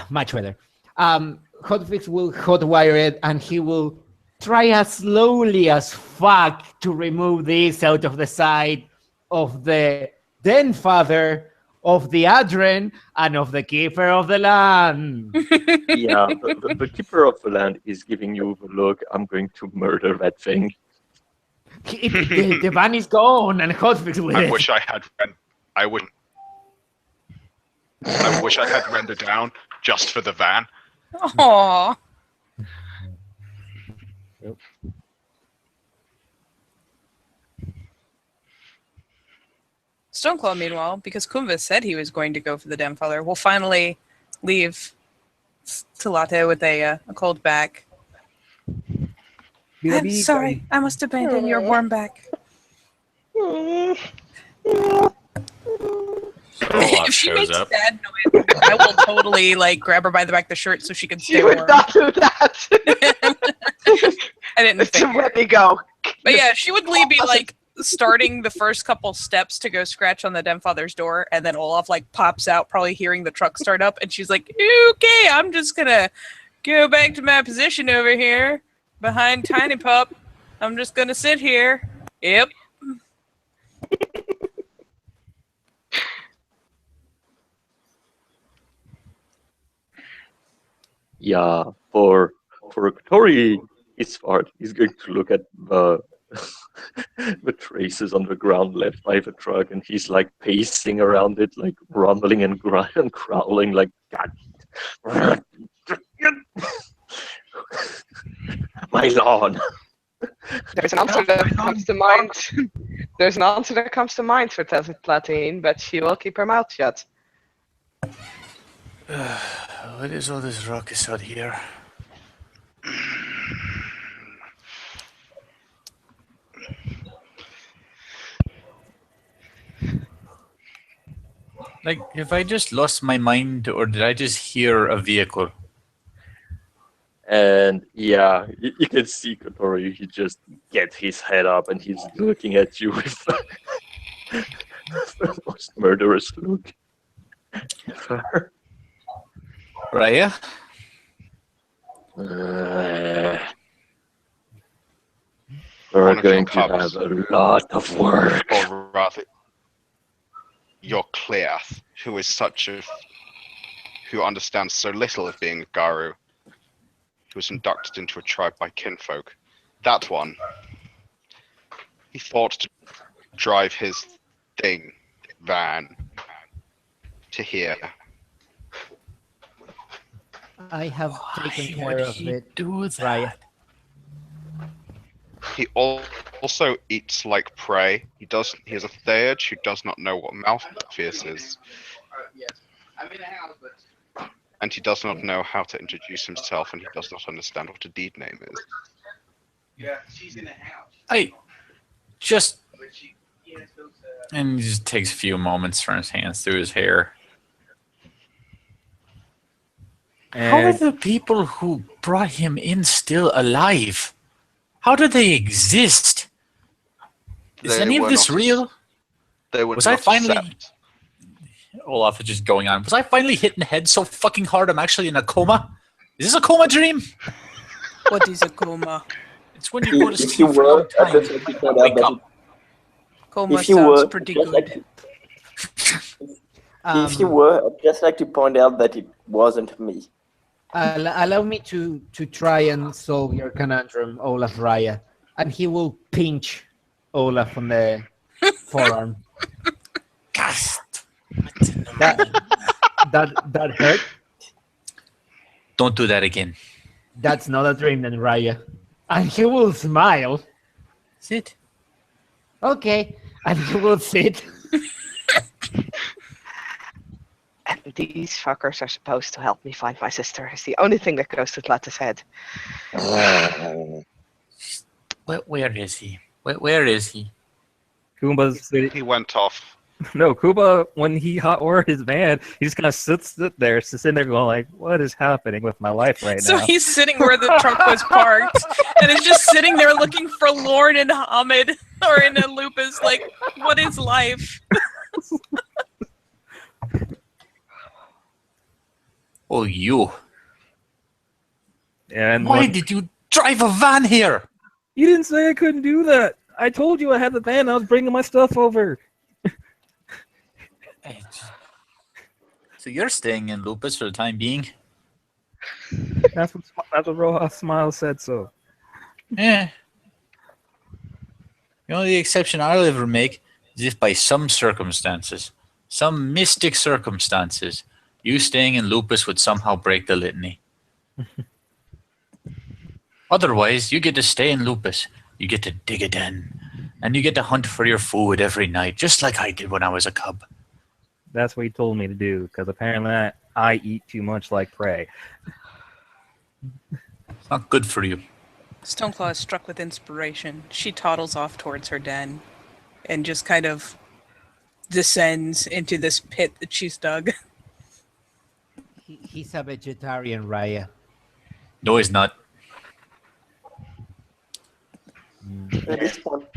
Speaker 6: Much better. Hotfix will hotwire it, and he will try as slowly as fuck to remove this out of the side of the Den Father, of the Adren, and of the Keeper of the Land.
Speaker 7: Yeah, the keeper of the land is giving you the look. I'm going to murder that thing.
Speaker 6: The van is gone, and Hotfix with
Speaker 4: I
Speaker 6: it.
Speaker 4: wish I had. I wish I had render down just for the van.
Speaker 9: Aww.
Speaker 1: Yep.
Speaker 9: Stoneclaw, meanwhile, because Khumba said he was going to go for the Damfather, will finally leave Talate with a cold back. I'm sorry. I must abandon your warm back. If she makes bad noise, I will totally grab her by the back of the shirt so she can stay
Speaker 2: She
Speaker 9: warm.
Speaker 2: would not do that.
Speaker 9: I didn't
Speaker 2: It's
Speaker 9: think.
Speaker 2: ready go.
Speaker 9: But yeah, she would be starting the first couple steps to go scratch on the Demfather's door, and then Olaf pops out, probably hearing the truck start up, and she's like, "Okay, I'm just gonna go back to my position over here behind Tiny Pup. I'm just gonna sit here." Yep.
Speaker 7: Yeah, for Tori, his part, he's going to look at the the traces on the ground left by the truck, and he's pacing around it, rumbling and growling, God. My lawn.
Speaker 2: There's an answer that comes to mind. There's an answer that comes to mind for Platine, but she will keep her mouth shut.
Speaker 10: What is all this ruckus out here? Have I just lost my mind, or did I just hear a vehicle?
Speaker 7: And yeah, you can see Kotori, he just gets his head up and he's looking at you with the most murderous look ever.
Speaker 10: Raya?
Speaker 7: We're going to have a lot of work.
Speaker 4: Or rather, your Cleath, who understands so little of being a Garu, who was inducted into a tribe by kinfolk. That one, he thought to drive his van to here.
Speaker 6: I have taken care of it. Raya.
Speaker 4: He also eats like prey. He is a Theurge who does not know what mouthfierce is. And he does not know how to introduce himself, and he does not understand what a deed name is.
Speaker 10: Yeah, she's in the house. And he just takes a few moments to run his hands through his hair. How are the people who brought him in still alive? How do they exist? Is any of this real? Was I finally... Olaf is just going on. Was I finally hit in the head so fucking hard I'm actually in a coma? Is this a coma dream?
Speaker 9: What is a coma?
Speaker 10: It's when you go to sleep for a long time. Wake up.
Speaker 9: Coma sounds pretty good.
Speaker 8: If you were, I'd just like to point out that it wasn't me.
Speaker 6: Allow me to try and solve your conundrum, Olaf Raya. And he will pinch Olaf on the forearm.
Speaker 10: Gast.
Speaker 6: That hurt?
Speaker 10: Don't do that again.
Speaker 6: That's not a dream then, Raya. And he will smile.
Speaker 10: Sit.
Speaker 6: Okay. And he will sit.
Speaker 2: And these fuckers are supposed to help me find my sister. It's the only thing that goes to Tlatta's head.
Speaker 10: Where is he? Where is he?
Speaker 1: Kumba's sitting.
Speaker 4: He went off.
Speaker 1: No, Kumba, when he hot ordered his van, he just kind of sits there going like, what is happening with my life right
Speaker 9: So
Speaker 1: now?
Speaker 9: he's sitting where the truck was parked, and is just sitting there looking forlorn in Hamid or in a lupus, like, what is life?
Speaker 10: Oh, you.
Speaker 1: And
Speaker 10: Why did you drive a van here?
Speaker 1: You didn't say I couldn't do that. I told you I had the van. I was bringing my stuff over.
Speaker 10: So you're staying in Lupus for the time being?
Speaker 1: That's what Rojas Smile said so.
Speaker 10: Yeah. The only exception I'll ever make is if by some circumstances, some mystic circumstances, you staying in Lupus would somehow break the litany. Otherwise, you get to stay in Lupus. You get to dig a den. And you get to hunt for your food every night, just like I did when I was a cub.
Speaker 1: That's what he told me to do, because apparently I eat too much like prey.
Speaker 10: It's not good for you.
Speaker 9: Stoneclaw is struck with inspiration. She toddles off towards her den and just kind of descends into this pit that she's dug.
Speaker 6: He's a vegetarian, Raya.
Speaker 10: No, he's not.
Speaker 8: At this point,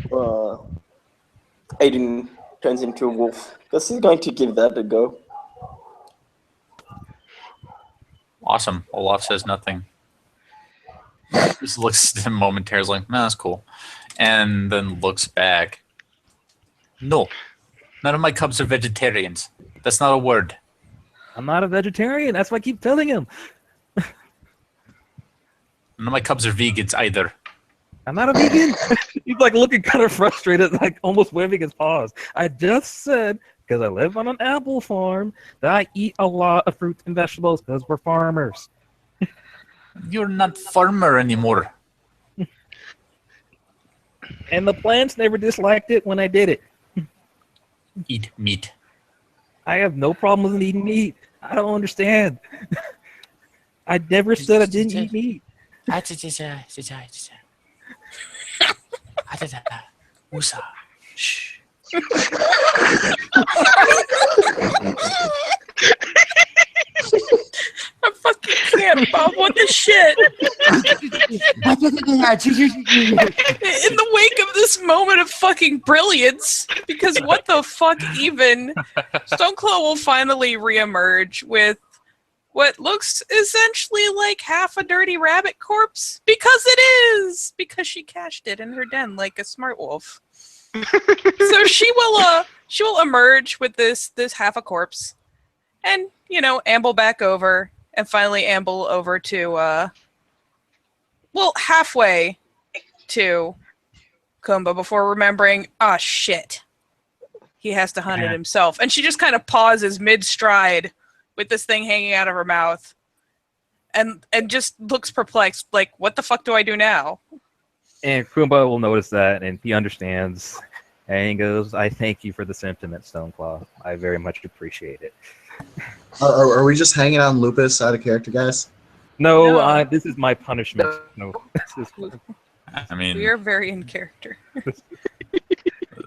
Speaker 8: Aiden turns into a wolf because he's going to give that a go.
Speaker 10: Awesome. Olaf says nothing. Just looks at him momentarily like, nah, that's cool. And then looks back. No. None of my cubs are vegetarians. That's not a word.
Speaker 1: I'm not a vegetarian. That's what I keep telling him.
Speaker 10: None of my cubs are vegans either.
Speaker 1: I'm not a vegan. He's like looking kind of frustrated, like almost waving his paws. I just said, because I live on an apple farm, that I eat a lot of fruits and vegetables because we're farmers.
Speaker 10: You're not farmer anymore.
Speaker 1: And the plants never disliked it when I did it.
Speaker 10: Eat meat.
Speaker 1: I have no problem with eating meat. I don't understand. I never said I didn't eat meat.
Speaker 10: Usa. Shh.
Speaker 9: I fucking can't, Bob. What the shit? In the wake of this moment of fucking brilliance, because what the fuck even, Stoneclaw will finally reemerge with what looks essentially like half a dirty rabbit corpse, because it is, because she cached it in her den like a smart wolf. So she will emerge with this half a corpse, and amble back over, and finally amble over to halfway to Khumba before remembering, oh shit, he has to hunt it himself, and she just kind of pauses mid-stride with this thing hanging out of her mouth, and just looks perplexed, like, what the fuck do I do now?
Speaker 1: And Khumba will notice that, and he understands, and he goes, I thank you for the sentiment, Stoneclaw. I very much appreciate it.
Speaker 5: Are we just hanging out in Lupus out of character, guys?
Speaker 1: No, this is my punishment. No.
Speaker 10: I mean,
Speaker 9: we are very in character.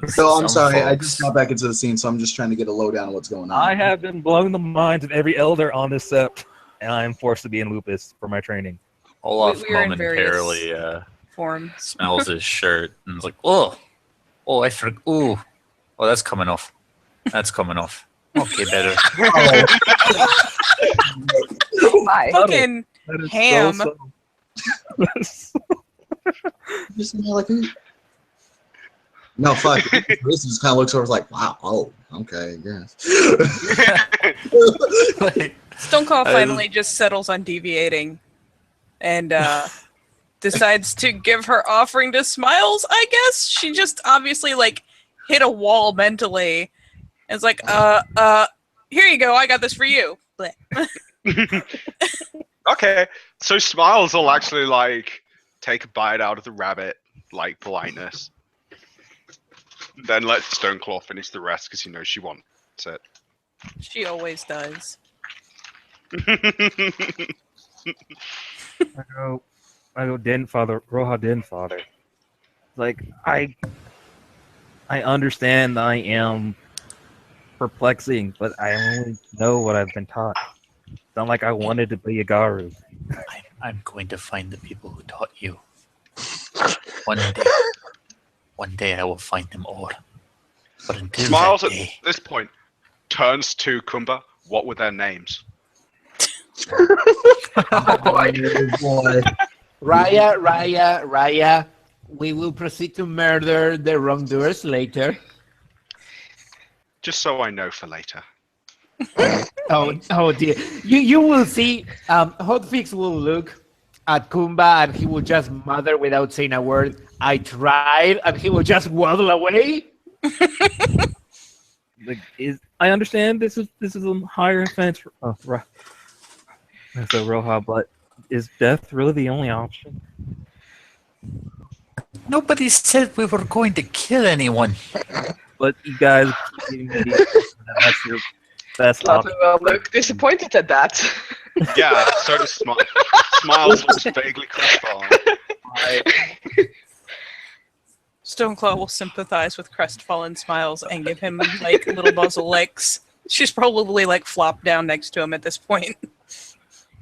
Speaker 5: So I'm sorry, I just got back into the scene, so I'm just trying to get a lowdown on what's going on.
Speaker 1: I have been blowing the minds of every elder on this sept, and I am forced to be in Lupus for my training.
Speaker 10: Olaf
Speaker 9: We are in
Speaker 10: momentarily
Speaker 9: forms.
Speaker 10: smells his shirt and is like, oh, I forgot. Oh, that's coming off. That's coming off. Okay, better.
Speaker 2: Oh my.
Speaker 9: Fucking ham.
Speaker 5: Just like, no, fuck. This just kind of looks over, like, wow, oh, okay, yes.
Speaker 9: Stoneclaw finally just settles on deviating, and decides to give her offering to Smiles, I guess. She just obviously, like, hit a wall mentally. And it's like, here you go, I got this for you.
Speaker 4: Okay, so Smiles will actually, like, take a bite out of the rabbit, like politeness. Then let Stoneclaw finish the rest because he knows she wants it.
Speaker 9: She always does.
Speaker 1: I go, Den Father, Roja Den Father. Like, I understand I am perplexing, but I only know what I've been taught. It's not like I wanted to be a Garu.
Speaker 10: I'm going to find the people who taught you. One day I will find them all. But until
Speaker 4: Smiles
Speaker 10: that
Speaker 4: at
Speaker 10: day,
Speaker 4: this point, turns to Khumba. What were their names?
Speaker 6: Oh boy. Raya. We will proceed to murder the wrongdoers later.
Speaker 4: Just so I know for later.
Speaker 6: Oh dear. You will see. Hotfix will look at Khumba and he will just mutter without saying a word. I tried, and he will just waddle away.
Speaker 1: Like, I understand this is a higher offense. So Roja, but is death really the only option?
Speaker 10: nobody said we were going to kill anyone.
Speaker 1: But you guys keep giving me that's your best option.
Speaker 2: Slaughter will look disappointed at that.
Speaker 4: Yeah, so does Smiles looks vaguely crestfallen.
Speaker 9: Stoneclaw will sympathize with crestfallen Smiles and give him like little muzzle licks. She's probably like flopped down next to him at this point.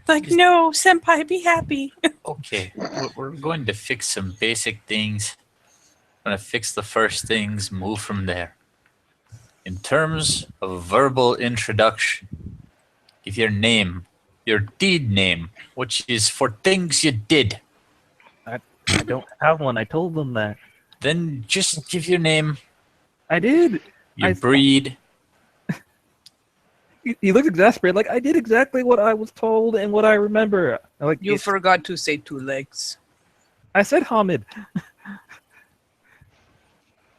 Speaker 9: Like, no, senpai, be happy.
Speaker 10: Okay, we're going to fix some basic things. We're going to fix the first things, move from there. In terms of verbal introduction, give your name, your deed name, which is for things you did.
Speaker 1: I don't have one. I told them that.
Speaker 10: Then just give your name.
Speaker 1: I did.
Speaker 10: Your breed.
Speaker 1: He looks exasperated. Like, I did exactly what I was told and what I remember. Like,
Speaker 9: You forgot to say 2 legs.
Speaker 1: I said Hamid.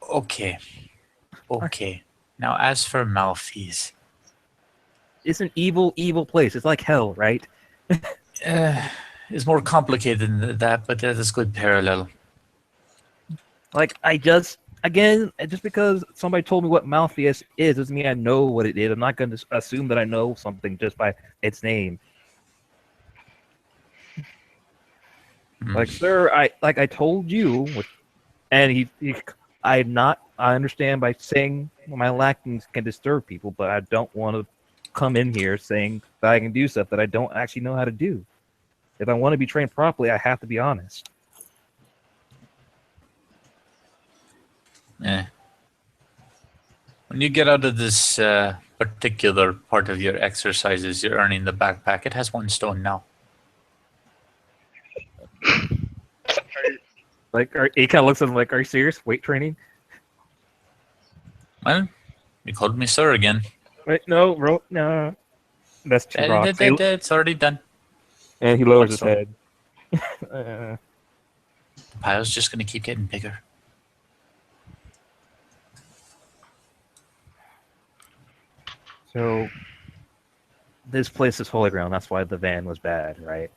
Speaker 10: Okay. Now, as for Malfeas.
Speaker 1: It's an evil place. It's like hell, right?
Speaker 10: It's more complicated than that, but that is good parallel.
Speaker 1: Like, just because somebody told me what Malfeas is doesn't mean I know what it is. I'm not going to assume that I know something just by its name. Like, sir, I told you, and I understand by saying my lackings can disturb people, but I don't want to come in here saying that I can do stuff that I don't actually know how to do. If I want to be trained properly, I have to be honest.
Speaker 10: When you get out of this particular part of your exercises, you're earning the backpack. It has 1 stone now.
Speaker 1: Like, he kind of looks at him like, "Are you serious? Weight training?"
Speaker 10: Well, you called me sir again.
Speaker 1: Wait, no, that's too wrong.
Speaker 10: It's already done.
Speaker 1: And he lowers his head.
Speaker 10: The pile's just going to keep getting bigger.
Speaker 1: So, this place is holy ground. That's why the van was bad, right?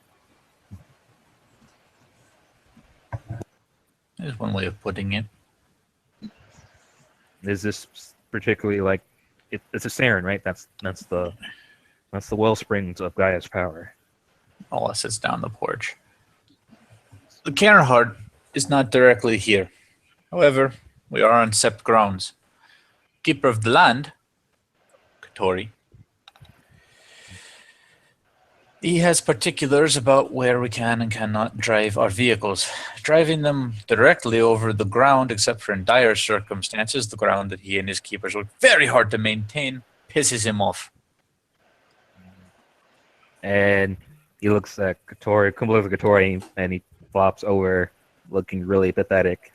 Speaker 10: There's one way of putting it.
Speaker 1: Is this particularly like it's a Saren, right? That's the well springs of Gaia's power.
Speaker 10: Ola sits down the porch. The Cairnheart is not directly here. However, we are on Sept grounds. Keeper of the land, Katori, he has particulars about where we can and cannot drive our vehicles. Driving them directly over the ground, except for in dire circumstances, the ground that he and his keepers work very hard to maintain, pisses him off.
Speaker 1: And he looks at Katori, Khumba looks at Katori, and he flops over, looking really pathetic.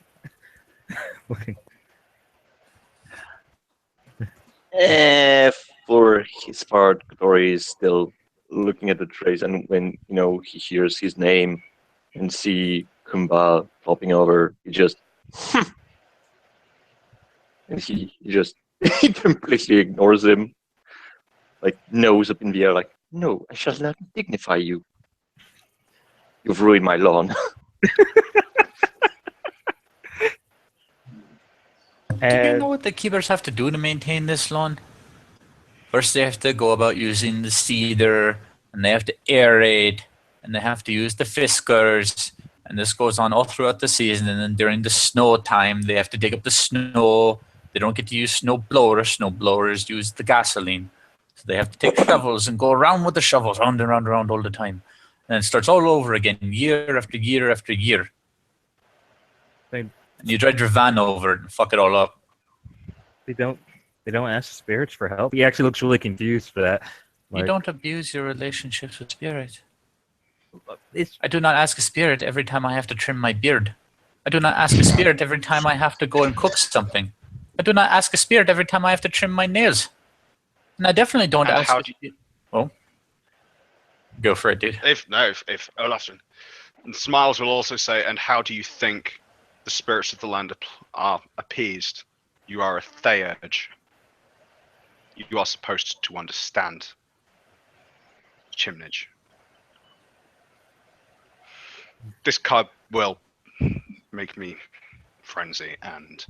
Speaker 7: For his part, Katori is still looking at the trace, and when he hears his name and see Khumba flopping over, he just and he just he completely ignores him, like nose up in the air, like, "No, I shall not dignify you. You've ruined my lawn."
Speaker 10: Do you know what the keepers have to do to maintain this lawn? First, they have to go about using the cedar, and they have to aerate, and they have to use the fiskars, and this goes on all throughout the season. And then during the snow time, they have to dig up the snow. They don't get to use snow blowers. Snow blowers use the gasoline. So they have to take shovels and go around with the shovels, round and round and round all the time. And it starts all over again, year after year after year. And you drive your van over it and fuck it all up.
Speaker 1: They don't ask spirits for help. He actually looks really confused for that.
Speaker 10: You don't abuse your relationships with spirits. I do not ask a spirit every time I have to trim my beard. I do not ask a spirit every time I have to go and cook something. I do not ask a spirit every time I have to trim my nails. And I definitely don't ask. Well, go for it, dude.
Speaker 4: If Olafsson, and Smiles will also say, and how do you think the spirits of the land are appeased? You are a Theurge. You are supposed to understand Chimnage. This card will make me frenzy and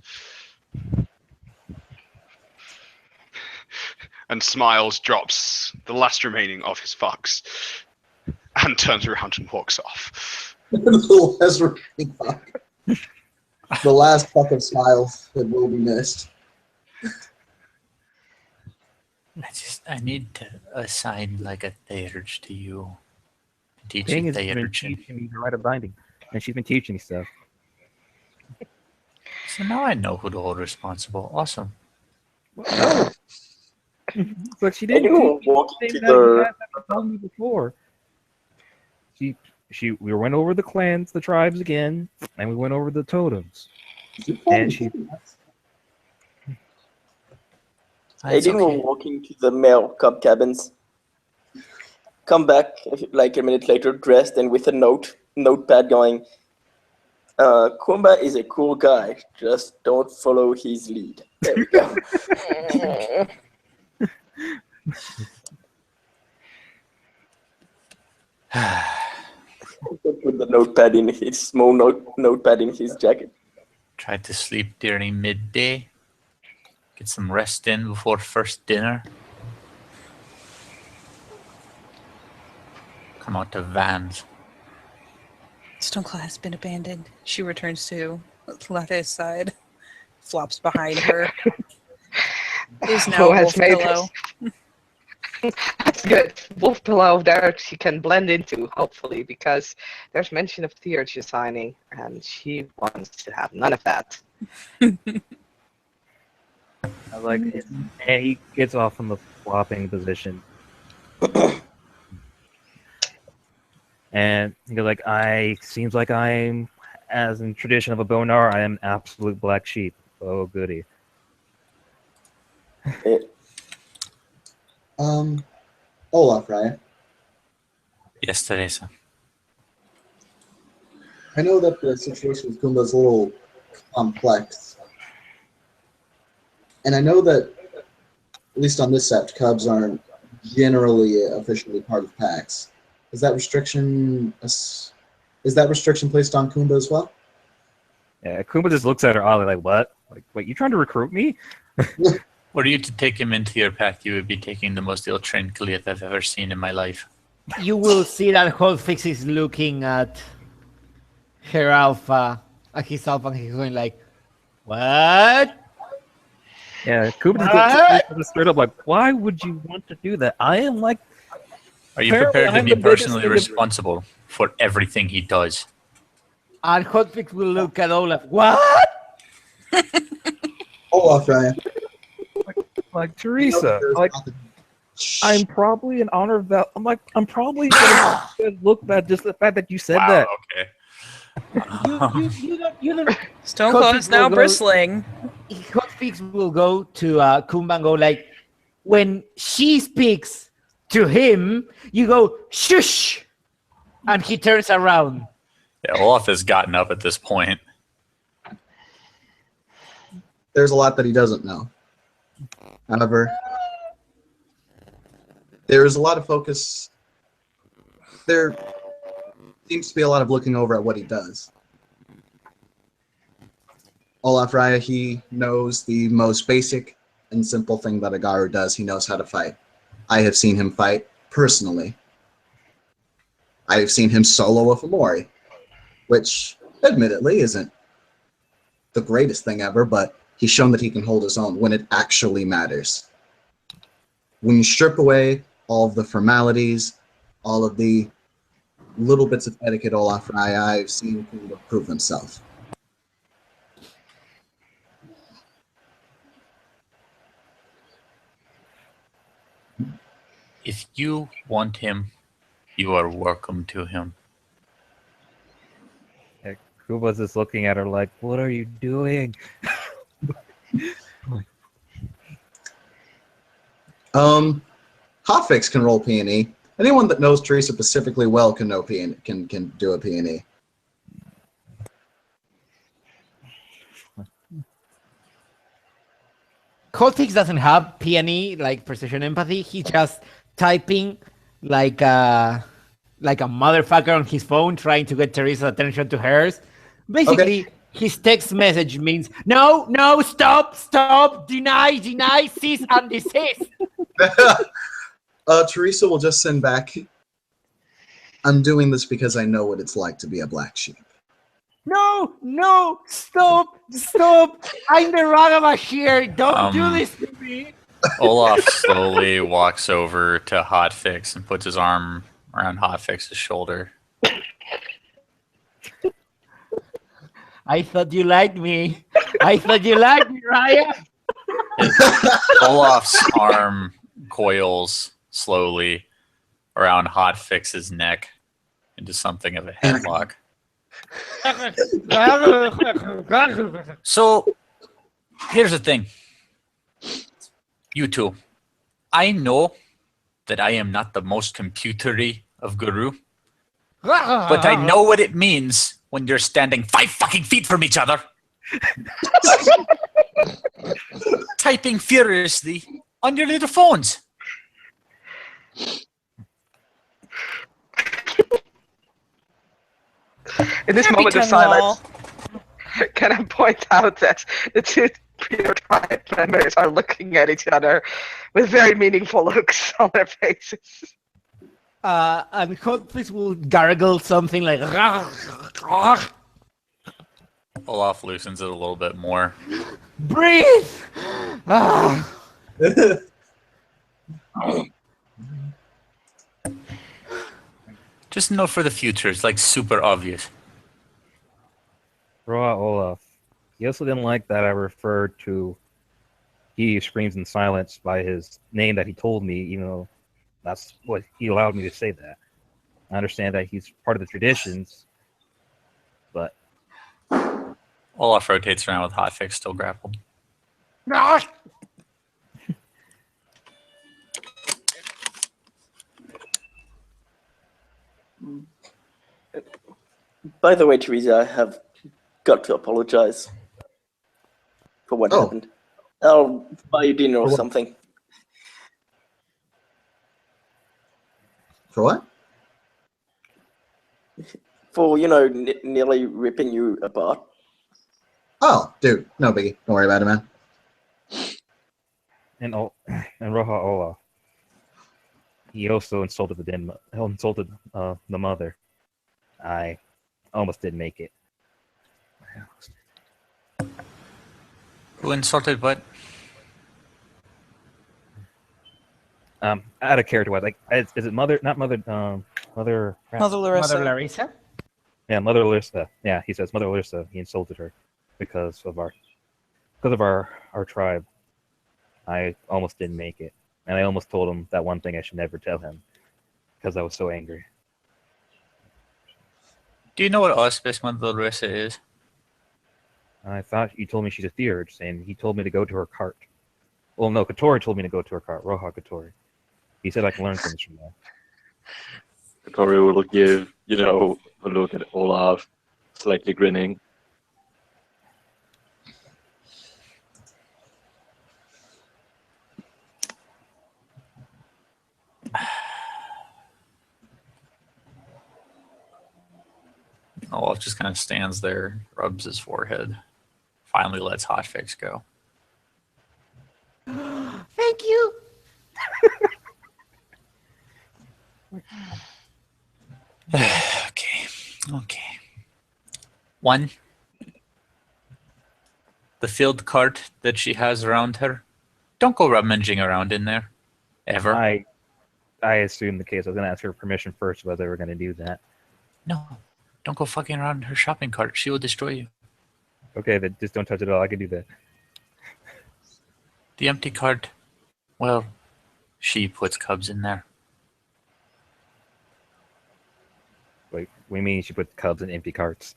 Speaker 4: Smiles drops the last remaining of his fucks and turns around and walks off.
Speaker 5: The last remaining fuck. The last fuck of Smiles that will be missed.
Speaker 10: I need to assign like a Theurge to you. Teach
Speaker 1: Thing
Speaker 10: you
Speaker 1: has been
Speaker 10: Theurge.
Speaker 1: teaching me to write a binding, and she's been teaching me stuff.
Speaker 10: So now I know who to hold responsible. Awesome.
Speaker 1: But she didn't teach me the same that you guys have told me before. We went over the clans, the tribes again, and we went over the totems. And she.
Speaker 8: Aiden will walk into the male cub cabins. Come back like a minute later, dressed and with a notepad going. Khumba is a cool guy. Just don't follow his lead. There we go. Put the notepad in his small notepad in his jacket.
Speaker 10: Tried to sleep during midday. Get some rest in before first dinner. Come out to Vans.
Speaker 9: Stoneclaw has been abandoned. She returns to Late's side, flops behind her. Is now Wolf Pillow.
Speaker 2: That's good. Wolf Pillow there she can blend into, hopefully, because there's mention of Theurge signing, and she wants to have none of that.
Speaker 1: I like it. And he gets off from the flopping position. And he goes like, seems like I'm, as in tradition of a bonar, I am absolute black sheep. Oh, goody.
Speaker 5: Olaf, right?
Speaker 10: Yes, Teresa.
Speaker 5: I know that the situation with Khumba is a little complex. And I know that, at least on this set, Cubs aren't generally officially part of PAX. Is that restriction placed on Khumba as well?
Speaker 1: Yeah, Khumba just looks at her oddly like, what? Like, wait, you trying to recruit me?
Speaker 10: Were you to take him into your pack, you would be taking the most ill-trained Goliath I've ever seen in my life.
Speaker 6: You will see that Hotfix is looking at her alpha, at his alpha, and he's going like, what?
Speaker 1: Yeah, Khumba just straight up like, why would you want to do that? I am like...
Speaker 10: Are you prepared to be personally responsible for everything he does?
Speaker 6: And Hotfix will look at Olaf. What?
Speaker 5: Olaf, Ryan.
Speaker 1: Like Teresa, like I'm probably in honor of that. I'm probably gonna look bad just the fact that you said that.
Speaker 10: Okay.
Speaker 6: You don't.
Speaker 9: Stoneclaw is now bristling.
Speaker 6: Hotfix will go to Khumba and go like, when she speaks to him, you go shush, and he turns around.
Speaker 10: Yeah, Olaf has gotten up at this point.
Speaker 5: There's a lot that he doesn't know. However, there is a lot of focus. seems to be a lot of looking over at what he does. Olaf Raya, he knows the most basic and simple thing that a Garu does. He knows how to fight. I have seen him fight personally. I have seen him solo a Fomori, which admittedly isn't the greatest thing ever, but he's shown that he can hold his own when it actually matters. When you strip away all of the formalities, all of the little bits of etiquette Olaf Raya, I've seen him prove himself.
Speaker 10: If you want him, you are welcome to him.
Speaker 1: Khumba's just looking at her like, what are you doing?
Speaker 5: Hotfix can roll P&E. Anyone that knows Teresa specifically well can know P&E, can do a P&E.
Speaker 6: Coltix doesn't have PNE, like precision empathy. He's just typing like a motherfucker on his phone, trying to get Teresa's attention to hers. Basically, his text message means, no, stop, deny, cease and desist.
Speaker 5: Teresa will just send back, I'm doing this because I know what it's like to be a black sheep.
Speaker 6: No, stop. I'm the Ragama here. Don't do this to me.
Speaker 10: Olaf slowly walks over to Hotfix and puts his arm around Hotfix's shoulder.
Speaker 6: I thought you liked me. Raya.
Speaker 10: Olaf's arm coils slowly around Hotfix's neck into something of a headlock. So, here's the thing. You two, I know that I am not the most computery of guru, but I know what it means when you're standing 5 fucking feet from each other, typing furiously on your little phones.
Speaker 2: In this moment of silence, can I point out that the two tribe members are looking at each other with very meaningful looks on their faces.
Speaker 6: And Hotfix will gargle something like.
Speaker 10: Olaf loosens it a little bit more.
Speaker 6: Breathe!
Speaker 10: Just know for the future, it's like super obvious.
Speaker 1: Raw Olaf. He also didn't like that I referred to he screams in silence by his name that he told me, even though that's what he allowed me to say that. I understand that he's part of the traditions, but...
Speaker 10: Olaf rotates around with Hotfix still grappled.
Speaker 8: By the way, Teresa, I have got to apologize for what happened. I'll buy you dinner or something.
Speaker 5: For what?
Speaker 8: For, nearly ripping you apart.
Speaker 5: Oh, dude, no biggie. Don't worry about it, man.
Speaker 1: And Roha Olaf. He also insulted the mother. I almost didn't make it.
Speaker 10: Who insulted what?
Speaker 1: Out of character wise, like, is it mother? Not mother. Mother.
Speaker 9: Mother Larissa.
Speaker 6: Mother Larissa.
Speaker 1: Yeah, Mother Larissa. Yeah, he says Mother Larissa. He insulted her because of our tribe. I almost didn't make it, and I almost told him that one thing I should never tell him because I was so angry.
Speaker 10: Do you know what auspice Mother Larissa is?
Speaker 1: I thought you told me she's a theurge, and he told me to go to her cart. Well, no, Katori told me to go to her cart. Roha Katori. He said I can learn things from there.
Speaker 7: Katori will give, a look at Olaf, slightly grinning.
Speaker 10: Olaf just kind of stands there, rubs his forehead, finally lets Hotfix go.
Speaker 6: Thank you.
Speaker 10: Okay. One, the field cart that she has around her, don't go rummaging around in there. Ever.
Speaker 1: I assumed the case. I was going to ask her permission first whether they were going to do that.
Speaker 10: No. Don't go fucking around in her shopping cart. She will destroy you.
Speaker 1: Okay, then just don't touch it at all. I can do that.
Speaker 10: The empty cart, well, she puts cubs in there.
Speaker 1: Wait, we mean she put cubs in empty carts.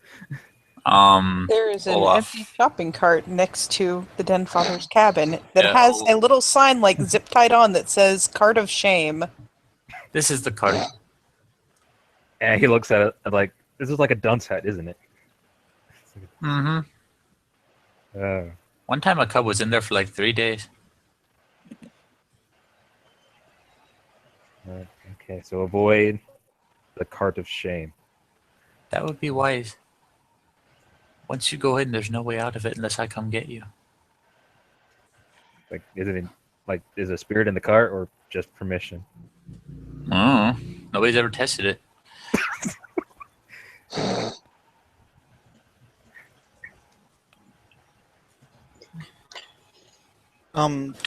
Speaker 9: There is an
Speaker 10: Olaf.
Speaker 9: empty shopping cart next to the Den Father's cabin that has a little sign like zip tied on that says "Cart of Shame."
Speaker 10: This is the cart.
Speaker 1: And he looks at it like, this is like a dunce hat, isn't it?
Speaker 10: Mm-hmm. One time a cub was in there for like 3 days.
Speaker 1: Okay, so avoid the cart of shame.
Speaker 10: That would be wise. Once you go in, there's no way out of it unless I come get you.
Speaker 1: Like, is a spirit in the cart or just permission?
Speaker 10: Nobody's ever tested it.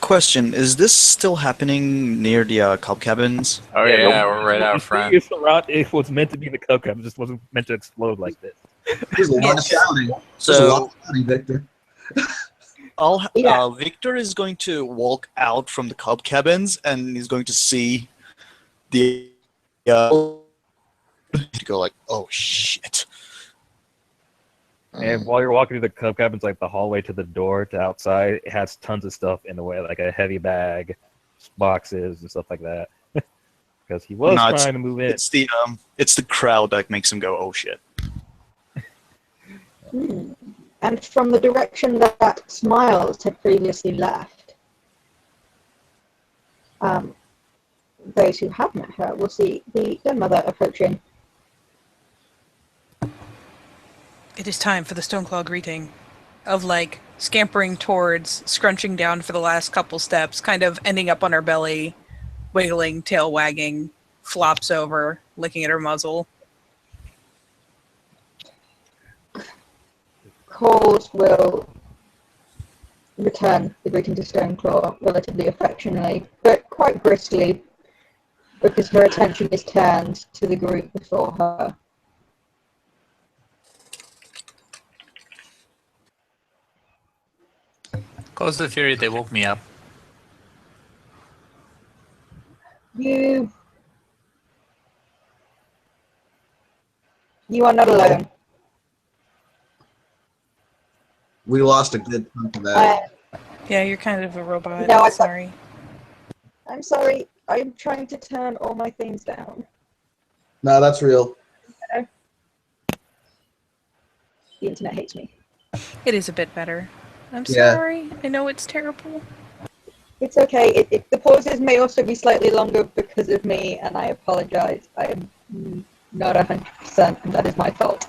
Speaker 11: Question: is this still happening near the cub cabins?
Speaker 10: Oh yeah, we're right out front.
Speaker 1: It was meant to be the cub cabin, just wasn't meant to explode like this.
Speaker 5: There's a lot of shouting.
Speaker 11: So-
Speaker 5: There's a lot of shouting, Victor.
Speaker 11: Victor is going to walk out from the cub cabins and he's going to see the to go like, oh shit.
Speaker 1: And while you're walking through the cub cabins, like the hallway to the door to outside, it has tons of stuff in the way, like a heavy bag, boxes, and stuff like that. Because he was trying to move in.
Speaker 11: It's the crowd that makes him go, oh shit.
Speaker 12: And from the direction that Smiles had previously left, those who have met her will see their mother approaching.
Speaker 9: It is time for the Stoneclaw greeting of like scampering towards, scrunching down for the last couple steps, kind of ending up on her belly, wiggling, tail wagging, flops over, licking at her muzzle.
Speaker 12: Coles will return the greeting to Stoneclaw relatively affectionately, but quite briskly, because her attention is turned to the group before her.
Speaker 10: Cause the Fury, they woke me up.
Speaker 12: You are not alone.
Speaker 5: We lost a good chunk of that.
Speaker 9: Yeah, you're kind of a robot.
Speaker 12: No,
Speaker 9: I'm sorry.
Speaker 12: I'm sorry. I'm trying to turn all my things down.
Speaker 5: No, that's real.
Speaker 12: The internet hates me.
Speaker 9: It is a bit better. I'm
Speaker 5: Yeah.
Speaker 9: sorry. I know it's terrible.
Speaker 12: It's okay. The pauses may also be slightly longer because of me, and I apologize. I am not 100%, and that is my fault.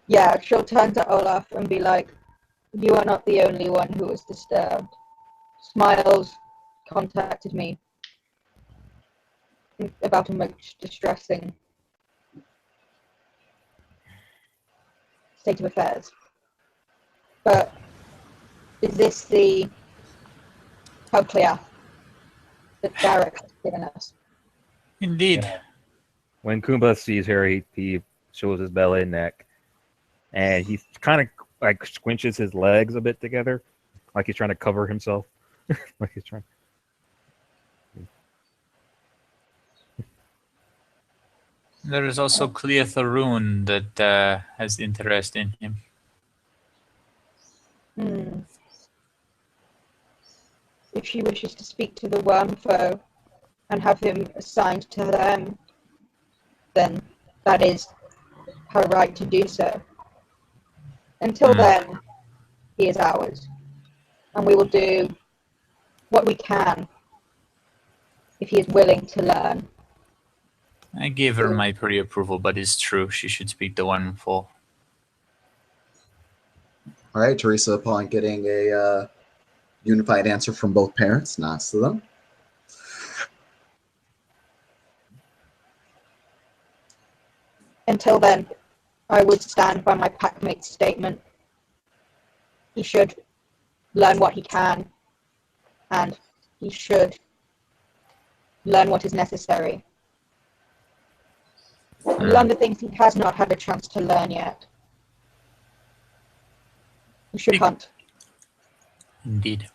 Speaker 12: Yeah, she'll turn to Olaf and be like, "You are not the only one who was disturbed. Smiles contacted me about a most distressing state of affairs. But is this the Puglia that Derek has given us?"
Speaker 10: Indeed.
Speaker 1: Yeah. When Khumba sees her, he shows his belly and neck, and he kind of like squinches his legs a bit together, like he's trying to cover himself. Like he's trying.
Speaker 10: There is also Clea Tharoon that has interest in him.
Speaker 12: If she wishes to speak to the Wormfoe and have him assigned to them, then that is her right to do so. Until then, he is ours. And we will do what we can if he is willing to learn.
Speaker 10: I gave her my pre-approval, but it's true. She should speak the one in full.
Speaker 5: All right, Teresa, upon getting a unified answer from both parents, nods to them.
Speaker 12: Until then, I would stand by my packmate's statement. He should learn what he can, and he should learn what is necessary. Learn the things he has not had a chance to learn yet. He should hunt.
Speaker 10: Indeed.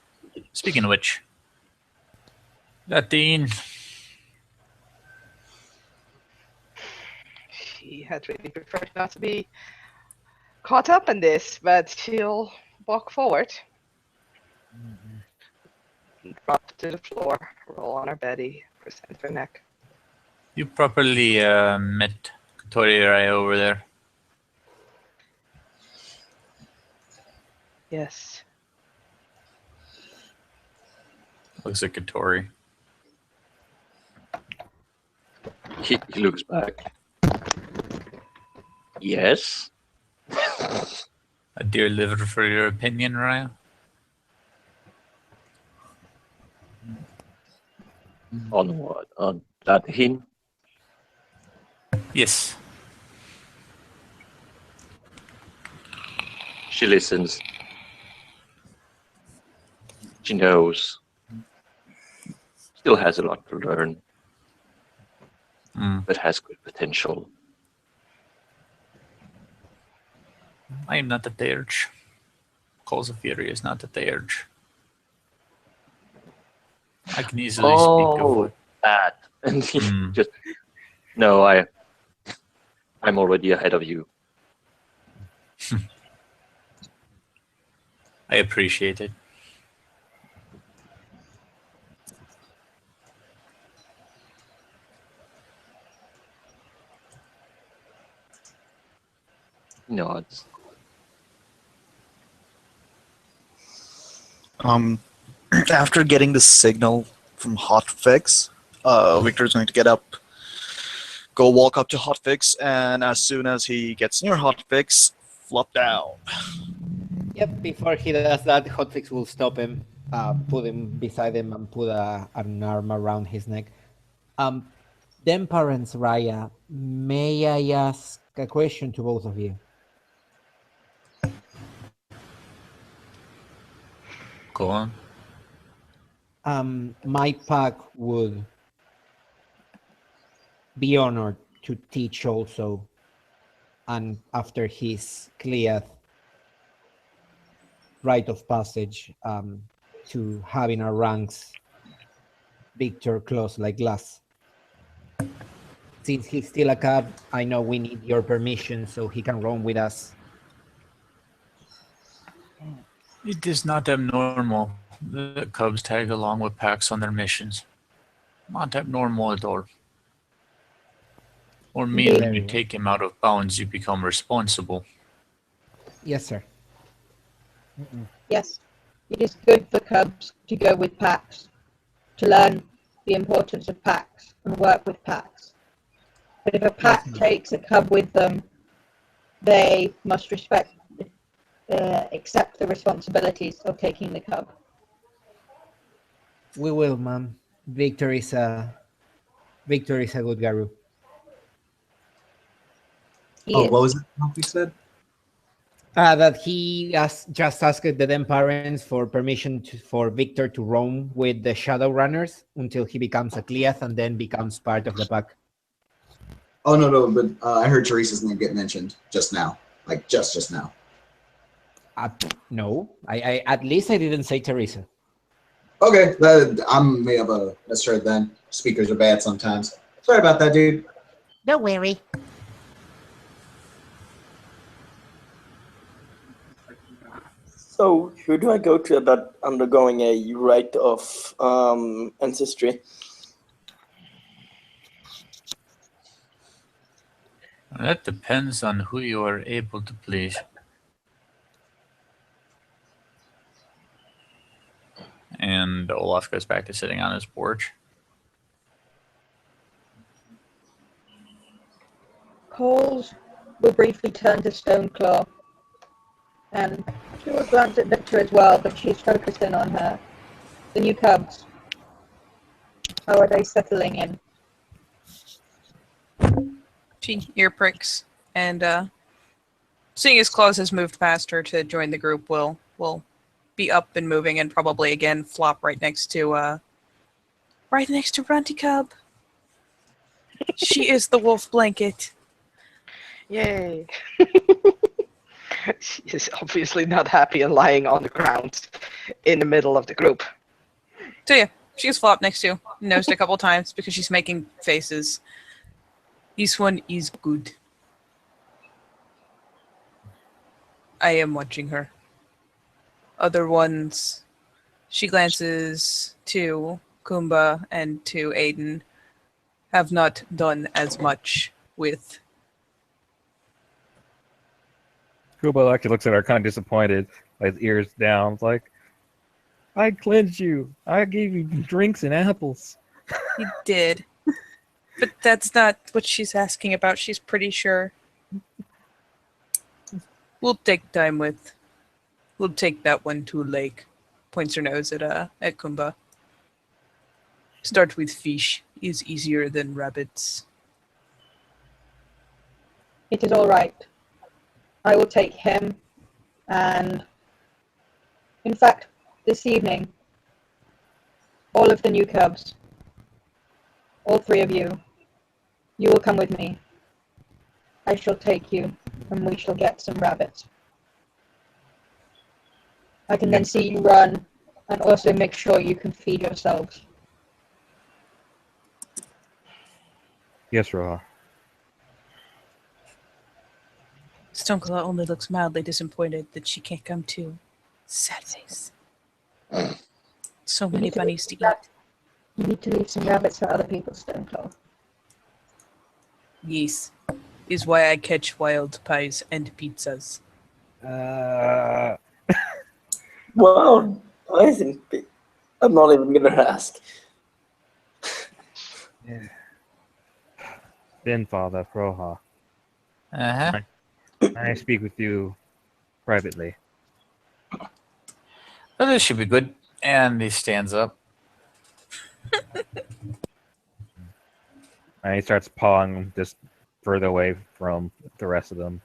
Speaker 10: Speaking of which, that Dean.
Speaker 2: She had really preferred not to be caught up in this, but she'll walk forward. Drop to the floor, roll on her belly, present her neck.
Speaker 10: You properly met Katori Rai over there.
Speaker 2: Yes.
Speaker 10: Looks like Katori.
Speaker 7: He looks back. Yes.
Speaker 10: A dear liver for your opinion, Raya.
Speaker 7: On what? On that hint?
Speaker 10: Yes.
Speaker 7: She listens. She knows. Still has a lot to learn. But has good potential.
Speaker 10: I am not at the urge. Calls of Fury is not at the urge. I can easily speak of what.
Speaker 7: That. And he just no, I'm already ahead of you.
Speaker 10: I appreciate it.
Speaker 7: Nods.
Speaker 11: After getting the signal from Hotfix, Victor's going to get up, go walk up to Hotfix, and as soon as he gets near Hotfix, flop down.
Speaker 6: Yep, before he does that, Hotfix will stop him, put him beside him, and put an arm around his neck. Then, parents, Raya, may I ask a question to both of you?
Speaker 10: Go on.
Speaker 6: My pack would be honored to teach also, and after his clear rite of passage, to having our ranks Victor close like glass. Since he's still a cub, I know we need your permission so he can roam with us.
Speaker 10: It is not abnormal that cubs tag along with packs on their missions. Not abnormal at all. Or mean when you take him out of bounds, you become responsible.
Speaker 6: Yes, sir.
Speaker 12: Yes, it is good for cubs to go with packs, to learn the importance of packs and work with packs. But if a pack takes a cub with them, they must accept the responsibilities of taking the cub.
Speaker 6: We will, ma'am. Victor is a good Garu.
Speaker 5: What was it you said?
Speaker 6: That he just asked the then parents for permission for Victor to roam with the Shadowrunners until he becomes a Cleath and then becomes part of the pack.
Speaker 5: Oh, no, but I heard Teresa's name get mentioned just now. Like, just now.
Speaker 6: No, I at least I didn't say Teresa.
Speaker 5: Okay, I may have misheard then. Speakers are bad sometimes. Sorry about that, dude.
Speaker 13: Don't worry.
Speaker 8: So, who do I go to about undergoing a rite of ancestry?
Speaker 10: That depends on who you are able to please. And Olaf goes back to sitting on his porch.
Speaker 12: Coles will briefly turn to Stoneclaw, and she will glance at Victor as well, but she's focused in on her. The new cubs. How are they settling in?
Speaker 9: She ear pricks, and seeing as Claus has moved past her to join the group, will be up and moving and probably again flop right next to Runty Cub. She is the wolf blanket.
Speaker 2: Yay! She is obviously not happy and lying on the ground in the middle of the group.
Speaker 9: So yeah, she's flopped next to, nosed a couple times because she's making faces. This one is good. I am watching her. Other ones, she glances to Khumba and to Aiden, have not done as much with.
Speaker 1: Kubo actually looks at her kind of disappointed, with ears down. It's like, I cleansed you. I gave you drinks and apples.
Speaker 9: You did. But that's not what she's asking about, she's pretty sure. We'll take time with. We'll take that one to a lake. Points her nose at Khumba. Start with fish is easier than rabbits.
Speaker 12: It is all right. I will take him, and in fact, this evening, all of the new cubs, all 3 of you, you will come with me. I shall take you, and we shall get some rabbits. I can then see you run, and also make sure you can feed yourselves.
Speaker 1: Yes, Roha.
Speaker 9: Stoneclaw only looks mildly disappointed that she can't come too. Sad face. So many bunnies to eat.
Speaker 12: You need to leave some rabbits for other people's Stoneclaw.
Speaker 9: Yes. Is why I catch wild pies and pizzas.
Speaker 8: Wow, I think I'm not even gonna ask.
Speaker 1: Yeah. Then, Father Roha.
Speaker 10: Uh-huh.
Speaker 1: I speak with you privately.
Speaker 10: Well, this should be good. And he stands up.
Speaker 1: And he starts pawing just further away from the rest of them.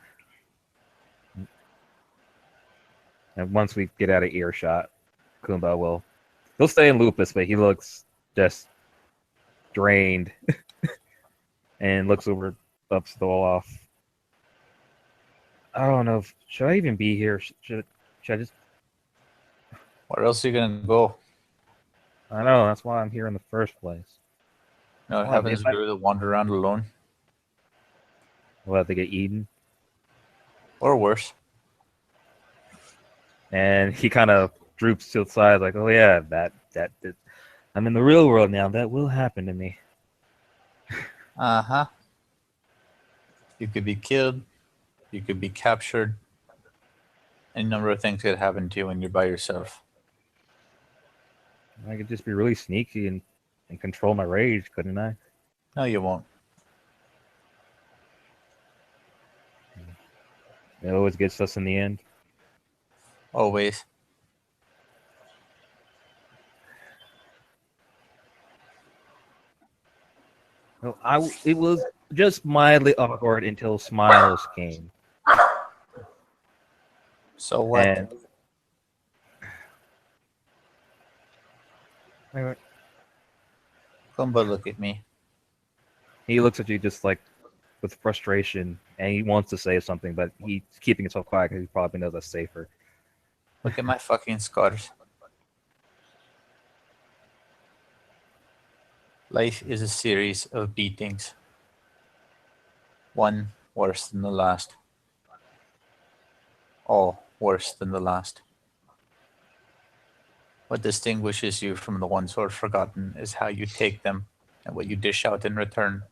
Speaker 1: And once we get out of earshot, Kumba he'll stay in Lupus, but he looks just drained and looks over up Stoloff. I don't know. Should I even be here? Should I just...
Speaker 10: Where else are you going to go?
Speaker 1: I know. That's why I'm here in the first place.
Speaker 10: You know what happens if you wander around alone?
Speaker 1: We'll have to get eaten.
Speaker 10: Or worse.
Speaker 1: And he kind of droops to the side like, oh yeah, that I'm in the real world now. That will happen to me.
Speaker 10: Uh-huh. You could be killed. You could be captured. Any number of things could happen to you when you're by yourself.
Speaker 1: I could just be really sneaky and control my rage, couldn't I?
Speaker 10: No, you won't.
Speaker 1: It always gets us in the end.
Speaker 10: Always.
Speaker 1: No, it was just mildly awkward until Smiles came.
Speaker 10: So what?
Speaker 1: And, wait.
Speaker 10: Khumba, look at me.
Speaker 1: He looks at you just like with frustration, and he wants to say something, but he's keeping himself quiet because he probably knows that's safer.
Speaker 10: Look at my fucking scars. Life is a series of beatings. One worse than the last. All worse than the last. What distinguishes you from the ones who are forgotten is how you take them and what you dish out in return.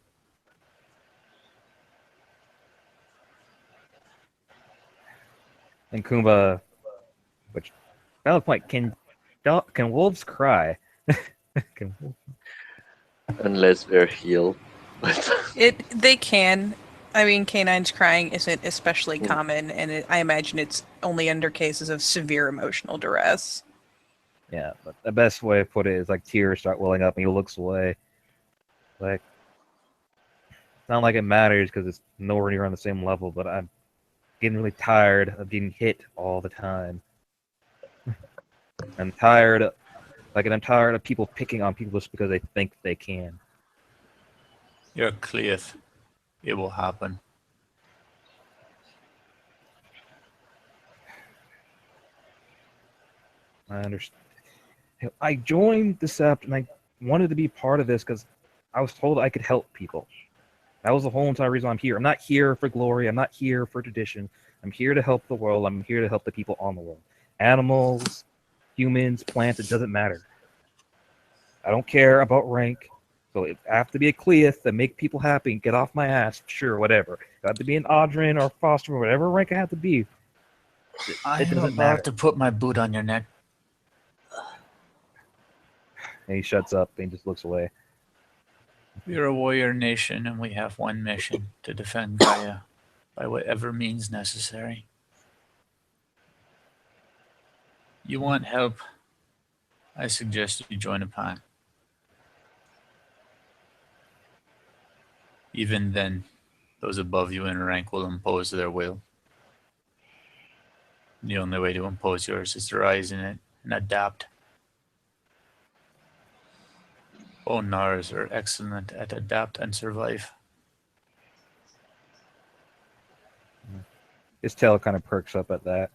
Speaker 1: And Kumba, which valid point, can wolves cry?
Speaker 7: Unless they're healed.
Speaker 9: They can. I mean, canines crying isn't especially common, and I imagine it's only under cases of severe emotional duress.
Speaker 1: Yeah, but the best way to put it is like tears start welling up and he looks away. Like, it's not like it matters because it's nowhere near on the same level, but I'm getting really tired of getting hit all the time. I'm tired of people picking on people just because they think they can.
Speaker 10: You're Cleith. It will happen.
Speaker 1: I understand. I joined the Sept and I wanted to be part of this because I was told I could help people. That was the whole entire reason I'm here. I'm not here for glory. I'm not here for tradition. I'm here to help the world. I'm here to help the people on the world. Animals, humans, plants, it doesn't matter. I don't care about rank. So if I have to be a Cleith and make people happy and get off my ass, sure, whatever. If I have to be an Audrin or Foster or whatever rank I have to be,
Speaker 10: I
Speaker 1: it
Speaker 10: am
Speaker 1: doesn't
Speaker 10: about
Speaker 1: matter.
Speaker 10: to put my boot on your neck.
Speaker 1: And he shuts up and just looks away.
Speaker 10: We're a warrior nation and we have one mission, to defend Gaia by whatever means necessary. You want help? I suggest you join a pack. Even then, those above you in rank will impose their will. The only way to impose yours is to rise in it and adapt. Onars are excellent at adapt and survive.
Speaker 1: His tail kind of perks up at that.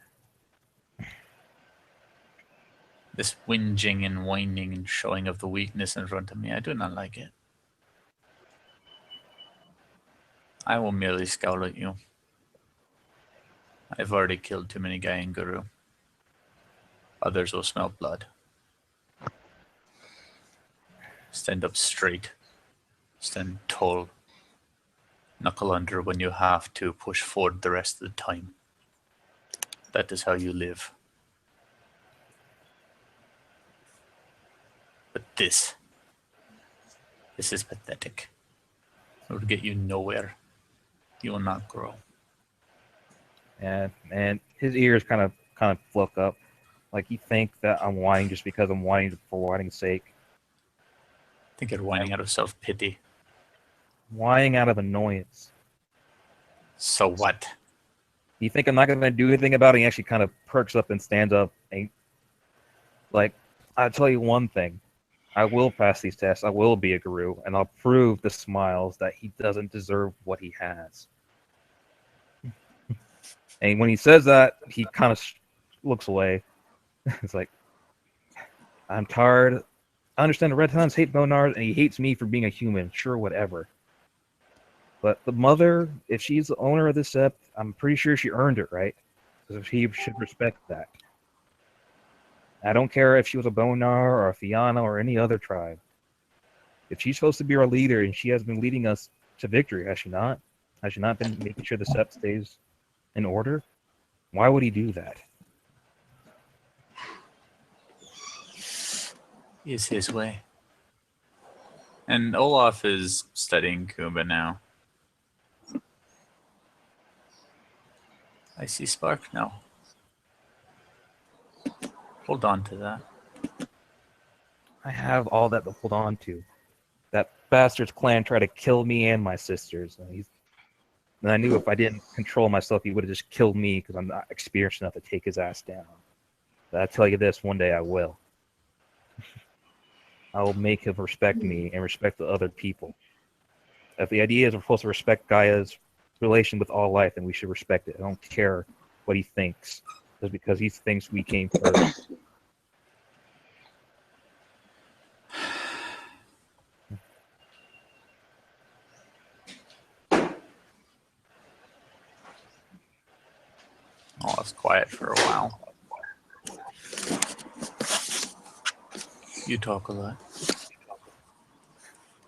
Speaker 10: This whinging and whining and showing of the weakness in front of me, I do not like it. I will merely scowl at you. I've already killed too many Guru. Others will smell blood. Stand up straight. Stand tall. Knuckle under when you have to. Push forward the rest of the time. That is how you live. But this is pathetic. It will get you nowhere. You will not grow.
Speaker 1: And his ears kind of fluck up. Like you think that I'm whining just because I'm whining for whiningssake.
Speaker 10: I think you're whining out of self-pity.
Speaker 1: Whining out of annoyance.
Speaker 10: So what?
Speaker 1: You think I'm not going to do anything about it? He actually kind of perks up and stands up. And, like, I'll tell you one thing. I will pass these tests. I will be a guru. And I'll prove to Smiles that he doesn't deserve what he has. And when he says that, he kind of looks away. It's like, I'm tired. I understand the Red Huns hate Bonars, and he hates me for being a human. Sure, whatever. But the mother, if she's the owner of this Sept, I'm pretty sure she earned it, right? Because he should respect that. I don't care if she was a Bonar or a Fianna or any other tribe. If she's supposed to be our leader and she has been leading us to victory, has she not? Has she not been making sure the Sept stays in order? Why would he do that?
Speaker 10: Is his way. And Olaf is studying Khumba now. I see spark now. Hold on to that.
Speaker 1: I have all that to hold on to. That bastard's clan tried to kill me and my sisters. And I knew if I didn't control myself, he would have just killed me because I'm not experienced enough to take his ass down. But I tell you this, one day I will. I will make him respect me and respect the other people. If the idea is we're supposed to respect Gaia's relation with all life, then we should respect it. I don't care what he thinks, just because he thinks we came first.
Speaker 10: Oh, it's quiet for a while. You talk a lot.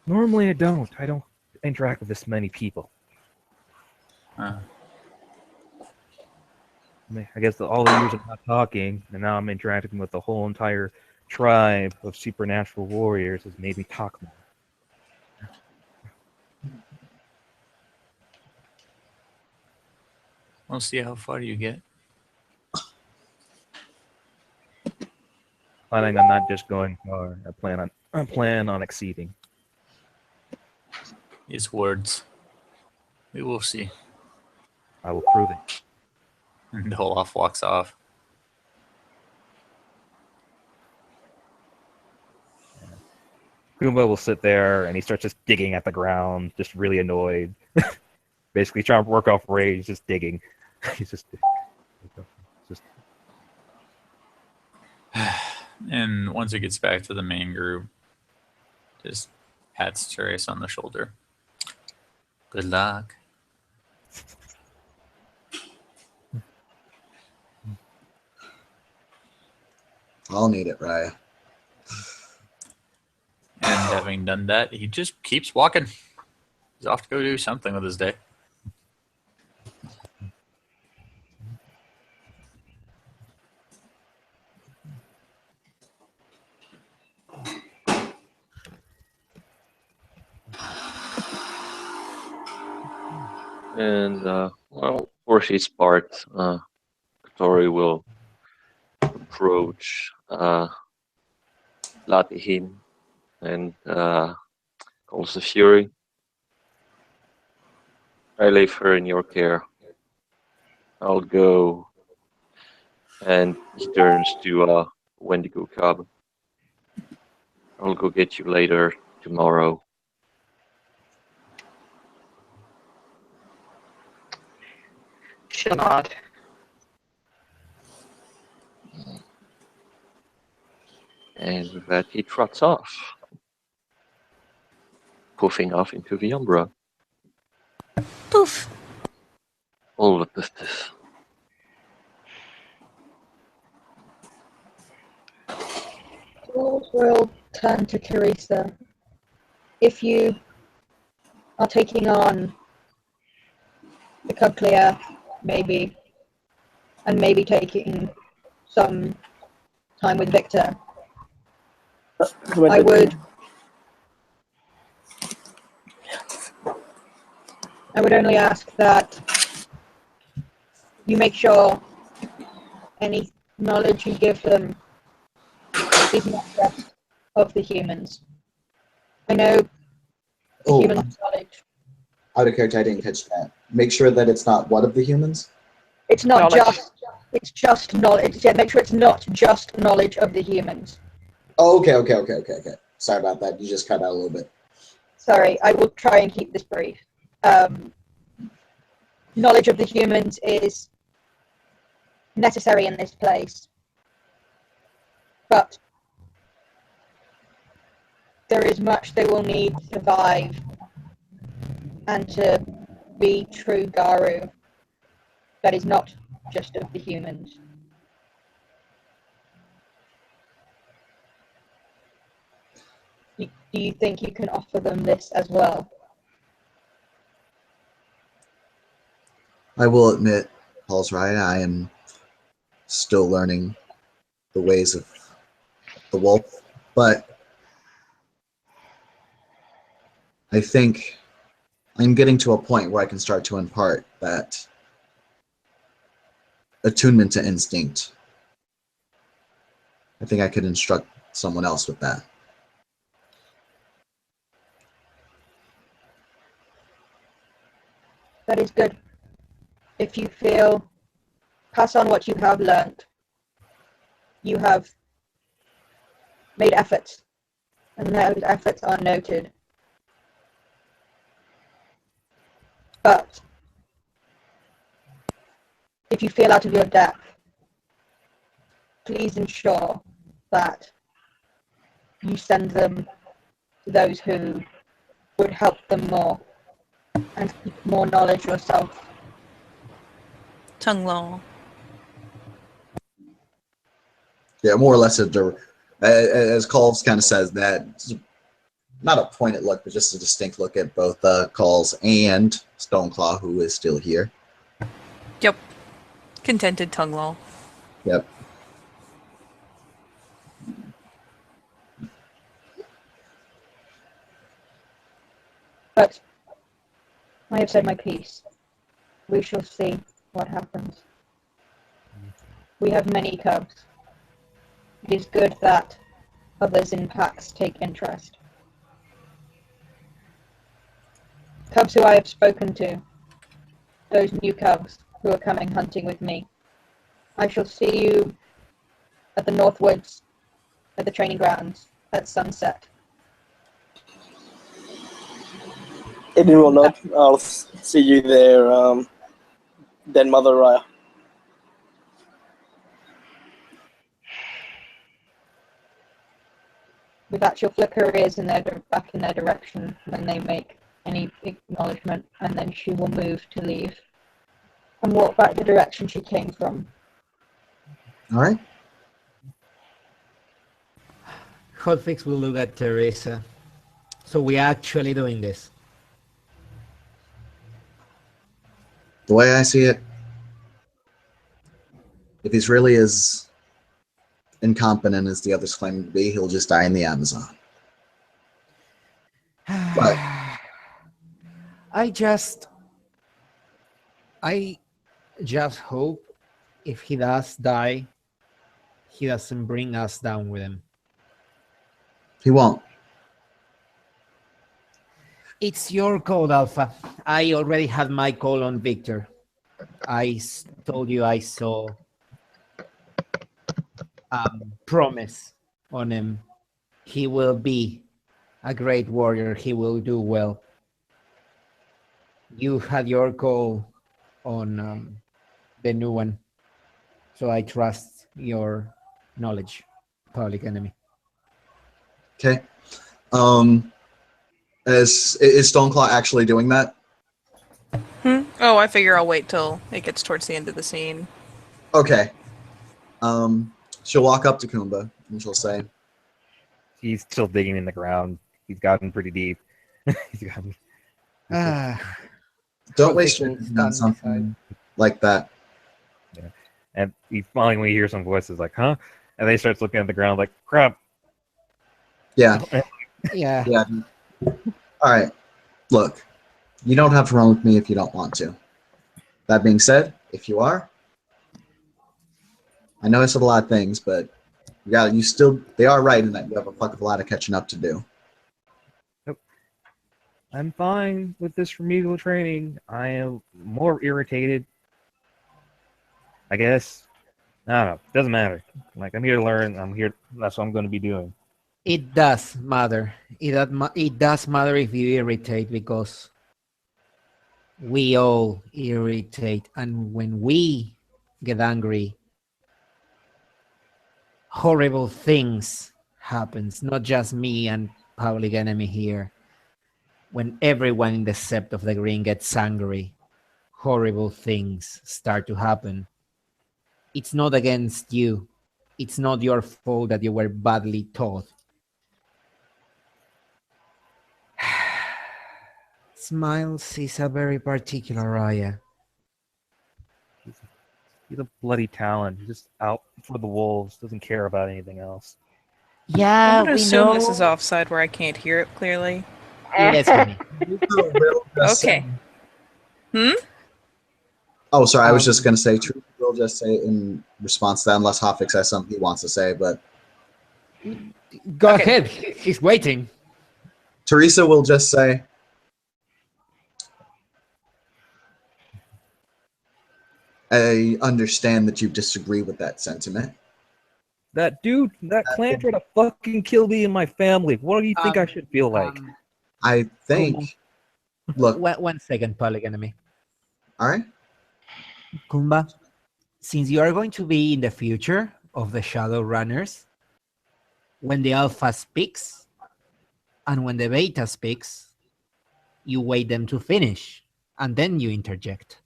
Speaker 1: Normally I don't. I don't interact with this many people. I guess all the years of not talking, and now I'm interacting with the whole entire tribe of supernatural warriors has made me talk more.
Speaker 10: We'll see how far you get.
Speaker 1: Planning on not just going far. I plan on exceeding.
Speaker 10: His words. We will see.
Speaker 1: I will prove it.
Speaker 10: And Olaf walks off.
Speaker 1: Khumba will sit there and he starts just digging at the ground, just really annoyed. Basically trying to work off rage, just digging. He's just
Speaker 10: And once it gets back to the main group, just pats Therese on the shoulder. Good luck.
Speaker 5: I'll need it, Raya.
Speaker 10: And having done that, he just keeps walking. He's off to go do something with his day.
Speaker 7: And, well, for his part, Katori will approach Latihin and calls the Fury. I leave her in your care. I'll go. And he turns to Wendigo Cub. I'll go get you later tomorrow.
Speaker 2: She'll nod.
Speaker 7: And with that, he trots off, puffing off into the Umbra.
Speaker 9: Poof.
Speaker 7: All the pistis.
Speaker 12: Jules will turn to Teresa. If you are taking on the Cub Clear, maybe, and maybe taking some time with Victor, I would only ask that you make sure any knowledge you give them is not just of the humans. I know humans' knowledge.
Speaker 5: Out of character, I didn't catch that. Make sure that it's not what of the humans?
Speaker 12: It's not
Speaker 2: Knowledge.
Speaker 12: it's just knowledge. Yeah, make sure it's not just knowledge of the humans.
Speaker 5: Oh, okay. Sorry about that. You just cut out a little bit.
Speaker 12: Sorry, I will try and keep this brief. Knowledge of the humans is necessary in this place, but there is much they will need to survive and to be true Garu that is not just of the humans. Do you think you can offer them this as well?
Speaker 5: I will admit, Paul's right. I am still learning the ways of the wolf, but I think I'm getting to a point where I can start to impart that attunement to instinct. I think I could instruct someone else with that.
Speaker 12: That is good. If you feel, pass on what you have learned. You have made efforts, and those efforts are noted. But if you feel out of your depth, please ensure that you send them to those who would help them more and seek more knowledge yourself.
Speaker 9: Tongue law.
Speaker 5: Yeah, more or less as Calls kind of says that, not a pointed look, but just a distinct look at both Calls and Stoneclaw, who is still here.
Speaker 9: Yep. Contented tongue law.
Speaker 5: Yep.
Speaker 12: But I have said my piece. We shall see what happens. We have many cubs. It is good that others in packs take interest. Cubs who I have spoken to, those new cubs who are coming hunting with me. I shall see you at the North Woods, at the training grounds, at sunset.
Speaker 8: Aiden will not. I'll see you there, then Mother Raya.
Speaker 12: With that, she'll flick her ears back in their direction when they make any acknowledgement, and then she will move to leave and walk back the direction she came from.
Speaker 5: All right.
Speaker 6: Hotfix will look at Teresa. So we're actually doing this.
Speaker 5: The way I see it, if he's really as incompetent as the others claim to be, he'll just die in the Amazon. But
Speaker 6: I just hope if he does die, he doesn't bring us down with him.
Speaker 5: he won't.
Speaker 6: It's your call, Alpha. I already had my call on Victor. I told you I saw promise on him. He will be a great warrior. He will do well. You had your call on the new one, so I trust your knowledge, Public Enemy.
Speaker 5: Okay. Is Stoneclaw actually doing that?
Speaker 9: Oh, I figure I'll wait till it gets towards the end of the scene.
Speaker 5: Okay. She'll walk up to Khumba and she'll say,
Speaker 1: He's still digging in the ground. He's gotten pretty deep.
Speaker 5: don't waste your time on something like that.
Speaker 1: Yeah. And he finally, when he hears some voices like, huh? And then he starts looking at the ground like, crap.
Speaker 5: Yeah.
Speaker 6: Yeah.
Speaker 5: Yeah. All right. Look, you don't have to run with me if you don't want to. That being said, if you are, I know I said a lot of things, but they are right in that you have a fuck of a lot of catching up to do.
Speaker 1: I'm fine with this remedial training. I am more irritated. I guess. I don't know. Doesn't matter. Like, I'm here to learn. I'm here. That's what I'm going to be doing.
Speaker 6: It does matter. It does matter if you irritate, because we all irritate, and when we get angry, horrible things happens. Not just me and Public Enemy here. When everyone in the Sept of the Green gets angry, horrible things start to happen. It's not against you. It's not your fault that you were badly taught. Smiles is a very particular Raya.
Speaker 1: He's a bloody Talon. He's just out for the wolves. Doesn't care about anything else.
Speaker 6: Yeah,
Speaker 9: I'm gonna assume this is offside where I can't hear it clearly.
Speaker 6: Yes, honey.
Speaker 9: Okay.
Speaker 5: Oh, sorry. I was just going to say, Teresa will just say in response to that, unless Hofix has something he wants to say, but
Speaker 6: go ahead. He's waiting.
Speaker 5: Teresa will just say, I understand that you disagree with that sentiment.
Speaker 1: That dude, that clan tried to fucking kill me and my family. What do you think I should feel like?
Speaker 5: I think. Look.
Speaker 6: One second, Public Enemy.
Speaker 5: All right.
Speaker 6: Khumba, since you are going to be in the future of the Shadow Runners, when the Alpha speaks and when the Beta speaks, you wait them to finish and then you interject.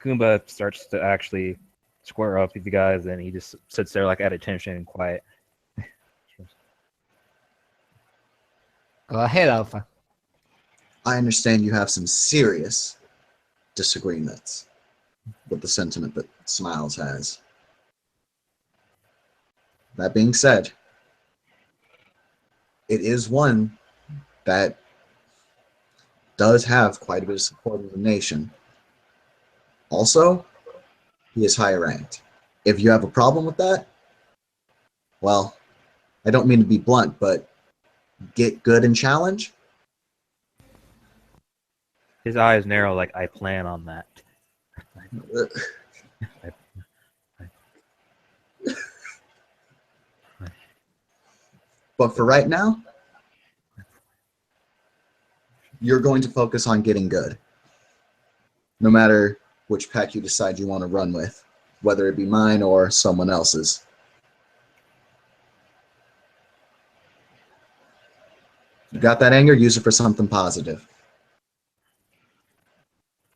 Speaker 1: Khumba starts to actually square up with you guys, and he just sits there like at attention and quiet.
Speaker 6: Go ahead, Alpha.
Speaker 5: I understand you have some serious disagreements with the sentiment that Smiles has. That being said, it is one that does have quite a bit of support in the nation. Also, he is high ranked. If you have a problem with that, well, I don't mean to be blunt, but get good and challenge.
Speaker 1: His eyes narrow like I plan on that.
Speaker 5: But for right now, you're going to focus on getting good. No matter which pack you decide you want to run with, whether it be mine or someone else's. You got that anger, use it for something positive.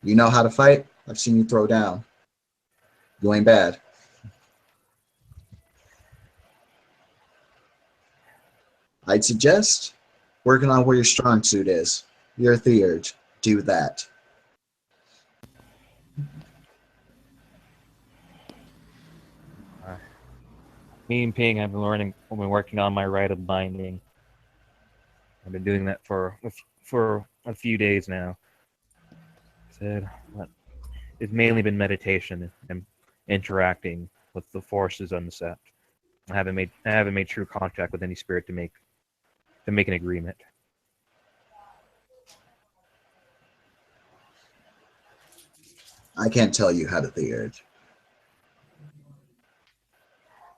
Speaker 5: You know how to fight? I've seen you throw down. You ain't bad. I'd suggest working on where your strong suit is. You're a theurge. Do that.
Speaker 1: Me and Ping have been working on my rite of binding. I've been doing that for a few days now. It's mainly been meditation and interacting with the forces on the set. I haven't made true contact with any spirit to make an agreement.
Speaker 5: I can't tell you how to theurge.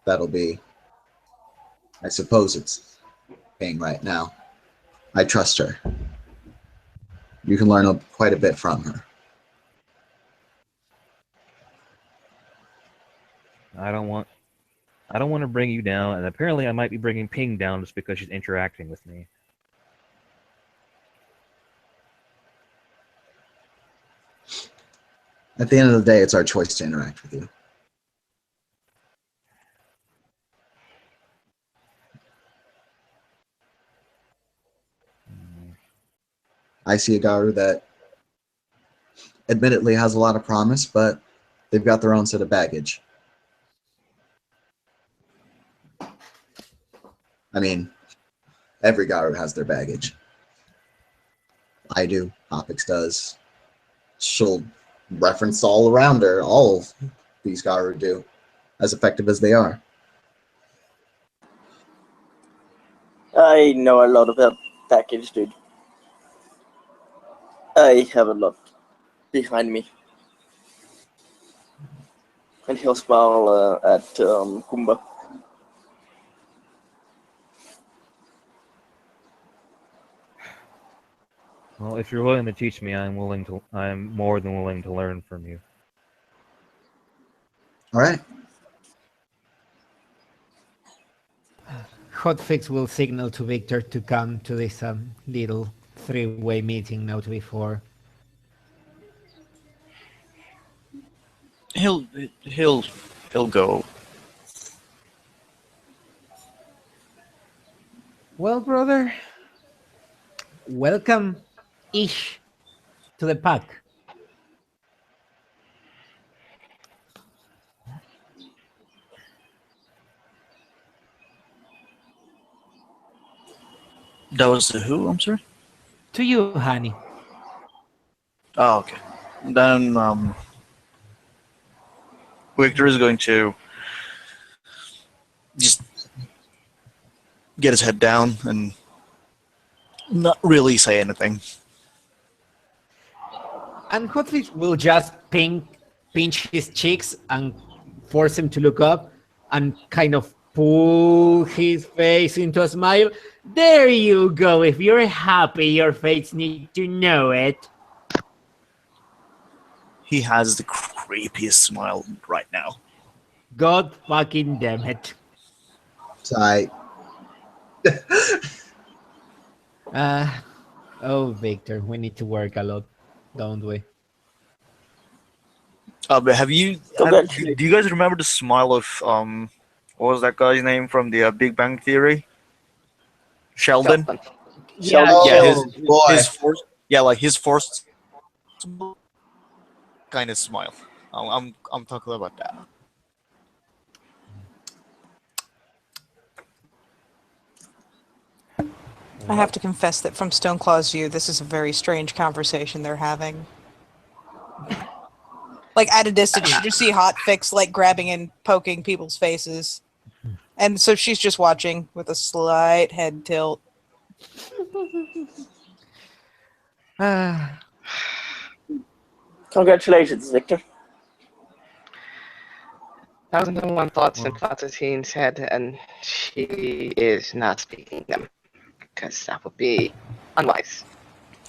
Speaker 5: That'll be, I suppose it's Ping right now. I trust her. You can learn quite a bit from her.
Speaker 1: I don't want to bring you down, and apparently I might be bringing Ping down just because she's interacting with me.
Speaker 5: At the end of the day, it's our choice to interact with you. I see a Garu that admittedly has a lot of promise, but they've got their own set of baggage. I mean, every Garu has their baggage. I do. Opix does. She'll reference all around her. All of these Garu do, as effective as they are.
Speaker 8: I know a lot of that package, dude. I have a lot behind me. And he'll smile at Khumba.
Speaker 1: Well, if you're willing to teach me, I'm more than willing to learn from you.
Speaker 5: All right.
Speaker 6: Hotfix will signal to Victor to come to this little three-way meeting note before.
Speaker 11: He'll go.
Speaker 6: Well, brother, welcome, Ish, to the pack.
Speaker 11: That was the who? I'm sorry.
Speaker 6: To you, honey.
Speaker 11: Oh, okay. Then Victor is going to just get his head down and not really say anything.
Speaker 6: And Hotfix will just pinch his cheeks and force him to look up and kind of pull his face into a smile. There you go. If you're happy, your fates need to know it.
Speaker 11: He has the creepiest smile right now.
Speaker 6: God fucking damn it.
Speaker 5: Tight.
Speaker 6: Oh, Victor, we need to work a lot, don't we?
Speaker 11: But do you guys remember the smile of what was that guy's name from the Big Bang Theory? Sheldon.
Speaker 6: Yeah,
Speaker 11: His forced kind of smile. I'm talking about that.
Speaker 9: I have to confess that from Stoneclaw's view, this is a very strange conversation they're having. Like, at a distance, you just see Hotfix, like, grabbing and poking people's faces. And so she's just watching with a slight head tilt.
Speaker 8: Congratulations, Victor.
Speaker 2: 1,001 thoughts in Platatine's head, and she is not speaking them. Because that would be unwise.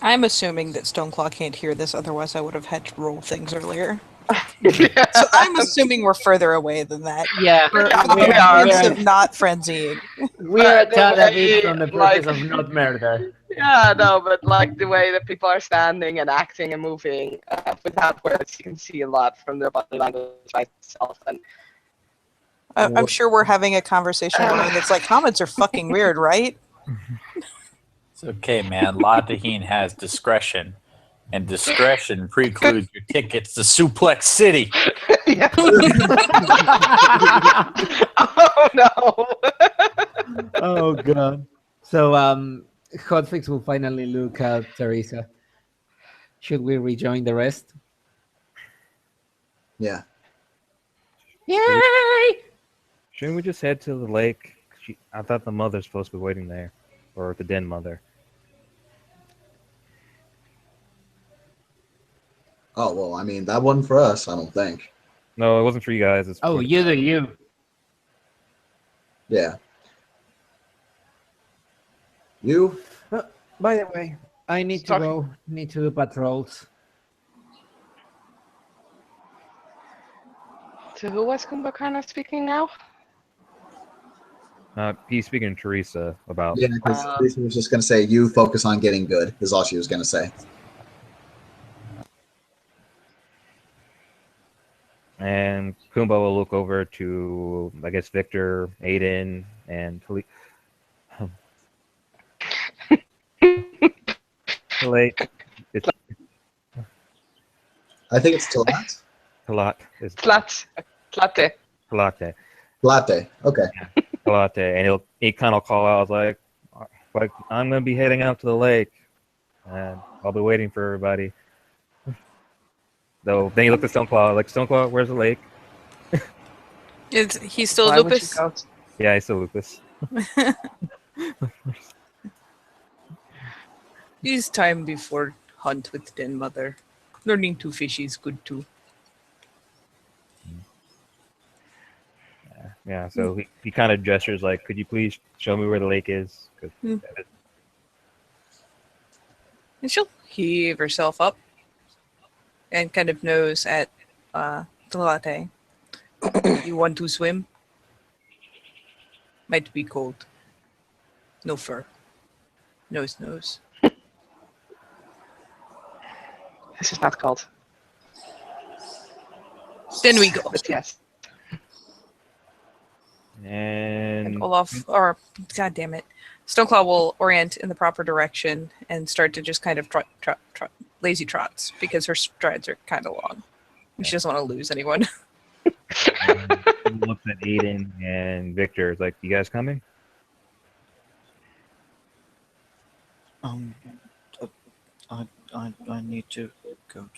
Speaker 9: I'm assuming that Stoneclaw can't hear this, otherwise I would have had to roll things earlier. So I'm assuming we're further away than that.
Speaker 6: Yeah,
Speaker 9: For
Speaker 6: we
Speaker 9: purpose
Speaker 6: are,
Speaker 9: of not frenzying.
Speaker 6: we are
Speaker 2: the
Speaker 6: taught a bit
Speaker 2: way,
Speaker 6: from the purpose
Speaker 2: like-
Speaker 6: of not murder.
Speaker 2: Yeah, no, but like the way that people are standing and acting and moving without words, you can see a lot from their body language by itself. And
Speaker 9: I'm sure we're having a conversation going that's like, comments are fucking weird, right?
Speaker 10: It's okay, man. Latahine has discretion, and discretion precludes your tickets to Suplex City.
Speaker 2: Oh no!
Speaker 6: Oh god. So Hotfix will finally look at Teresa. Should we rejoin the rest?
Speaker 5: Yeah.
Speaker 6: Yay!
Speaker 1: Shouldn't we just head to the lake? I thought the mother's supposed to be waiting there, or the den mother.
Speaker 5: Oh well, I mean that wasn't for us, I don't think.
Speaker 1: No, it wasn't for you guys. It's
Speaker 6: Oh,
Speaker 1: for
Speaker 6: you do you.
Speaker 5: Yeah. You?
Speaker 6: By the way, I need to go. Need to do patrols.
Speaker 2: So who was Khumba kind of speaking now?
Speaker 1: He's speaking to Teresa about.
Speaker 5: Yeah, because Teresa was just gonna say you focus on getting good is all she was gonna say.
Speaker 1: And Khumba will look over to, I guess, Victor, Aiden, and Talit. Talit. It's
Speaker 5: I think it's Talat.
Speaker 1: Talat. It's
Speaker 2: Tlate.
Speaker 1: Talate.
Speaker 5: Latte. Okay.
Speaker 1: Talate. And he kind of call out like, I'm gonna be heading out to the lake, and I'll be waiting for everybody. Though then he looked at Stoneclaw, like, Stoneclaw, where's the lake?
Speaker 9: He's still
Speaker 2: Why would
Speaker 9: lupus?
Speaker 2: you go?
Speaker 1: Yeah, he's still Lupus.
Speaker 9: It's time before hunt with Den Mother. Learning to fish is good too.
Speaker 1: Yeah, so he kind of gestures like, could you please show me where the lake is? 'Cause
Speaker 9: And she'll heave herself up and kind of nose at the latte. You want to swim? Might be cold. No fur. Nose.
Speaker 2: This is not cold.
Speaker 9: Then we go.
Speaker 2: But yes.
Speaker 1: And
Speaker 9: Olaf, or god damn it, Stoneclaw will orient in the proper direction and start to just kind of trot, lazy trots because her strides are kind of long. And she doesn't want to lose anyone.
Speaker 1: he looks at Aiden and Victor. It's like, you guys coming?
Speaker 11: I need to go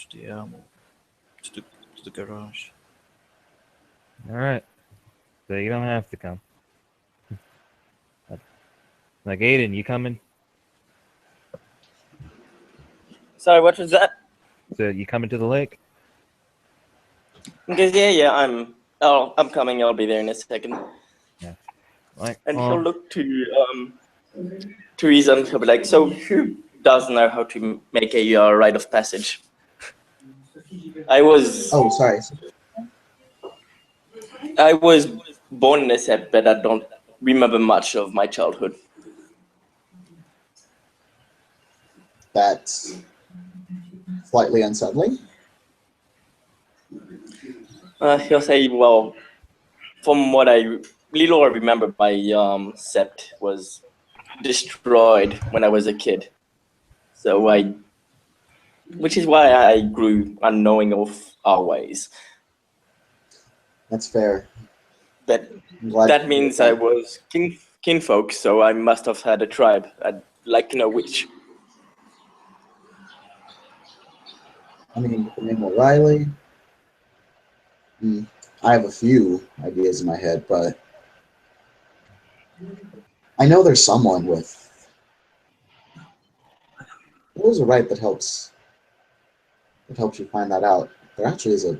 Speaker 11: to the garage.
Speaker 1: All right. So you don't have to come. Like, Aiden, you coming?
Speaker 8: Sorry, what was that?
Speaker 1: So you coming to the lake?
Speaker 8: Because yeah, I'm coming. I'll be there in a second.
Speaker 1: Yeah. Like,
Speaker 8: And he'll look to Teresa and he'll be like, so who does know how to make a rite of passage? I was.
Speaker 5: Oh, sorry.
Speaker 8: I was born in a set, but I don't remember much of my childhood.
Speaker 5: That's slightly unsettling.
Speaker 8: He'll say, well, from what I remember, my sept was destroyed when I was a kid. So which is why I grew unknowing of our ways.
Speaker 5: That's fair.
Speaker 8: That means I was kinfolk, so I must have had a tribe. which.
Speaker 5: I mean, with the name O'Reilly, I have a few ideas in my head, but I know there's someone with. What was the right that helps you find that out? There actually is a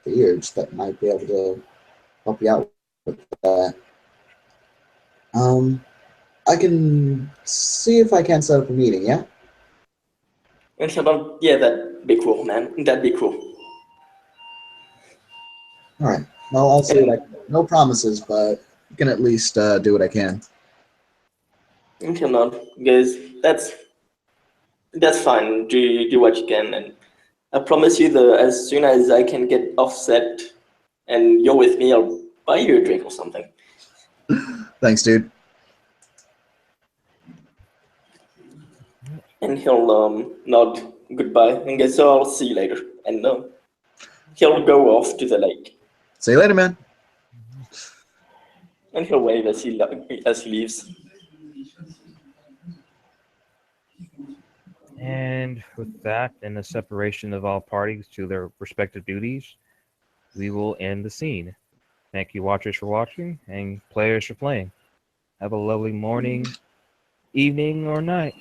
Speaker 5: Theurge that might be able to help you out with that. I can see if I can set up a meeting, yeah?
Speaker 8: And yeah, that'd be cool, man. That'd be cool.
Speaker 5: All right. Well, I'll see what I can do. No promises, but I can at least do what I can.
Speaker 8: Okay, not guys. That's fine. Do what you can, and I promise you, as soon as I can get offset, and you're with me, I'll buy you a drink or something.
Speaker 5: Thanks, dude.
Speaker 8: And he'll nod goodbye and guess so I'll see you later. And he'll go off to the lake.
Speaker 5: See you later, man.
Speaker 8: And he'll wave as he leaves.
Speaker 1: And with that and the separation of all parties to their respective duties, we will end the scene. Thank you, watchers, for watching, and players for playing. Have a lovely morning, evening, or night.